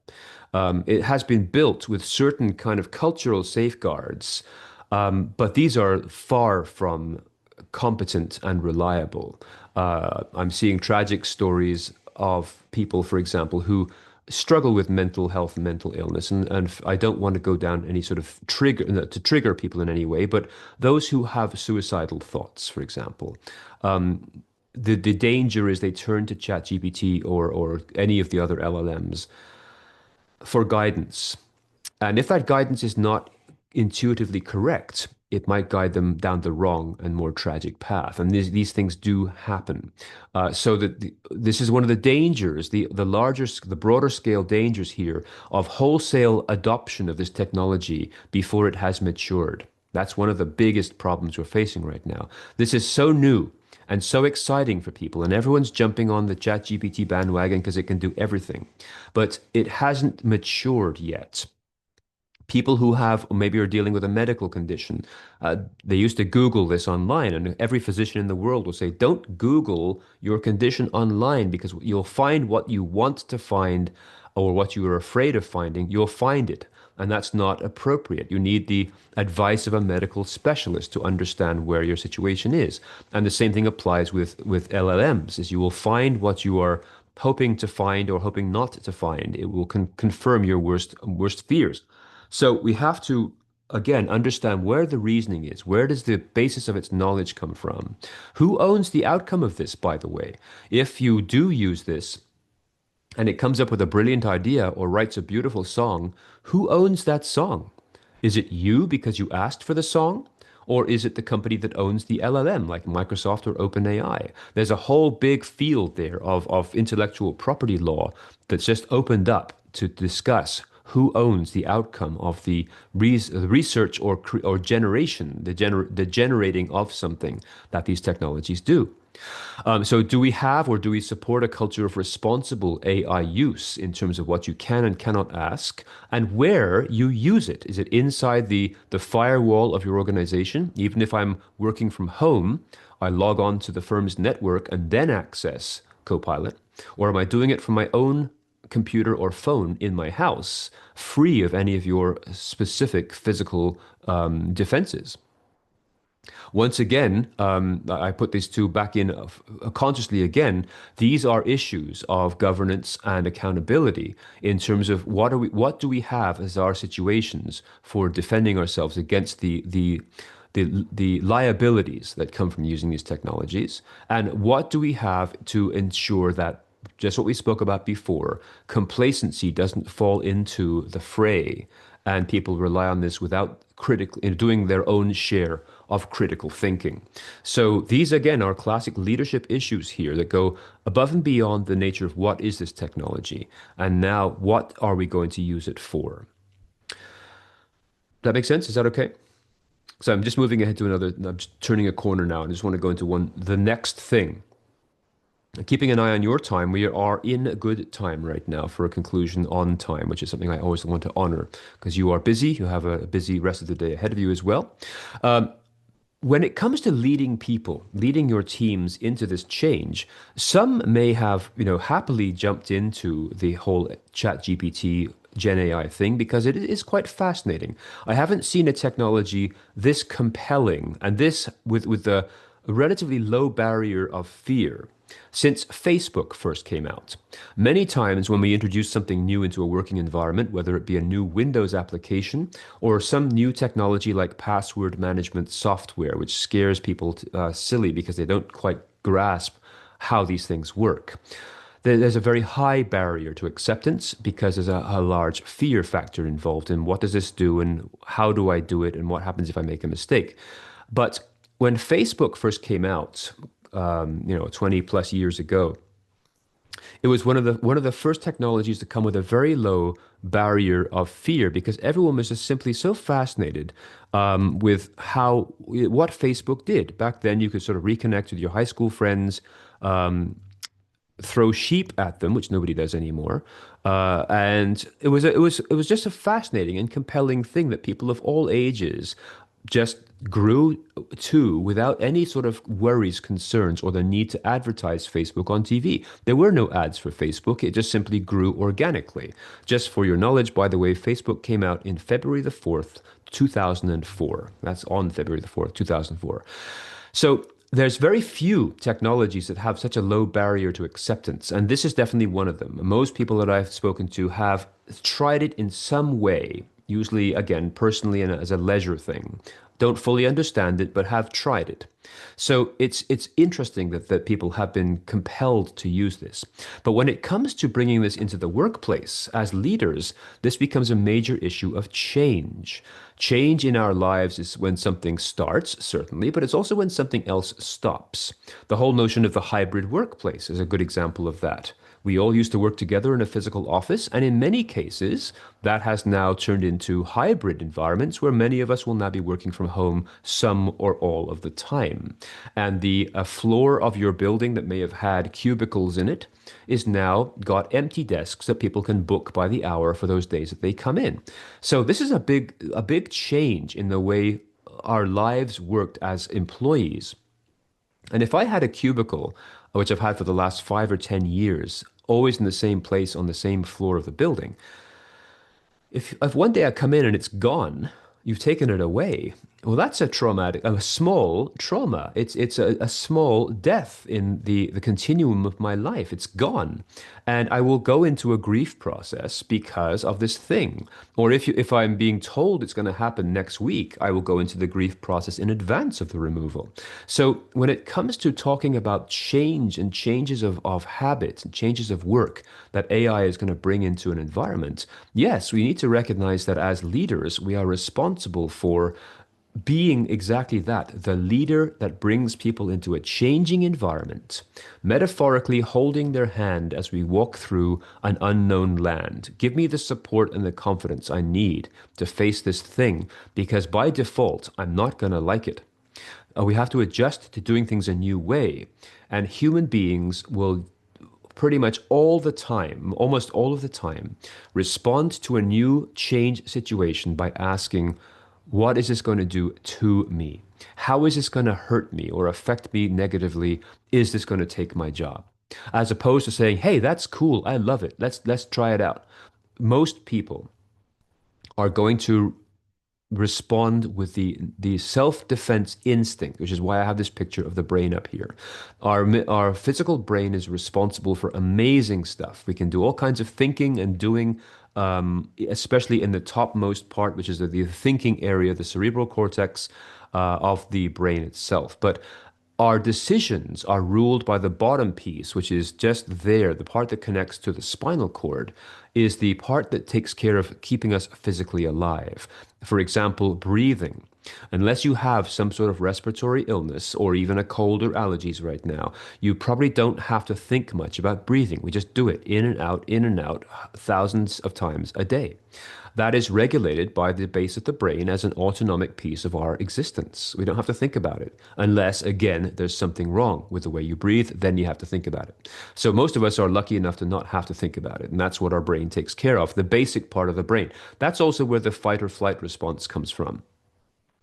It has been built with certain kind of cultural safeguards, but these are far from competent and reliable. I'm seeing tragic stories of people, for example, who struggle with mental health and mental illness. And I don't want to go down any sort of trigger people in any way, but those who have suicidal thoughts, for example, the danger is they turn to ChatGPT or any of the other LLMs for guidance. And if that guidance is not intuitively correct, it might guide them down the wrong and more tragic path. And these things do happen. So that this is one of the dangers, the broader scale dangers here of wholesale adoption of this technology before it has matured. That's one of the biggest problems we're facing right now. This is so new and so exciting for people, and everyone's jumping on the ChatGPT bandwagon because it can do everything. But it hasn't matured yet. People who have, or maybe are dealing with a medical condition, they used to Google this online, and every physician in the world will say, don't Google your condition online because you'll find what you want to find or what you are afraid of finding, you'll find it. And that's not appropriate. You need the advice of a medical specialist to understand where your situation is. And the same thing applies with LLMs, is you will find what you are hoping to find or hoping not to find. It will confirm your worst fears. So we have to again understand where the reasoning is. Where does the basis of its knowledge come from? Who owns the outcome of this, by the way? If you do use this and it comes up with a brilliant idea or writes a beautiful song, who owns that song? Is it you because you asked for the song? Or is it the company that owns the LLM, like Microsoft or OpenAI? There's a whole big field there of intellectual property law that's just opened up to discuss who owns the outcome of the research or generation, the generating of something that these technologies do. So do we have or do we support a culture of responsible AI use in terms of what you can and cannot ask and where you use it? Is it inside the firewall of your organization? Even if I'm working from home, I log on to the firm's network and then access Copilot? Or am I doing it from my own computer or phone in my house, free of any of your specific physical defenses? Once again, I put these two back in consciously again. These are issues of governance and accountability in terms of what do we have as our situations for defending ourselves against the liabilities that come from using these technologies, and what do we have to ensure that just what we spoke about before, complacency doesn't fall into the fray and people rely on this without doing their own share of critical thinking. So these, again, are classic leadership issues here that go above and beyond the nature of what is this technology, and now what are we going to use it for? That makes sense? Is that okay? So I'm just moving ahead to I'm just turning a corner now, and I just want to go into the next thing. Keeping an eye on your time, we are in good time right now for a conclusion on time, which is something I always want to honor because you are busy. You have a busy rest of the day ahead of you as well. When it comes to leading people, leading your teams into this change, some may have, happily jumped into the whole ChatGPT Gen AI thing because it is quite fascinating. I haven't seen a technology this compelling and this with a relatively low barrier of fear since Facebook first came out. Many times when we introduce something new into a working environment, whether it be a new Windows application or some new technology like password management software, which scares people silly because they don't quite grasp how these things work. There's a very high barrier to acceptance because there's a large fear factor involved in what does this do and how do I do it and what happens if I make a mistake. But when Facebook first came out, 20 plus years ago, it was one of the first technologies to come with a very low barrier of fear because everyone was just simply so fascinated with what Facebook did. Back then, you could sort of reconnect with your high school friends, throw sheep at them, which nobody does anymore, and it was just a fascinating and compelling thing that people of all ages just grew to without any sort of worries, concerns, or the need to advertise Facebook on TV. There were no ads for Facebook. It just simply grew organically. Just for your knowledge, by the way, Facebook came out in February the 4th, 2004. That's on February the 4th, 2004. So there's very few technologies that have such a low barrier to acceptance, and this is definitely one of them. Most people that I've spoken to have tried it in some way, usually, again, personally and as a leisure thing. Don't fully understand it, but have tried it. So it's interesting that people have been compelled to use this. But when it comes to bringing this into the workplace, as leaders, this becomes a major issue of change. Change in our lives is when something starts, certainly, but it's also when something else stops. The whole notion of the hybrid workplace is a good example of that. We all used to work together in a physical office, and in many cases, that has now turned into hybrid environments where many of us will now be working from home some or all of the time. And the floor of your building that may have had cubicles in it is now got empty desks that people can book by the hour for those days that they come in. So this is a big change in the way our lives worked as employees. And if I had a cubicle, which I've had for the last 5 or 10 years, always in the same place on the same floor of the building. If one day I come in and it's gone, you've taken it away. Well, that's a small trauma. It's a small death in the continuum of my life. It's gone. And I will go into a grief process because of this thing. Or if I'm being told it's going to happen next week, I will go into the grief process in advance of the removal. So when it comes to talking about change and changes of habits and changes of work that AI is going to bring into an environment, yes, we need to recognize that as leaders, we are responsible for being exactly that, the leader that brings people into a changing environment, metaphorically holding their hand as we walk through an unknown land. Give me the support and the confidence I need to face this thing, because by default, I'm not going to like it. We have to adjust to doing things a new way, and human beings will pretty much all the time, almost all of the time, respond to a new change situation by asking, what is this going to do to me? How is this going to hurt me or affect me negatively? Is this going to take my job? As opposed to saying, hey, that's cool. I love it. Let's try it out. Most people are going to respond with the self-defense instinct, which is why I have this picture of the brain up here. Our physical brain is responsible for amazing stuff. We can do all kinds of thinking and doing, especially in the topmost part, which is the thinking area, the cerebral cortex of the brain itself. But our decisions are ruled by the bottom piece, which is just there. The part that connects to the spinal cord is the part that takes care of keeping us physically alive. For example, breathing. Unless you have some sort of respiratory illness or even a cold or allergies right now, you probably don't have to think much about breathing. We just do it in and out, thousands of times a day. That is regulated by the base of the brain as an autonomic piece of our existence. We don't have to think about it unless, again, there's something wrong with the way you breathe, then you have to think about it. So most of us are lucky enough to not have to think about it, and that's what our brain takes care of, the basic part of the brain. That's also where the fight or flight response comes from.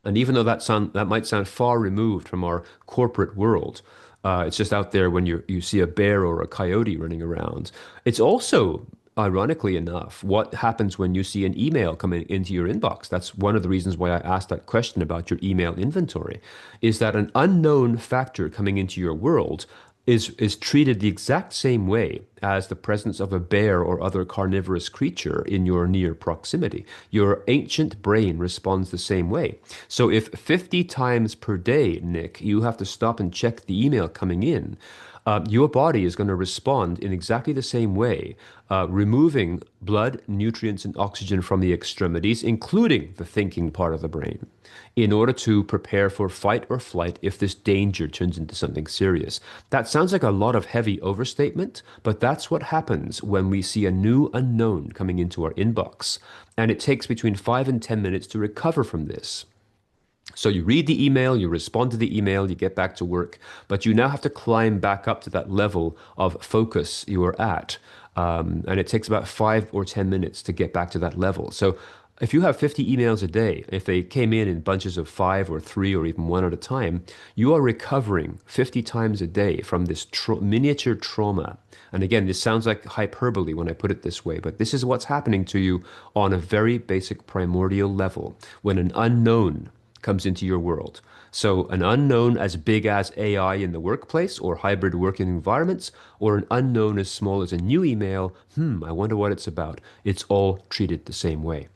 And even though that might sound far removed from our corporate world, it's just out there when you see a bear or a coyote running around. It's also, ironically enough, what happens when you see an email coming into your inbox. That's one of the reasons why I asked that question about your email inventory, is that an unknown factor coming into your world is treated the exact same way as the presence of a bear or other carnivorous creature in your near proximity. Your ancient brain responds the same way. So if 50 times per day, Nick, you have to stop and check the email coming in, your body is going to respond in exactly the same way, removing blood, nutrients, and oxygen from the extremities, including the thinking part of the brain, in order to prepare for fight or flight if this danger turns into something serious. That sounds like a lot of heavy overstatement, but that's what happens when we see a new unknown coming into our inbox. And it takes between 5 and 10 minutes to recover from this. So you read the email, you respond to the email, you get back to work, but you now have to climb back up to that level of focus you were at. And it takes about 5 or 10 minutes to get back to that level. So if you have 50 emails a day, if they came in bunches of 5 or 3 or even 1 at a time, you are recovering 50 times a day from this miniature trauma. And again, this sounds like hyperbole when I put it this way, but this is what's happening to you on a very basic primordial level when an unknown comes into your world. So an unknown as big as AI in the workplace or hybrid working environments, or an unknown as small as a new email, I wonder what it's about. It's all treated the same way.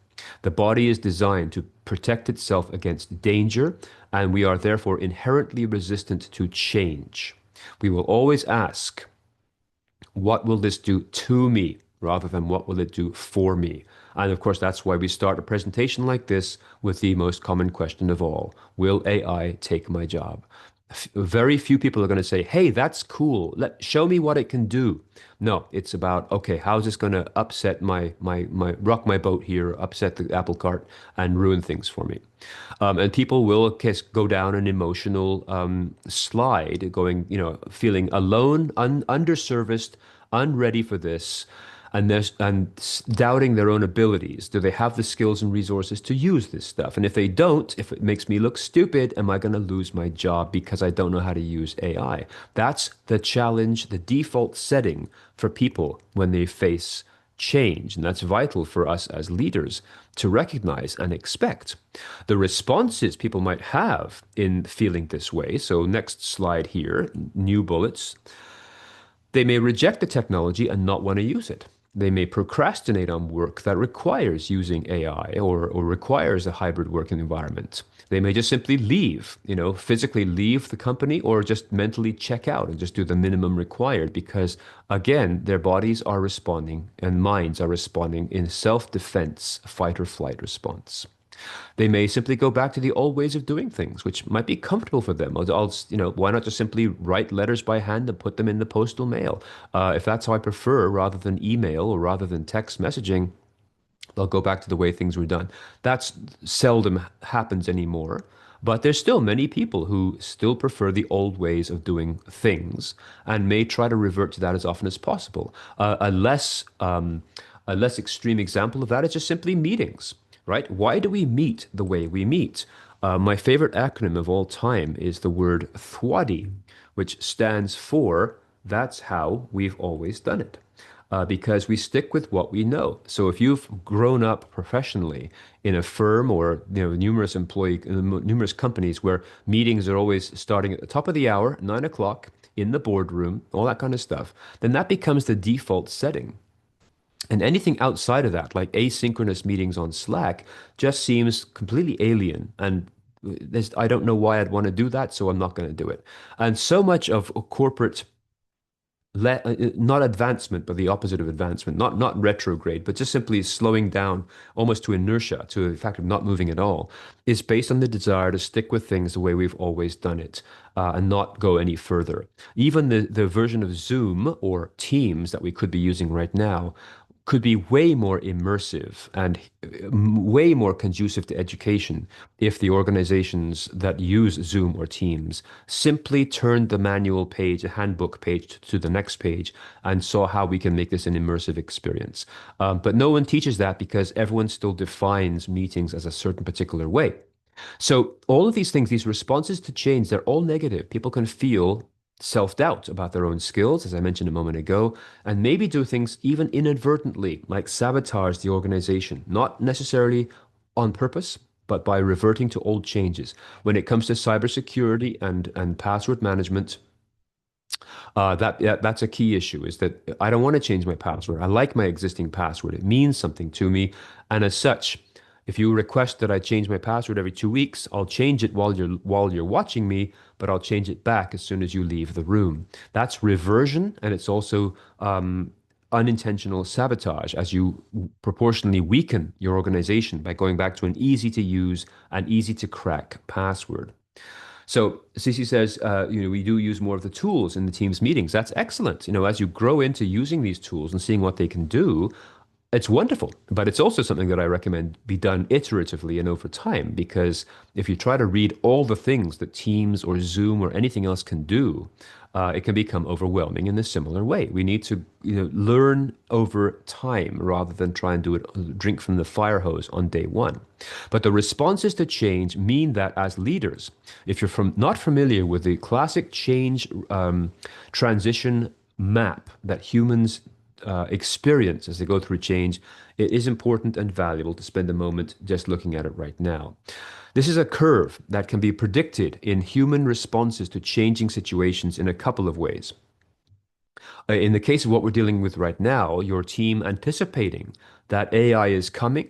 The body is designed to protect itself against danger, and we are therefore inherently resistant to change. We will always ask, what will this do to me, rather than what will it do for me? And of course, that's why we start a presentation like this with the most common question of all: will AI take my job? Very few people are going to say, hey, that's cool. Show me what it can do. No, it's about, okay, how's this going to upset rock my boat here, upset the apple cart, and ruin things for me? And people will go down an emotional slide, going, feeling alone, underserviced, unready for this. doubting their own abilities. Do they have the skills and resources to use this stuff? And if they don't, if it makes me look stupid, am I going to lose my job because I don't know how to use AI? That's the challenge, the default setting for people when they face change. And that's vital for us as leaders to recognize and expect. The responses people might have in feeling this way. So next slide here, new bullets. They may reject the technology and not want to use it. They may procrastinate on work that requires using AI or requires a hybrid working environment. They may just simply leave, physically leave the company or just mentally check out and just do the minimum required because, again, their bodies are responding and minds are responding in self-defense, fight or flight response. They may simply go back to the old ways of doing things, which might be comfortable for them. Why not just simply write letters by hand and put them in the postal mail? If that's how I prefer, rather than email or rather than text messaging, they'll go back to the way things were done. That's seldom happens anymore. But there's still many people who still prefer the old ways of doing things and may try to revert to that as often as possible. A less extreme example of that is just simply meetings. Right? Why do we meet the way we meet? My favorite acronym of all time is the word THWADI, which stands for That's How We've Always Done It. Because we stick with what we know. So if you've grown up professionally in a firm or numerous companies where meetings are always starting at the top of the hour, 9 o'clock, in the boardroom, all that kind of stuff, then that becomes the default setting. And anything outside of that, like asynchronous meetings on Slack, just seems completely alien. And I don't know why I'd want to do that, so I'm not going to do it. And so much of corporate, not advancement, but the opposite of advancement, not retrograde, but just simply slowing down almost to inertia, to the fact of not moving at all, is based on the desire to stick with things the way we've always done it. And not go any further. Even the version of Zoom or Teams that we could be using right now could be way more immersive and way more conducive to education if the organizations that use Zoom or Teams simply turned the manual page, a handbook page, to the next page and saw how we can make this an immersive experience. But no one teaches that because everyone still defines meetings as a certain particular way. So all of these things, these responses to change, they're all negative. People can feel self-doubt about their own skills, as I mentioned a moment ago, and maybe do things even inadvertently, like sabotage the organization, not necessarily on purpose, but by reverting to old changes. When it comes to cybersecurity and password management, that's a key issue, is that I don't want to change my password. I like my existing password. It means something to me. And as such, if you request that I change my password every 2 weeks, I'll change it while you're watching me, but I'll change it back as soon as you leave the room. That's reversion, and it's also unintentional sabotage as you proportionally weaken your organization by going back to an easy to use and easy to crack password. So Cece says, we do use more of the tools in the Teams meetings. That's excellent. As you grow into using these tools and seeing what they can do, it's wonderful, but it's also something that I recommend be done iteratively and over time, because if you try to read all the things that Teams or Zoom or anything else can do, it can become overwhelming in a similar way. We need to learn over time rather than try and do it, drink from the fire hose on day one. But the responses to change mean that as leaders, if you're not familiar with the classic change transition map that humans experience as they go through change, it is important and valuable to spend a moment just looking at it right now. This is a curve that can be predicted in human responses to changing situations in a couple of ways. In the case of what we're dealing with right now, your team anticipating that AI is coming.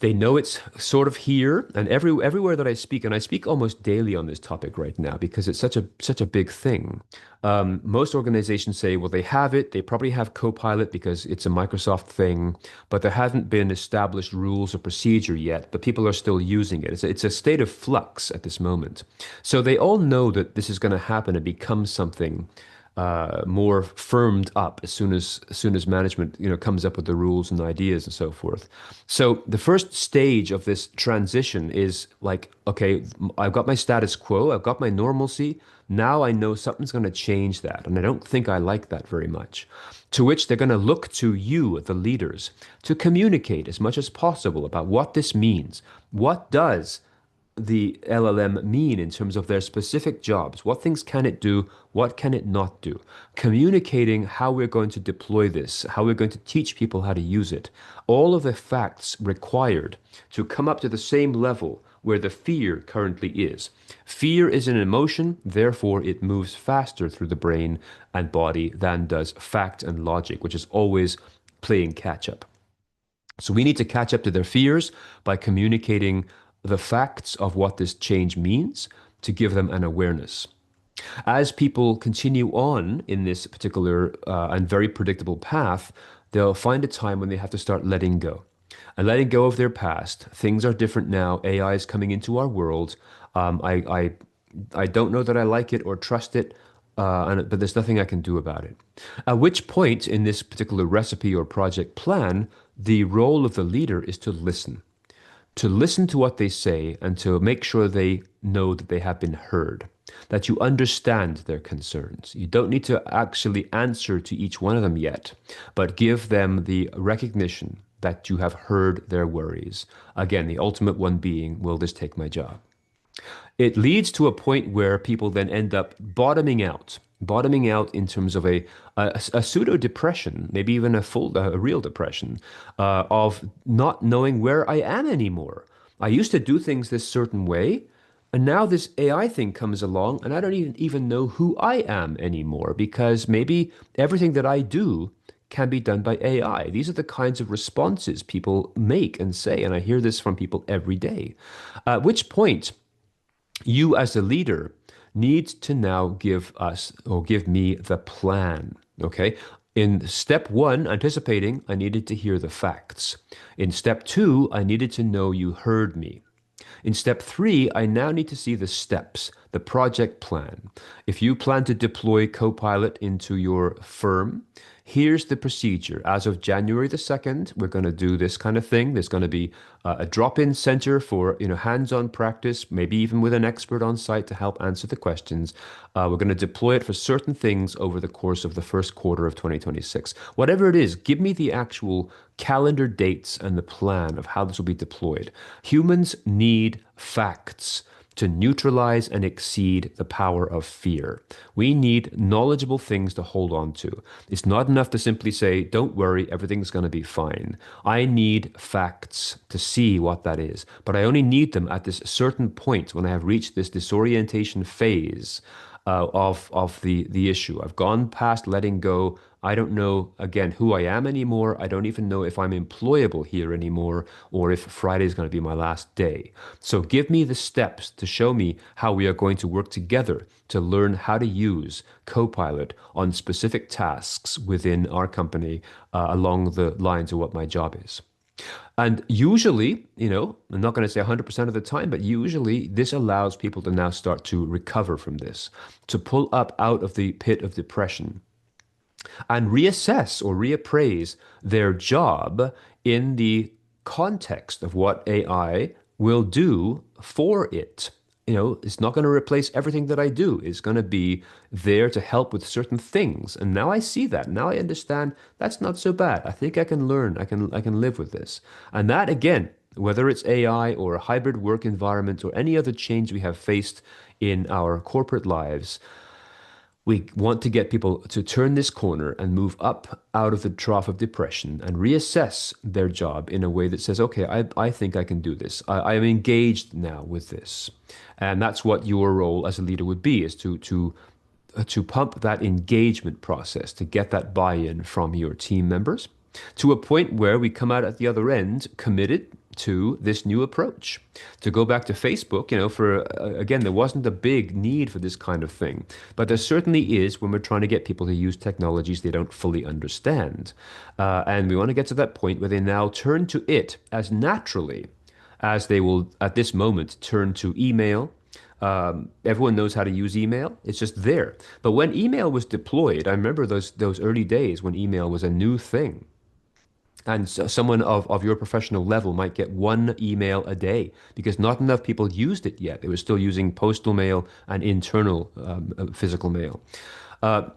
They know it's sort of here, and everywhere that I speak, and I speak almost daily on this topic right now because it's such a big thing. Most organizations say, well, they have it. They probably have Copilot because it's a Microsoft thing, but there haven't been established rules or procedure yet. But people are still using it. It's a state of flux at this moment. So they all know that this is going to happen and become something more firmed up as soon as management comes up with the rules and ideas and so forth. So the first stage of this transition is like, okay, I've got my status quo, I've got my normalcy. Now I know something's going to change that, and I don't think I like that very much. To which they're going to look to you, the leaders, to communicate as much as possible about what this means. What does the LLM mean in terms of their specific jobs? What things can it do? What can it not do? Communicating how we're going to deploy this, how we're going to teach people how to use it. All of the facts required to come up to the same level where the fear currently is. Fear is an emotion, therefore it moves faster through the brain and body than does fact and logic, which is always playing catch up. So we need to catch up to their fears by communicating the facts of what this change means to give them an awareness. As people continue on in this particular and very predictable path, they'll find a time when they have to start letting go. And letting go of their past. Things are different now. AI is coming into our world. I don't know that I like it or trust it, but there's nothing I can do about it. At which point in this particular recipe or project plan, the role of the leader is to listen to what they say and to make sure they know that they have been heard, that you understand their concerns. You don't need to actually answer to each one of them yet, but give them the recognition that you have heard their worries. Again, the ultimate one being, will this take my job? It leads to a point where people then end up bottoming out in terms of a pseudo depression, maybe even a real depression, of not knowing where I am anymore. I used to do things this certain way, and now this AI thing comes along, and I don't even know who I am anymore because maybe everything that I do can be done by AI. These are the kinds of responses people make and say, and I hear this from people every day. At which point, you as a leader need to now give us or give me the plan. Okay. In step one, anticipating, I needed to hear the facts. In step two, I needed to know you heard me. In step three, I now need to see the steps, the project plan. If you plan to deploy Copilot into your firm, here's the procedure. As of January the 2nd, we're going to do this kind of thing. There's going to be a drop-in center for hands-on practice, maybe even with an expert on site to help answer the questions. We're going to deploy it for certain things over the course of the first quarter of 2026. Whatever it is, give me the actual calendar dates and the plan of how this will be deployed. Humans need facts to neutralize and exceed the power of fear. We need knowledgeable things to hold on to. It's not enough to simply say, don't worry, everything's going to be fine. I need facts to see what that is, but I only need them at this certain point when I have reached this disorientation phase of the issue. I've gone past letting go. I don't know, again, who I am anymore. I don't even know if I'm employable here anymore or if Friday is going to be my last day. So give me the steps to show me how we are going to work together to learn how to use Copilot on specific tasks within our company along the lines of what my job is. And usually, I'm not going to say 100% of the time, but usually this allows people to now start to recover from this, to pull up out of the pit of depression and reassess or reappraise their job in the context of what AI will do for it. It's not going to replace everything that I do. It's going to be there to help with certain things. And now I see that. Now I understand that's not so bad. I think I can learn. I can live with this. And that, again, whether it's AI or a hybrid work environment or any other change we have faced in our corporate lives, we want to get people to turn this corner and move up out of the trough of depression and reassess their job in a way that says, okay, I think I can do this. I am engaged now with this. And that's what your role as a leader would be, is to pump that engagement process, to get that buy-in from your team members to a point where we come out at the other end committed to this new approach. To go back to Facebook, again, there wasn't a big need for this kind of thing, but there certainly is when we're trying to get people to use technologies they don't fully understand. And we want to get to that point where they now turn to it as naturally as they will, at this moment, turn to email, Everyone knows how to use email. It's just there. But when email was deployed, I remember those early days when email was a new thing. And so someone of your professional level might get one email a day because not enough people used it yet. They were still using postal mail and internal physical mail. Uh,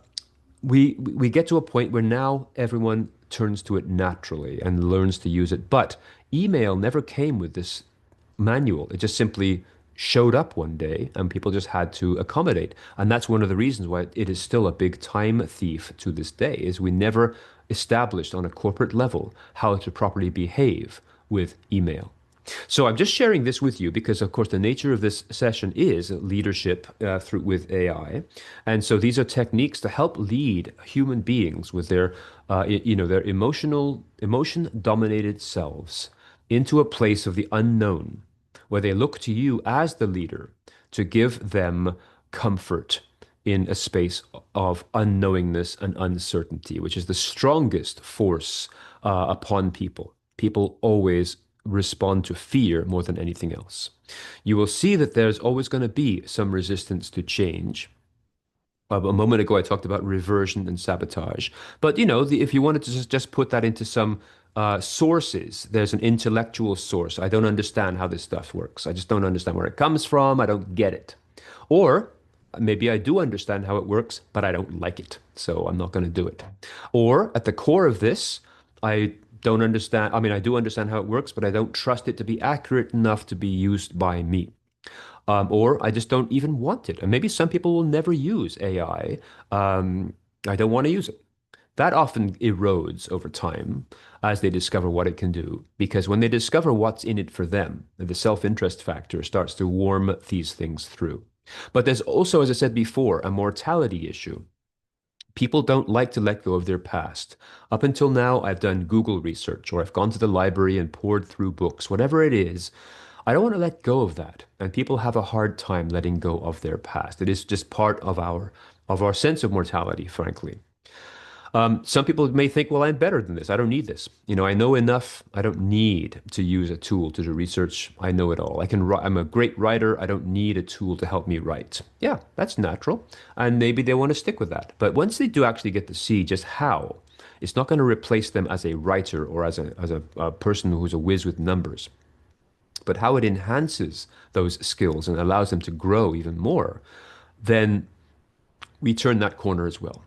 we get to a point where now everyone turns to it naturally and learns to use it. But email never came with this manual. It just simply showed up one day and people just had to accommodate. And that's one of the reasons why it is still a big time thief to this day, is we never established on a corporate level how to properly behave with email. So I'm just sharing this with you because, of course, the nature of this session is leadership through with AI, and so these are techniques to help lead human beings with their, their emotion-dominated selves into a place of the unknown, where they look to you as the leader to give them comfort in a space of unknowingness and uncertainty, which is the strongest force upon people. People always respond to fear more than anything else. You will see that there's always going to be some resistance to change. A moment ago, I talked about reversion and sabotage. But if you wanted to just put that into some sources, there's an intellectual source. I don't understand how this stuff works. I just don't understand where it comes from. I don't get it. Or maybe I do understand how it works, but I don't like it. So I'm not going to do it. Or at the core of this, I don't understand. I mean, I do understand how it works, but I don't trust it to be accurate enough to be used by me. Or I just don't even want it. And maybe some people will never use AI. I don't want to use it. That often erodes over time as they discover what it can do. Because when they discover what's in it for them, the self-interest factor starts to warm these things through. But there's also, as I said before, a mortality issue. People don't like to let go of their past. Up until now, I've done Google research or I've gone to the library and poured through books, whatever it is. I don't want to let go of that. And people have a hard time letting go of their past. It is just part of our sense of mortality, frankly. Some people may think, well, I'm better than this. I don't need this. I know enough. I don't need to use a tool to do research. I know it all. I'm a great writer. I don't need a tool to help me write. Yeah, that's natural. And maybe they want to stick with that. But once they do actually get to see just how, it's not going to replace them as a writer or as a person who's a whiz with numbers, but how it enhances those skills and allows them to grow even more, then we turn that corner as well.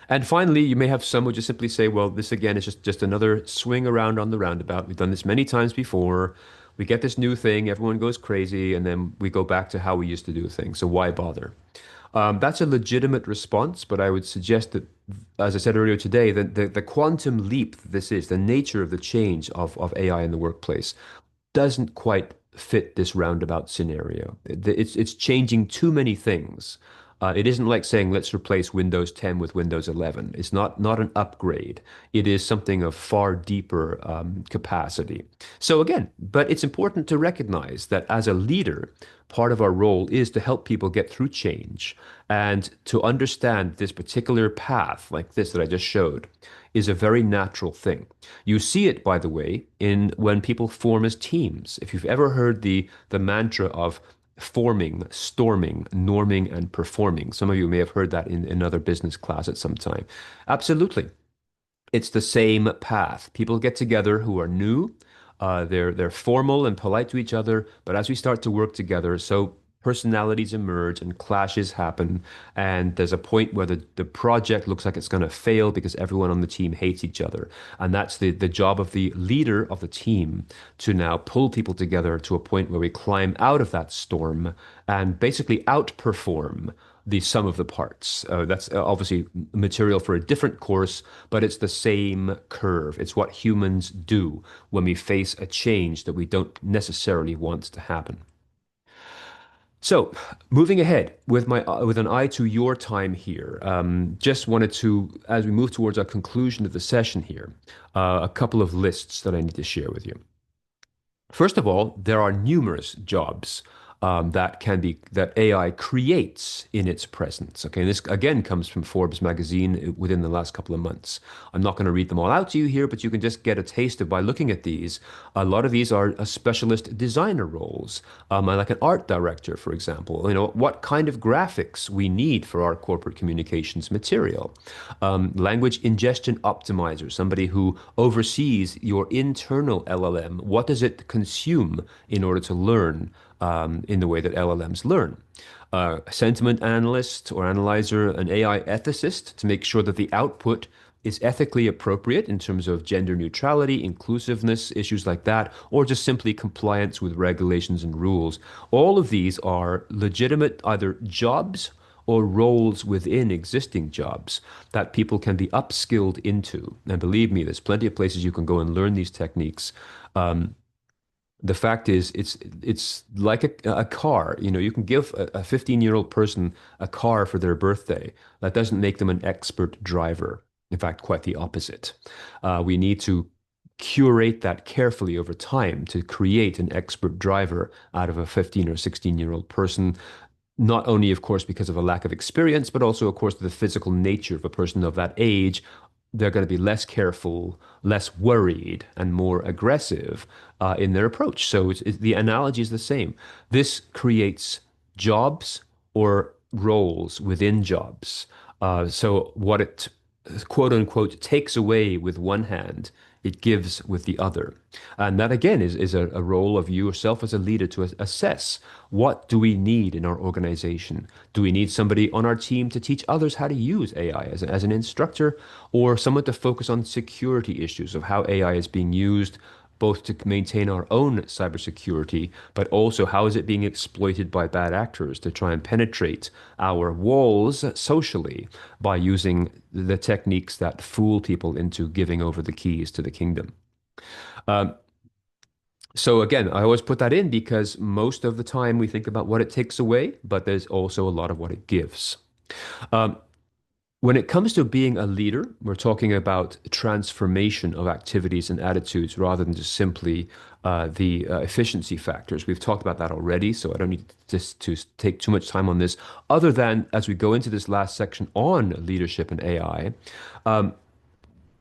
And finally, you may have some who just simply say, well, this again is just another swing around on the roundabout. We've done this many times before. We get this new thing, everyone goes crazy, and then we go back to how we used to do things. So why bother? That's a legitimate response, but I would suggest that, as I said earlier today, that the quantum leap this is, the nature of the change of AI in the workplace, doesn't quite fit this roundabout scenario. It's changing too many things. It isn't like saying let's replace Windows 10 with Windows 11. It's not an upgrade. It is something of far deeper capacity. So again, but it's important to recognize that as a leader, part of our role is to help people get through change and to understand this particular path like this that I just showed is a very natural thing. You see it, by the way, in when people form as teams. If you've ever heard the mantra of forming, storming, norming, and performing. Some of you may have heard that in another business class at some time. Absolutely. It's the same path. People get together who are new. They're formal and polite to each other, but as we start to work together, so personalities emerge and clashes happen, and there's a point where the project looks like it's going to fail because everyone on the team hates each other. And that's the job of the leader of the team to now pull people together to a point where we climb out of that storm and basically outperform the sum of the parts. That's obviously material for a different course, but it's the same curve. It's what humans do when we face a change that we don't necessarily want to happen. So, moving ahead with an eye to your time here, just wanted to, as we move towards our conclusion of the session here, a couple of lists that I need to share with you. First of all, there are numerous jobs that AI creates in its presence. Okay, and this again comes from Forbes magazine within the last couple of months. I'm not going to read them all out to you here, but you can just get a taste of by looking at these. A lot of these are specialist designer roles, like an art director, for example. You know what kind of graphics we need for our corporate communications material. Language ingestion optimizer, somebody who oversees your internal LLM. What does it consume in order to learn in the way that LLMs learn? A sentiment analyst or analyzer, an AI ethicist to make sure that the output is ethically appropriate in terms of gender neutrality, inclusiveness, issues like that, or just simply compliance with regulations and rules. All of these are legitimate either jobs or roles within existing jobs that people can be upskilled into. And believe me, there's plenty of places you can go and learn these techniques. The fact is, it's like a car. You know, you can give a 15-year-old person a car for their birthday. That doesn't make them an expert driver. In fact, quite the opposite. We need to curate that carefully over time to create an expert driver out of a 15 or 16-year-old person. Not only, of course, because of a lack of experience, but also, of course, the physical nature of a person of that age. They're going to be less careful, less worried, and more aggressive in their approach. So the analogy is the same. This creates jobs or roles within jobs. So what it quote unquote takes away with one hand, it gives with the other. And that again is a role of you yourself as a leader to assess what do we need in our organization? Do we need somebody on our team to teach others how to use AI as an instructor, or someone to focus on security issues of how AI is being used both to maintain our own cybersecurity, but also how is it being exploited by bad actors to try and penetrate our walls socially by using the techniques that fool people into giving over the keys to the kingdom. So again, I always put that in because most of the time we think about what it takes away, but there's also a lot of what it gives. When it comes to being a leader, we're talking about transformation of activities and attitudes rather than just simply the efficiency factors. We've talked about that already, so I don't need to take too much time on this, other than as we go into this last section on leadership and AI,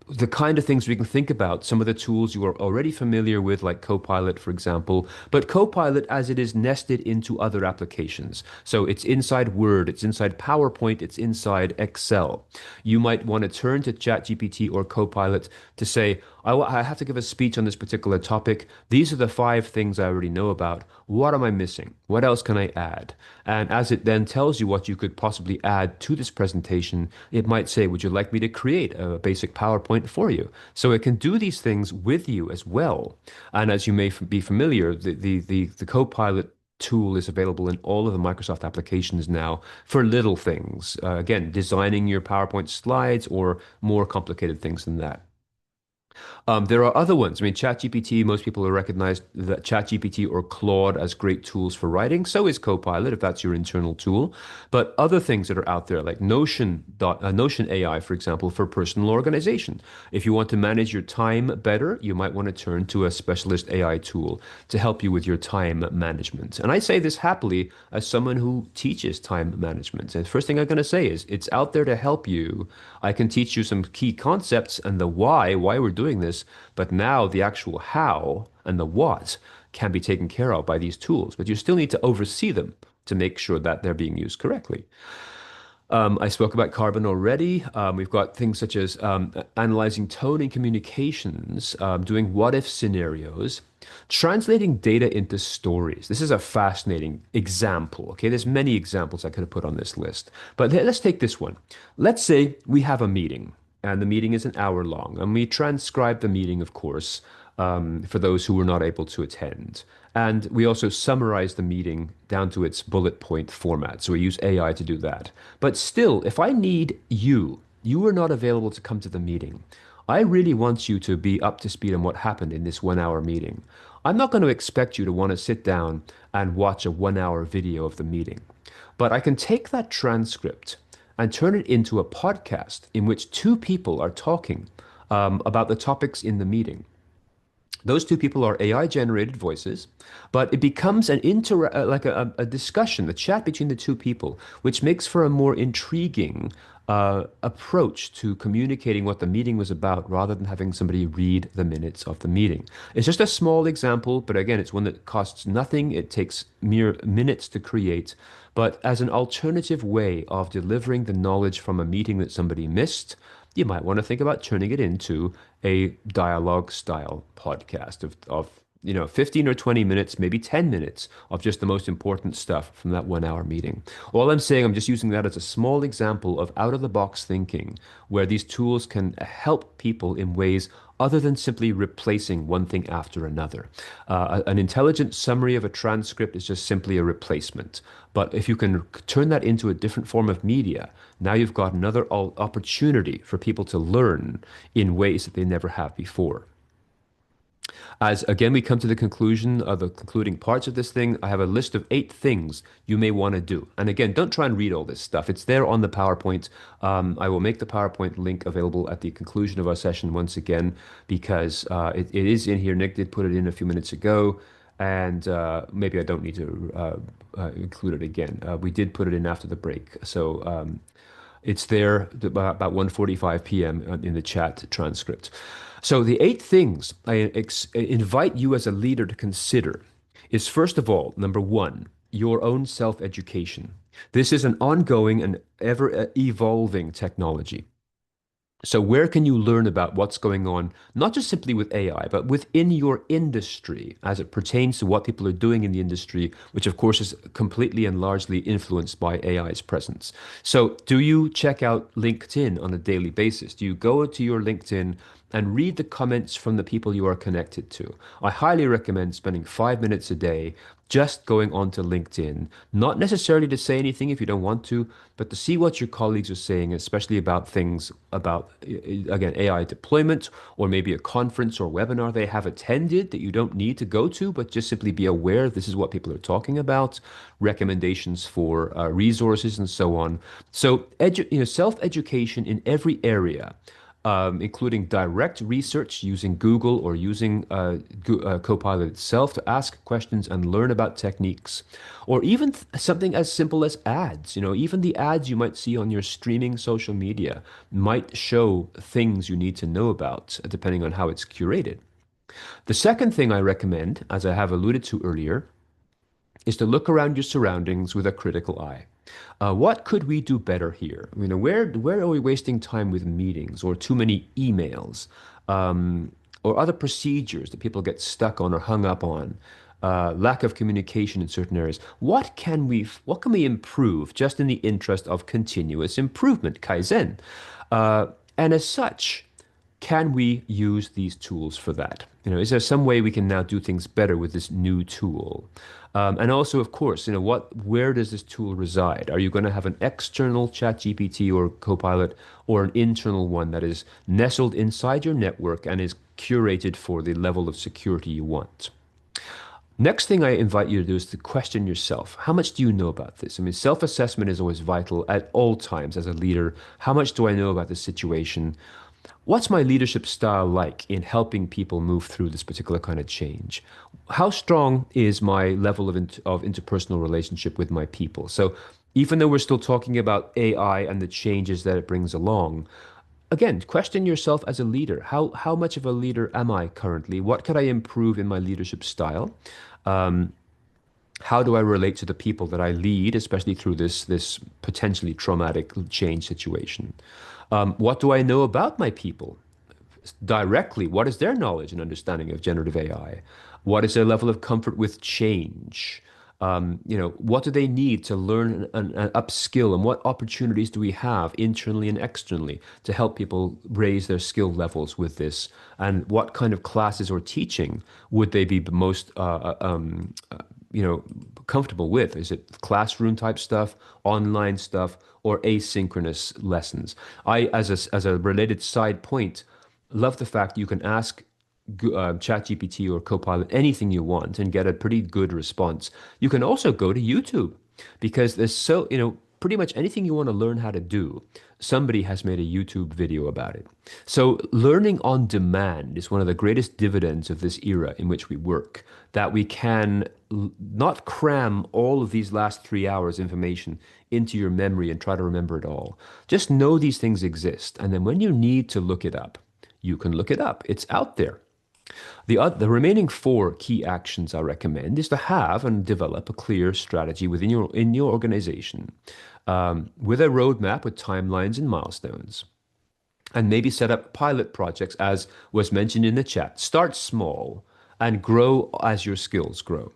the kind of things we can think about, some of the tools you are already familiar with, like Copilot, for example, but Copilot as it is nested into other applications. So it's inside Word, it's inside PowerPoint, it's inside Excel. You might want to turn to ChatGPT or Copilot to say, I have to give a speech on this particular topic. These are the 5 things I already know about. What am I missing? What else can I add? And as it then tells you what you could possibly add to this presentation, it might say, would you like me to create a basic PowerPoint for you? So it can do these things with you as well. And as you may be familiar, the Copilot tool is available in all of the Microsoft applications now for little things. Again, designing your PowerPoint slides or more complicated things than that. There are other ones. I mean, ChatGPT, most people have recognized that ChatGPT or Claude as great tools for writing. So is Copilot, if that's your internal tool. But other things that are out there, like Notion AI, for example, for personal organization. If you want to manage your time better, you might want to turn to a specialist AI tool to help you with your time management. And I say this happily as someone who teaches time management. And the first thing I'm going to say is it's out there to help you. I can teach you some key concepts and the why we're doing this. But now the actual how and the what can be taken care of by these tools, but you still need to oversee them to make sure that they're being used correctly. I spoke about Carbon already. We've got things such as analyzing tone in communications, doing what-if scenarios, translating data into stories. This is a fascinating example. Okay, there's many examples I could have put on this list, but let's take this one. Let's say we have a meeting, and the meeting is an hour long, and we transcribe the meeting, of course, for those who were not able to attend. And we also summarize the meeting down to its bullet point format. So we use AI to do that. But still, if I need you are not available to come to the meeting. I really want you to be up to speed on what happened in this 1 hour meeting. I'm not going to expect you to want to sit down and watch a 1 hour video of the meeting. But I can take that transcript and turn it into a podcast in which 2 people are talking about the topics in the meeting. Those two people are AI generated voices, but it becomes an like a discussion, a chat between the two people, which makes for a more intriguing approach to communicating what the meeting was about rather than having somebody read the minutes of the meeting. It's just a small example, but again, it's one that costs nothing. It takes mere minutes to create, but as an alternative way of delivering the knowledge from a meeting that somebody missed, you might want to think about turning it into a dialogue style podcast of 15 or 20 minutes, maybe 10 minutes of just the most important stuff from that 1 hour meeting. All I'm saying, I'm just using that as a small example of out of the box thinking where these tools can help people in ways other than simply replacing one thing after another. An intelligent summary of a transcript is just simply a replacement. But if you can turn that into a different form of media, now you've got another opportunity for people to learn in ways that they never have before. As again, we come to the conclusion of the concluding parts of this thing, I have a list of 8 things you may want to do. And again, don't try and read all this stuff. It's there on the PowerPoint. I will make the PowerPoint link available at the conclusion of our session once again, because it is in here. Nick did put it in a few minutes ago, and maybe I don't need to include it again. We did put it in after the break. So it's there about 1:45 p.m. in the chat transcript. So the 8 things I invite you as a leader to consider is, first of all, number 1, your own self-education. This is an ongoing and ever evolving technology. So where can you learn about what's going on, not just simply with AI, but within your industry as it pertains to what people are doing in the industry, which of course is completely and largely influenced by AI's presence. So do you check out LinkedIn on a daily basis? Do you go to your LinkedIn and read the comments from the people you are connected to? I highly recommend spending 5 minutes a day just going onto LinkedIn, not necessarily to say anything if you don't want to, but to see what your colleagues are saying, especially about things about, again, AI deployment, or maybe a conference or webinar they have attended that you don't need to go to, but just simply be aware this is what people are talking about, recommendations for resources and so on. So, self-education in every area, including direct research using Google or using Copilot itself to ask questions and learn about techniques, or even something as simple as ads. Even the ads you might see on your streaming social media might show things you need to know about, depending on how it's curated. The second thing I recommend, as I have alluded to earlier, is to look around your surroundings with a critical eye. What could we do better here? Where are we wasting time with meetings or too many emails, or other procedures that people get stuck on or hung up on? Lack of communication in certain areas. What can we improve just in the interest of continuous improvement, Kaizen? And as such, can we use these tools for that? Is there some way we can now do things better with this new tool? And also, of course, where does this tool reside? Are you going to have an external ChatGPT or Copilot, or an internal one that is nestled inside your network and is curated for the level of security you want? Next thing I invite you to do is to question yourself. How much do you know about this? Self-assessment is always vital at all times as a leader. How much do I know about this situation? What's my leadership style like in helping people move through this particular kind of change? How strong is my level of interpersonal relationship with my people? So even though we're still talking about AI and the changes that it brings along, again, question yourself as a leader. How much of a leader am I currently? What could I improve in my leadership style? How do I relate to the people that I lead, especially through this potentially traumatic change situation? What do I know about my people directly? What is their knowledge and understanding of generative AI? What is their level of comfort with change? What do they need to learn and upskill, and what opportunities do we have internally and externally to help people raise their skill levels with this? And what kind of classes or teaching would they be most comfortable with? Is it classroom type stuff, online stuff, or asynchronous lessons? I, as a related side point, love the fact you can ask ChatGPT or Copilot anything you want and get a pretty good response. You can also go to YouTube, because there's pretty much anything you want to learn how to do, somebody has made a YouTube video about it. So learning on demand is one of the greatest dividends of this era in which we work, that we can not cram all of these last 3 hours information into your memory and try to remember it all. Just know these things exist. And then when you need to look it up, you can look it up. It's out there. The remaining 4 key actions I recommend is to have and develop a clear strategy within your organization, with a roadmap with timelines and milestones, and maybe set up pilot projects, as was mentioned in the chat. Start small and grow as your skills grow.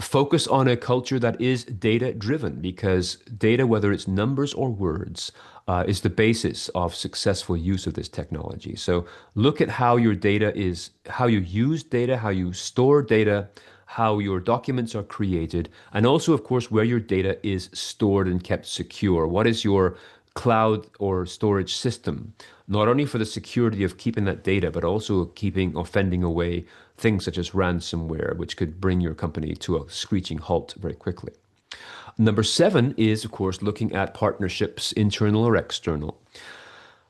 Focus on a culture that is data driven, because data, whether it's numbers or words, is the basis of successful use of this technology. So look at how your data is, how you use data, how you store data, how your documents are created, and also, of course, where your data is stored and kept secure. What is your cloud or storage system, not only for the security of keeping that data, but also keeping or fending away things such as ransomware, which could bring your company to a screeching halt very quickly. Number 7 is, of course, looking at partnerships, internal or external,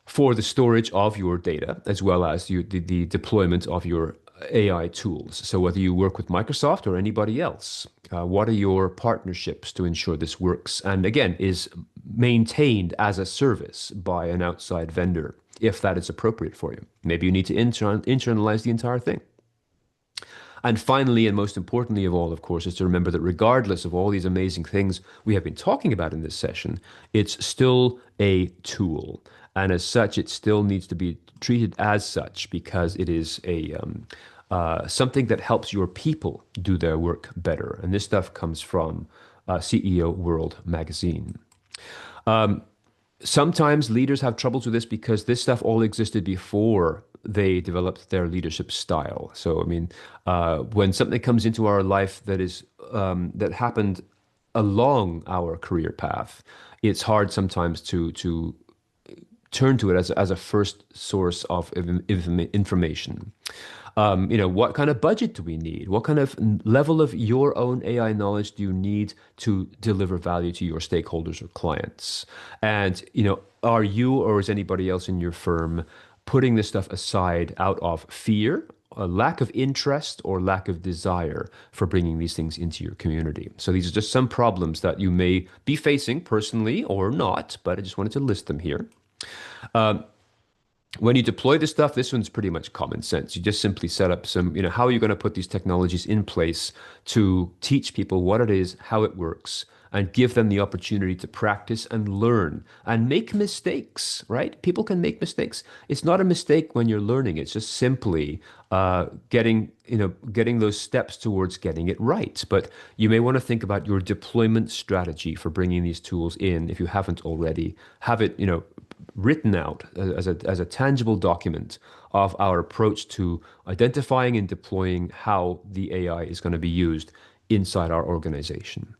for the storage of your data, as well as the deployment of your AI tools. So whether you work with Microsoft or anybody else, what are your partnerships to ensure this works? And again, is maintained as a service by an outside vendor, if that is appropriate for you. Maybe you need to internalize the entire thing. And finally, and most importantly of all, of course, is to remember that regardless of all these amazing things we have been talking about in this session, it's still a tool. And as such, it still needs to be treated as such, because it is something that helps your people do their work better. And this stuff comes from CEO World magazine. Sometimes leaders have troubles with this because this stuff all existed before they developed their leadership style. So, I mean, when something comes into our life that is that happened along our career path, it's hard sometimes to turn to it as a first source of information. What kind of budget do we need? What kind of level of your own AI knowledge do you need to deliver value to your stakeholders or clients? And, are you or is anybody else in your firm putting this stuff aside out of fear, a lack of interest, or lack of desire for bringing these things into your community? So these are just some problems that you may be facing personally or not, but I just wanted to list them here. When you deploy this stuff, this one's pretty much common sense. You just simply set up some, how are you going to put these technologies in place to teach people what it is, how it works, and give them the opportunity to practice and learn and make mistakes, right? People can make mistakes. It's not a mistake when you're learning. It's just simply getting those steps towards getting it right. But you may want to think about your deployment strategy for bringing these tools in, if you haven't already. Have it, written out as a tangible document of our approach to identifying and deploying how the AI is going to be used inside our organization.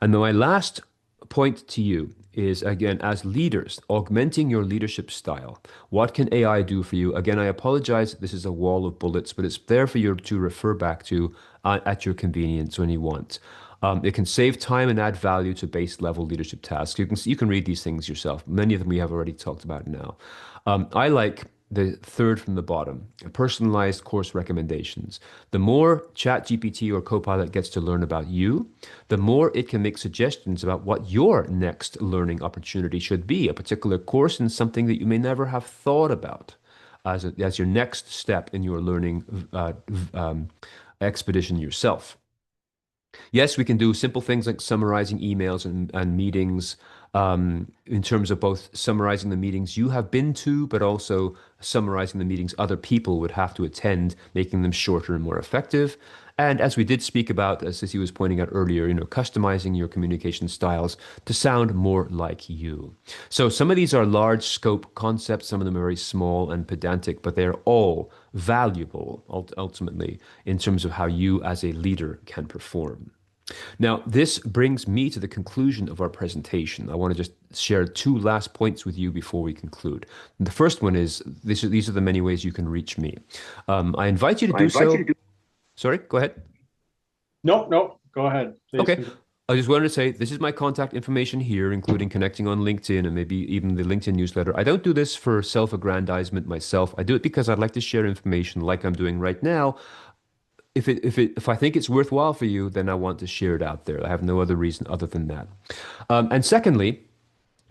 And then my last point to you is, again, as leaders, augmenting your leadership style. What can AI do for you? Again, I apologize, this is a wall of bullets, but it's there for you to refer back to at your convenience when you want. It can save time and add value to base level leadership tasks. You can read these things yourself. Many of them we have already talked about now. I like the third from the bottom, personalized course recommendations. The more ChatGPT or Copilot gets to learn about you, the more it can make suggestions about what your next learning opportunity should be, a particular course in something that you may never have thought about as your next step in your learning expedition yourself. Yes, we can do simple things like summarizing emails and meetings, in terms of both summarizing the meetings you have been to, but also summarizing the meetings other people would have to attend, making them shorter and more effective. And as we did speak about, as Sissy was pointing out earlier, customizing your communication styles to sound more like you. So some of these are large scope concepts, some of them are very small and pedantic, but they're all valuable ultimately in terms of how you as a leader can perform. Now, this brings me to the conclusion of our presentation. I want to just share 2 last points with you before we conclude. The first one is, these are the many ways you can reach me. I invite you to do so. Sorry, go ahead. Nope, go ahead. Please. Okay. I just wanted to say this is my contact information here, including connecting on LinkedIn and maybe even the LinkedIn newsletter. I don't do this for self-aggrandizement myself. I do it because I'd like to share information like I'm doing right now. If I think it's worthwhile for you, then I want to share it out there. I have no other reason other than that. And secondly,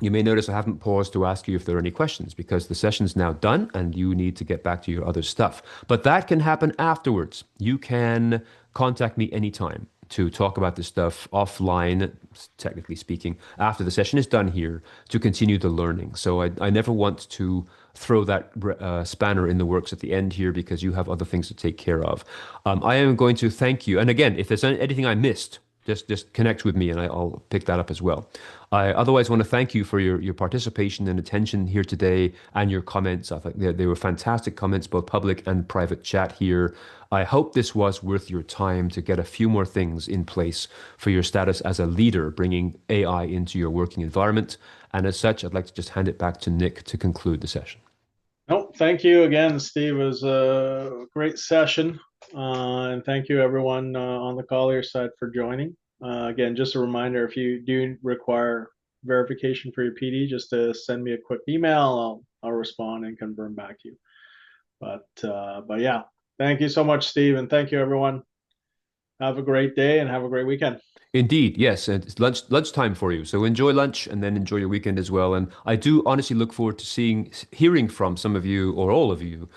you may notice I haven't paused to ask you if there are any questions because the session's now done and you need to get back to your other stuff. But that can happen afterwards. You can contact me anytime to talk about this stuff offline, technically speaking, after the session is done here to continue the learning. So I never want to throw that spanner in the works at the end here because you have other things to take care of. I am going to thank you. And again, if there's anything I missed, just connect with me and I'll pick that up as well. I otherwise want to thank you for your participation and attention here today and your comments. I think they were fantastic comments, both public and private chat here. I hope this was worth your time to get a few more things in place for your status as a leader, bringing AI into your working environment. And as such, I'd like to just hand it back to Nick to conclude the session. No, thank you again, Steve. It was a great session. And thank you everyone on the Collier side for joining. Again, just a reminder, if you do require verification for your PD, just to send me a quick email. I'll respond and confirm back to you. But yeah, thank you so much, Steve, and thank you everyone. Have a great day and have a great weekend. Indeed, yes, and it's lunchtime for you. So enjoy lunch and then enjoy your weekend as well. And I do honestly look forward to hearing from some of you or all of you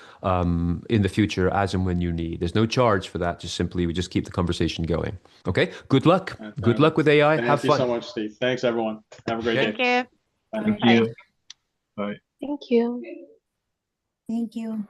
in the future as and when you need. There's no charge for that. Just simply we just keep the conversation going. Okay. Good luck. Good luck with AI. Have fun. Thank you so much, Steve. Thanks everyone. Have a great day. Thank you. Bye. Thank you. Bye. Thank you. Thank you.